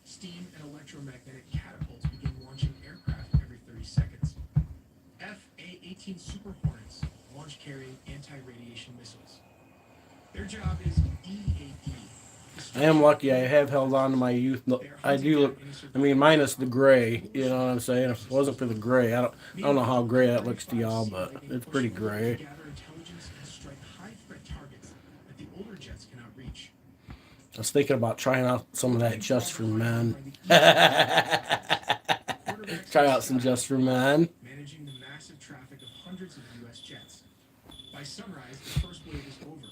Steam and electromagnetic catapults begin launching aircraft every 30 seconds. F-A-18 Super Hornets launch carrying anti-radiation missiles. Their job is EAD. I am lucky. I have held on to my youth. I do. I mean, minus the gray. You know what I'm saying? If it wasn't for the gray, I don't know how gray that looks to y'all, but it's pretty gray. Gather intelligence and strike high-threat targets that the older jets cannot reach. I was thinking about trying out some of that Just for Men. Try out some Just for Men. Managing the massive traffic of hundreds of U.S. jets. By sunrise, the first wave is over.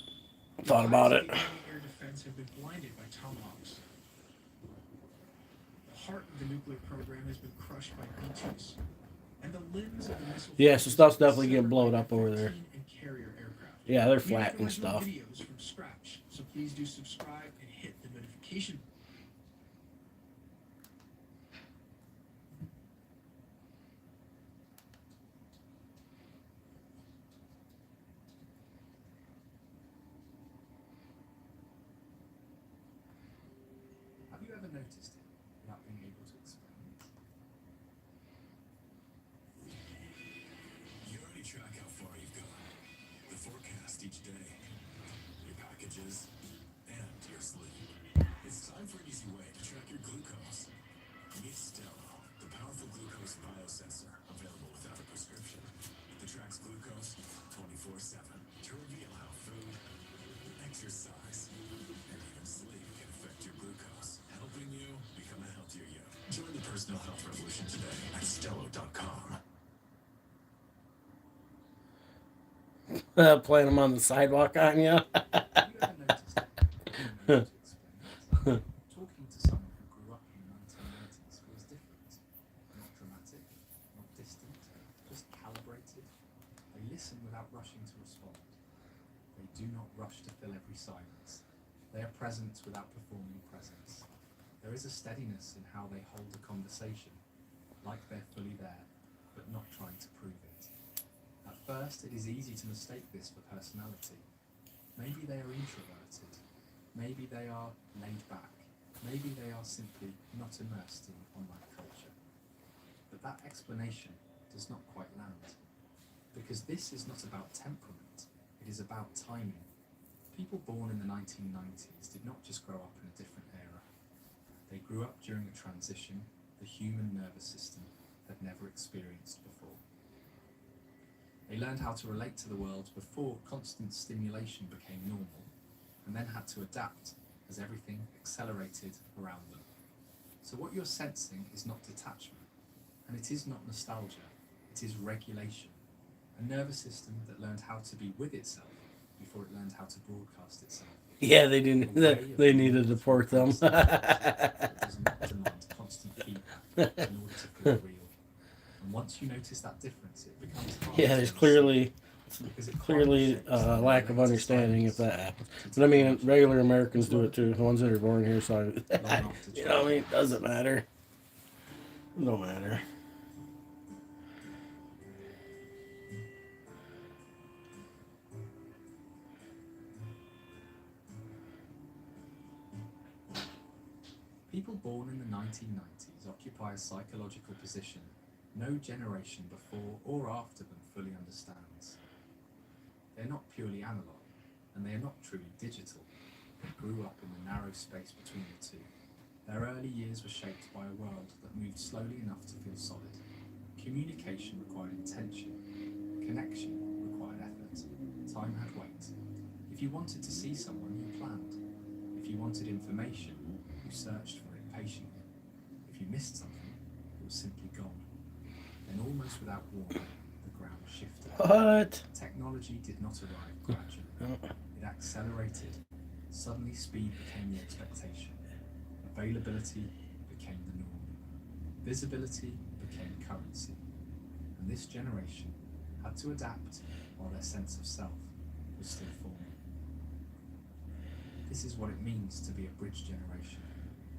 Thought about it. The enemy air defense have been blinded by tomahawks. The heart of the nuclear program has been crushed by B-2s. And the limbs of the missile. Yeah, so stuff's definitely getting blown up over there. And carrier aircraft. Yeah, they're We make flattening original stuff. videos from scratch, so please do subscribe and hit the notification. Have you ever noticed it without being able to explain it? You already track how far you've gone, the forecast each day, your packages, and your sleep. It's time for an easy way to track your glucose. Meet Stelo, the powerful glucose biosensor available without a prescription. That tracks glucose 24/7 to reveal how food, exercise, and even sleep can affect your glucose, helping you become a healthier you. Join the personal health revolution today at Stelo.com. Playing them on the sidewalk on you. Have you ever noticed it? I don't know how to explain it. Talking to someone who grew up in the 1990s feels different. Not dramatic, not distant, just calibrated. They listen without rushing to respond. They do not rush to fill every silence. They are present without performing presence. There is a steadiness in how they hold a conversation, like they're fully there, but not trying to prove it. At first, it is easy to mistake this for personality. Maybe they are introverted. Maybe they are laid back. Maybe they are simply not immersed in online culture. But that explanation does not quite land. Because this is not about temperament, it is about timing. People born in the 1990s did not just grow up in a different era. They grew up during a transition the human nervous system had never experienced before. They learned how to relate to the world before constant stimulation became normal, and then had to adapt as everything accelerated around them. So what you're sensing is not detachment, and it is not nostalgia, it is regulation. A nervous system that learned how to be with itself before it learned how to broadcast itself. Yeah, they didn't. They needed to port them. That does not demand constant feedback in order to feel real. And once you notice that difference, it becomes hard. Yeah, there's clearly clearly lack of understanding if that happens. But I mean, regular Americans do it too. The ones that are born here, so you know, I mean, it doesn't matter. No matter. People born in the 1990s occupy a psychological position no generation before or after them fully understands. They're not purely analog, and they are not truly digital. They grew up in the narrow space between the two. Their early years were shaped by a world that moved slowly enough to feel solid. Communication required intention. Connection required effort. Time had weight. If you wanted to see someone, you planned. If you wanted information, you searched for it patiently. If you missed something, it was simply gone. Then almost without warning, the ground shifted. What? Technology did not arrive gradually. It accelerated. Suddenly speed became the expectation. Availability became the norm. Visibility became currency. And this generation had to adapt while their sense of self was still forming. This is what it means to be a bridge generation.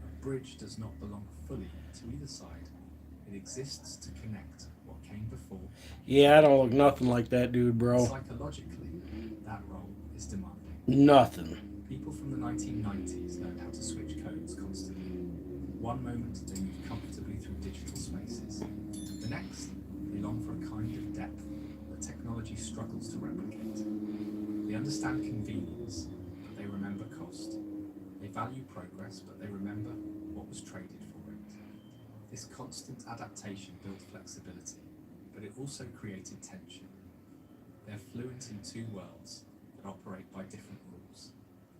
A bridge does not belong fully to either side. It exists to connect what came before. Yeah, I don't look nothing like that dude, bro. Psychologically, that role is demanding. Nothing. People from the 1990s learned how to switch codes constantly. One moment they move comfortably through digital spaces. The next, they long for a kind of depth that technology struggles to replicate. They understand convenience, but they remember cost. They value progress, but they remember what was traded for it. This constant adaptation built flexibility, but it also created tension. They're fluent in two worlds that operate by different rules,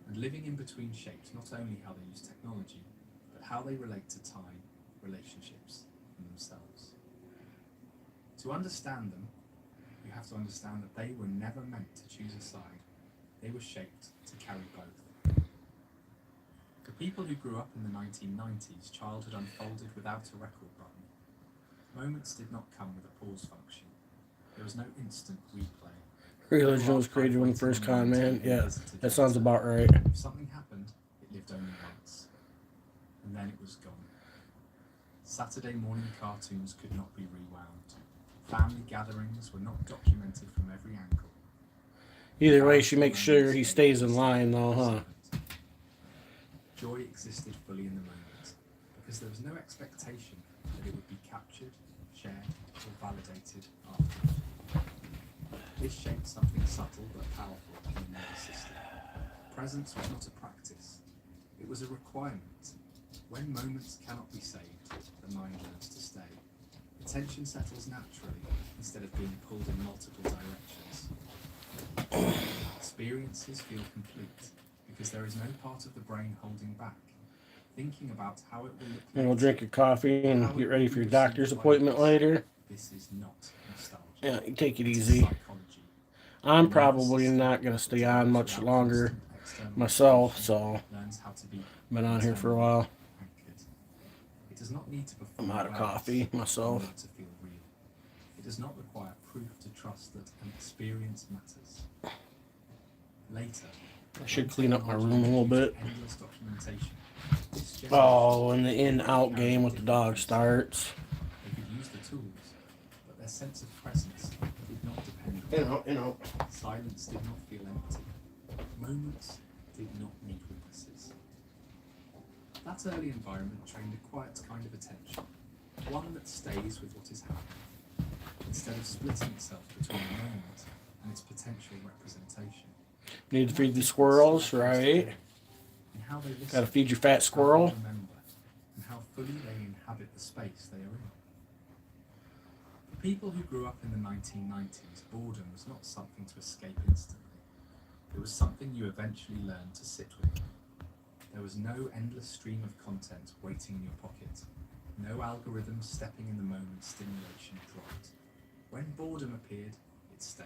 and living in between shapes not only how they use technology, but how they relate to time, relationships, and themselves. To understand them, you have to understand that they were never meant to choose a side. They were shaped to carry both. For people who grew up in the 1990s, childhood unfolded without a record button. Moments did not come with a pause function. There was no instant replay. Religion was created when the first con, man. Yeah, that sounds about right. If something happened, it lived only once. And then it was gone. Saturday morning cartoons could not be rewound. Family gatherings were not documented from every angle. Either way, she makes sure he stays in line, though, huh? Joy existed fully in the moment, because there was no expectation that it would be captured, shared, or validated afterward. This shaped something subtle but powerful in the nervous system. Presence was not a practice, it was a requirement. When moments cannot be saved, the mind learns to stay. Attention settles naturally instead of being pulled in multiple directions. Experiences feel complete because there is no part of the brain holding back, thinking about how it will look. And we'll drink your coffee and get ready for your doctor's appointment later. This is not nostalgia. Yeah, you take it easy. I'm probably not going to stay on much longer myself, so been on here for a while. It does not need to perform I'm out of well coffee myself. to feel real. It does not require proof to trust that an experience matters. Later, I should clean up my room a little bit. endless documentation. Oh, and the in-out game with the dog starts. They could use the tools, but their sense of presence did not depend on it. Silence did not feel empty. Moments did not need witnesses. That early environment trained a quiet kind of attention, one that stays with what is happening, instead of splitting itself between the moment and its potential representation. Need to feed the squirrels, right? And how they listen, Gotta feed your fat squirrel. how they remember, and how fully they inhabit the space they are in. For people who grew up in the 1990s, boredom was not something to escape instantly. It was something you eventually learned to sit with. There was no endless stream of content waiting in your pocket. No algorithms stepping in the moment stimulation dropped. When boredom appeared, it stayed.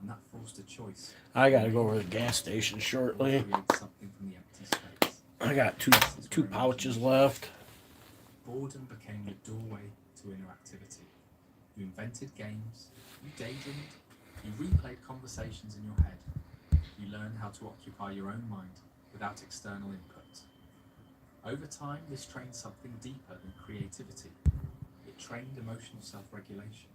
And that forced a choice. I gotta go over to the gas station shortly. Create something from the empty space. I got two pouches left. Boredom became the doorway to interactivity. You invented games, you daydreamed, you replayed conversations in your head. You learned how to occupy your own mind without external input. Over time, this trained something deeper than creativity. It trained emotional self-regulation.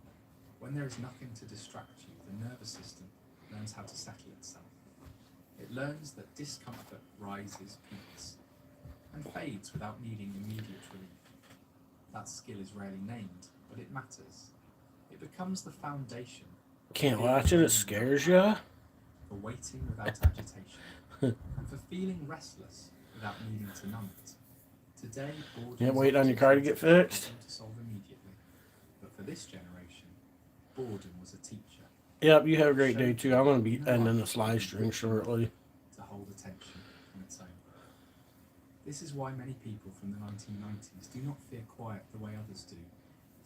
When there is nothing to distract you, the nervous system learns how to settle itself. It learns that discomfort rises, peaks, and fades without needing immediate relief. That skill is rarely named, but it matters. It becomes the foundation. Can't watch it, it scares ya. For waiting without agitation, and for feeling restless without needing to numb it. Today, boredom Can't wait on your car to get fixed. to solve immediately. But for this generation, boredom was a teacher. Yep, you have a great day too. I'm gonna be ending this live stream shortly. To hold attention on its own. This is why many people from the 1990s do not fear quiet the way others do.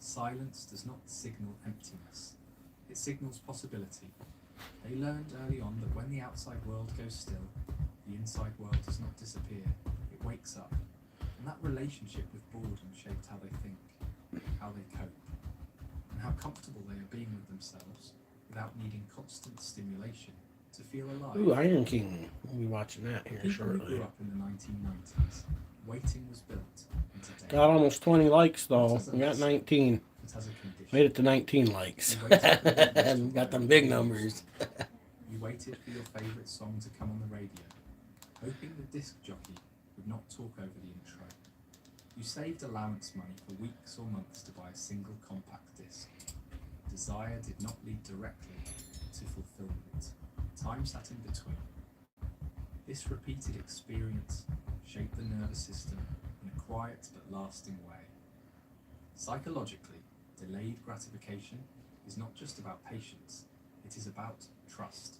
Silence does not signal emptiness. It signals possibility. They learned early on that when the outside world goes still, the inside world does not disappear, it wakes up. And that relationship with boredom shaped how they think, how they cope, and how comfortable they are being with themselves without needing constant stimulation to feel alive. Ooh, Iron King. We'll be watching that here People who shortly. grew up in the 1990s, waiting was built into daily. Got almost 20 likes though. We got 19. It has a condition. Made it to 19 likes. You waited for the news We to got them arrive. big numbers. You waited for your favourite song to come on the radio, hoping the disc jockey would not talk over the intro. You saved allowance money for weeks or months to buy a single compact disc. Desire did not lead directly to fulfillment. Time sat in between. This repeated experience shaped the nervous system in a quiet but lasting way. Psychologically, delayed gratification is not just about patience, it is about trust.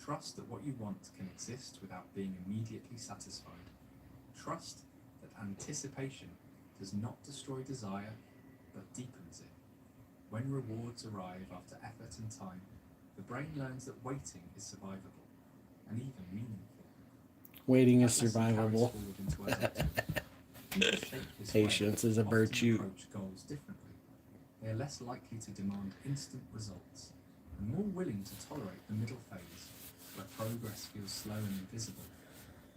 Trust that what you want can exist without being immediately satisfied. Trust that anticipation does not destroy desire, but deepens it. When rewards arrive after effort and time, the brain learns that waiting is survivable and even meaningful. Waiting is That lesson carries survivable. forward into adulthood. People shaped this Patience way is a often virtue. approach goals differently. They are less likely to demand instant results and more willing to tolerate the middle phase, where progress feels slow and invisible.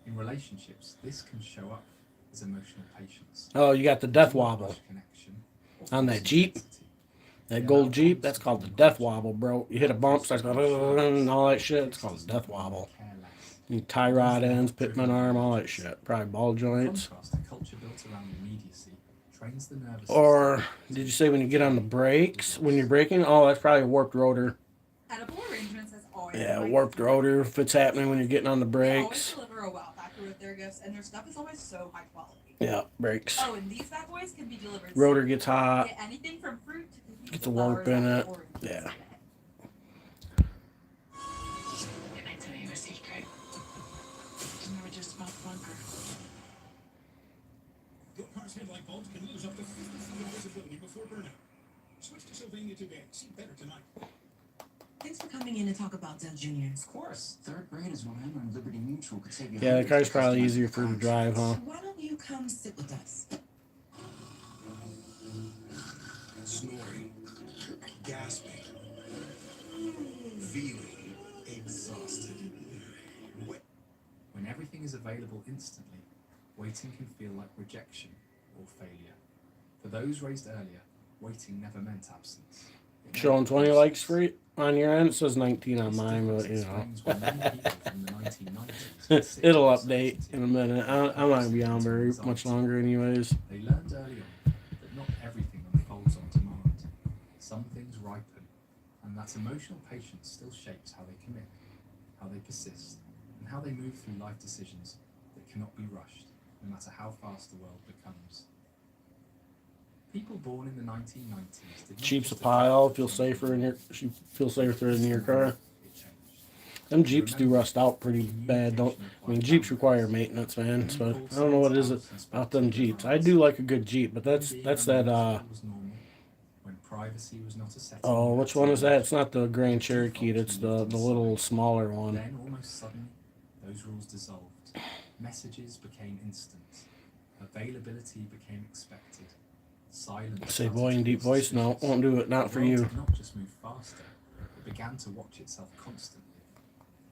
In relationships, this can show up as emotional patience. Oh, you got the death Not wobble rush connection or on that forced Jeep. intensity. That gold Jeep, that's called the death wobble, bro. You hit a bump, starts going and all that shit. It's called the death wobble. Careless. You tie rod ends, pitman arm, all that shit. Probably ball joints. Contrast, a culture built around immediacy trains the nervous Or system did you say when you get on the brakes, when you're braking? Oh, that's probably a warped rotor. Edible arrangements has always Yeah, been my warped favorite. rotor if it's happening when you're getting on the They always brakes. deliver a wow factor with their gifts, and their stuff is always so high quality. Yeah, brakes. Oh, and these bad boys can be delivered. Rotor soon. gets hot. Get anything from fruit to cookies Gets to a warp flowers in out it. to oranges Yeah. today. Can I tell you a secret? It's never just about bunker. Your car's headlight bulbs can lose up to 50 feet of visibility before burnout. Switch to Sylvania today. See better tonight. Thanks for coming in to talk about Dell Jr. Of course. Third grade is when Emma and Liberty Mutual could save you. Yeah, the hundreds car's of probably customized easier for you to drive, huh? Why don't you come sit with us? Snoring, gasping, feeling exhausted. When everything is available instantly, waiting can feel like rejection or failure. For those raised earlier, waiting never meant absence. It meant Showing 20 process. likes for you on your end. It says 19 on This mine, difference but you know. explains why many people from the 1990s had sick It'll with update certainty. in a minute. I'm not gonna be on very much longer, anyways. They learned early on that not everything unfolds on demand. Some things ripen, and that emotional patience still shapes how they commit, how they persist, and how they move through life decisions that cannot be rushed, no matter how fast the world becomes. People born in the 1990s did not Cheap just supply. adapt I'll to feel changing safer in your. world. You feel safer in your car. It changed. Them Jeeps do rust out pretty bad, don't? I mean, Jeeps require maintenance, man. So I don't know what it is about them Jeeps. I do like a good Jeep, but that's that. Was normal, when privacy was not a setting Oh, you which had one to is that? reach. It's not the Grand Cherokee. It's the little smaller one. Then, almost suddenly, those rules dissolved. Messages became instant. Availability became expected. Silence. Say started boy in to deep feel voice. No, suspicious. won't do it. Not The for world you. did not just move faster, it began to watch itself constantly.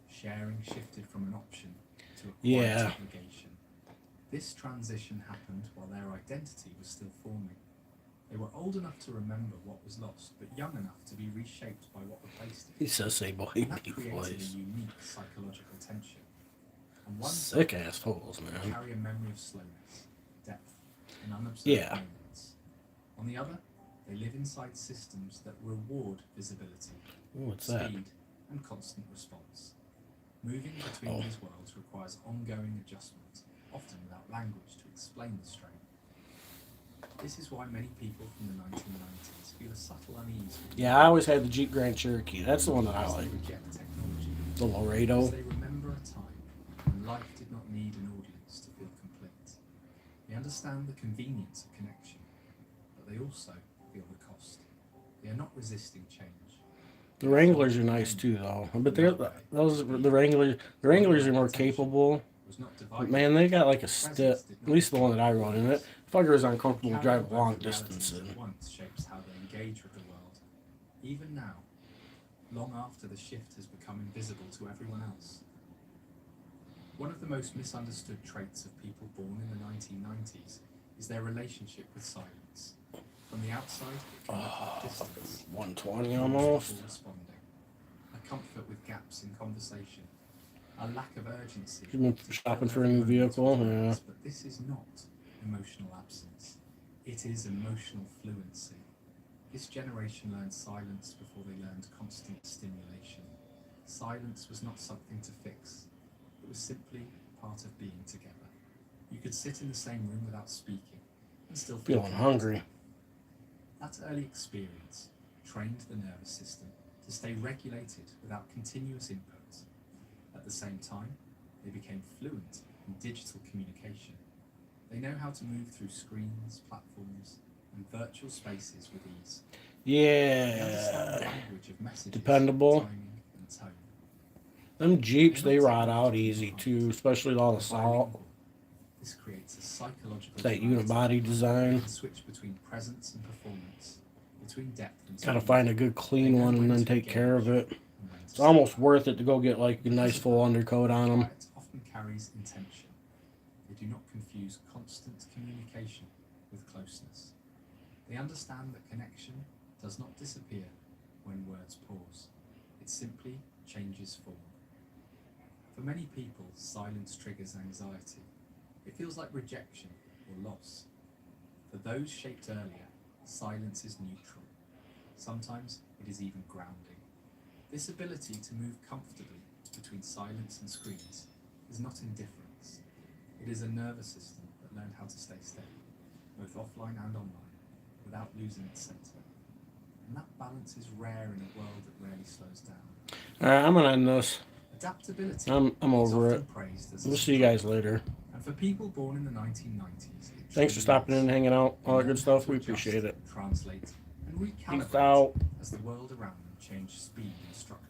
Sharing shifted from an option to a quiet Yeah. obligation. This transition happened while their identity was still forming. They were old enough to remember what was lost, but young enough to be reshaped by what replaced it. He says say boy And in that deep created a voice. unique psychological tension. On one Sick side, assholes, they man. carry a memory of slowness, depth, and unobserved Yeah. moments. On the other, they live inside systems that reward visibility, Ooh, what's that? speed, and constant response. Moving between Oh. these worlds requires ongoing adjustment, often without language to explain the strain. This is why many people from the 1990s feel a subtle unease with Yeah, I always had the Jeep Grand Cherokee. That's the one that I as like. they reject technology. The Laredo. As they remember a time when life did not need an audience to feel complete. They understand the convenience of connection, but they also feel the cost. They are not resisting change. The Wranglers are nice too, though. But the Wranglers are more capable. But man, they got like a stick. At least the one that I run in it. Fucker is uncomfortable to drive long distances. Once shapes how they engage with the world. Even now, long after the shift has become invisible to everyone else. One of the most misunderstood traits of people born in the 1990s is their relationship with silence. From the outside, it can look like distance. 120 almost. Responding. A comfort with gaps in conversation. A lack of urgency. You've been shopping for a new vehicle, yeah. But this is not emotional absence. It is emotional fluency. This generation learned silence before they learned constant stimulation. Silence was not something to fix. It was simply part of being together. You could sit in the same room without speaking and still feel Feeling hungry. That early experience trained the nervous system to stay regulated without continuous input. At the same time, they became fluent in digital communication. They know how to move through screens, platforms, and virtual spaces with ease. They understand the Yeah. language of messages, Dependable. timing, and tone. Them Jeeps, they rot out easy too, especially with all the salt. This creates a psychological That duality. unibody You design. can switch between presence and performance, between depth and Gotta speed. find a good clean one and then take care of it. And when to It's almost stop. worth it to go get like a nice full undercoat on them. Quiet often carries intention. They do not confuse constant communication with closeness. They understand that connection does not disappear when words pause. It simply changes form. For many people, silence triggers anxiety. It feels like rejection or loss. For those shaped earlier, silence is neutral. Sometimes it is even grounding. This ability to move comfortably between silence and screens is not indifference. It is a nervous system that learned how to stay steady, both offline and online, without losing its center. And that balance is rare in a world that rarely slows down. Alright, I'm gonna end this. Adaptability I'm is over often it. praised as a We'll see you guys strength. later. And for people born in the 1990s, it Thanks for truly stopping in is. and hanging out. All that They good learn stuff. how to We adjust, appreciate it. Translate and Peace recalibrate out. as the world around them changed speed and structure.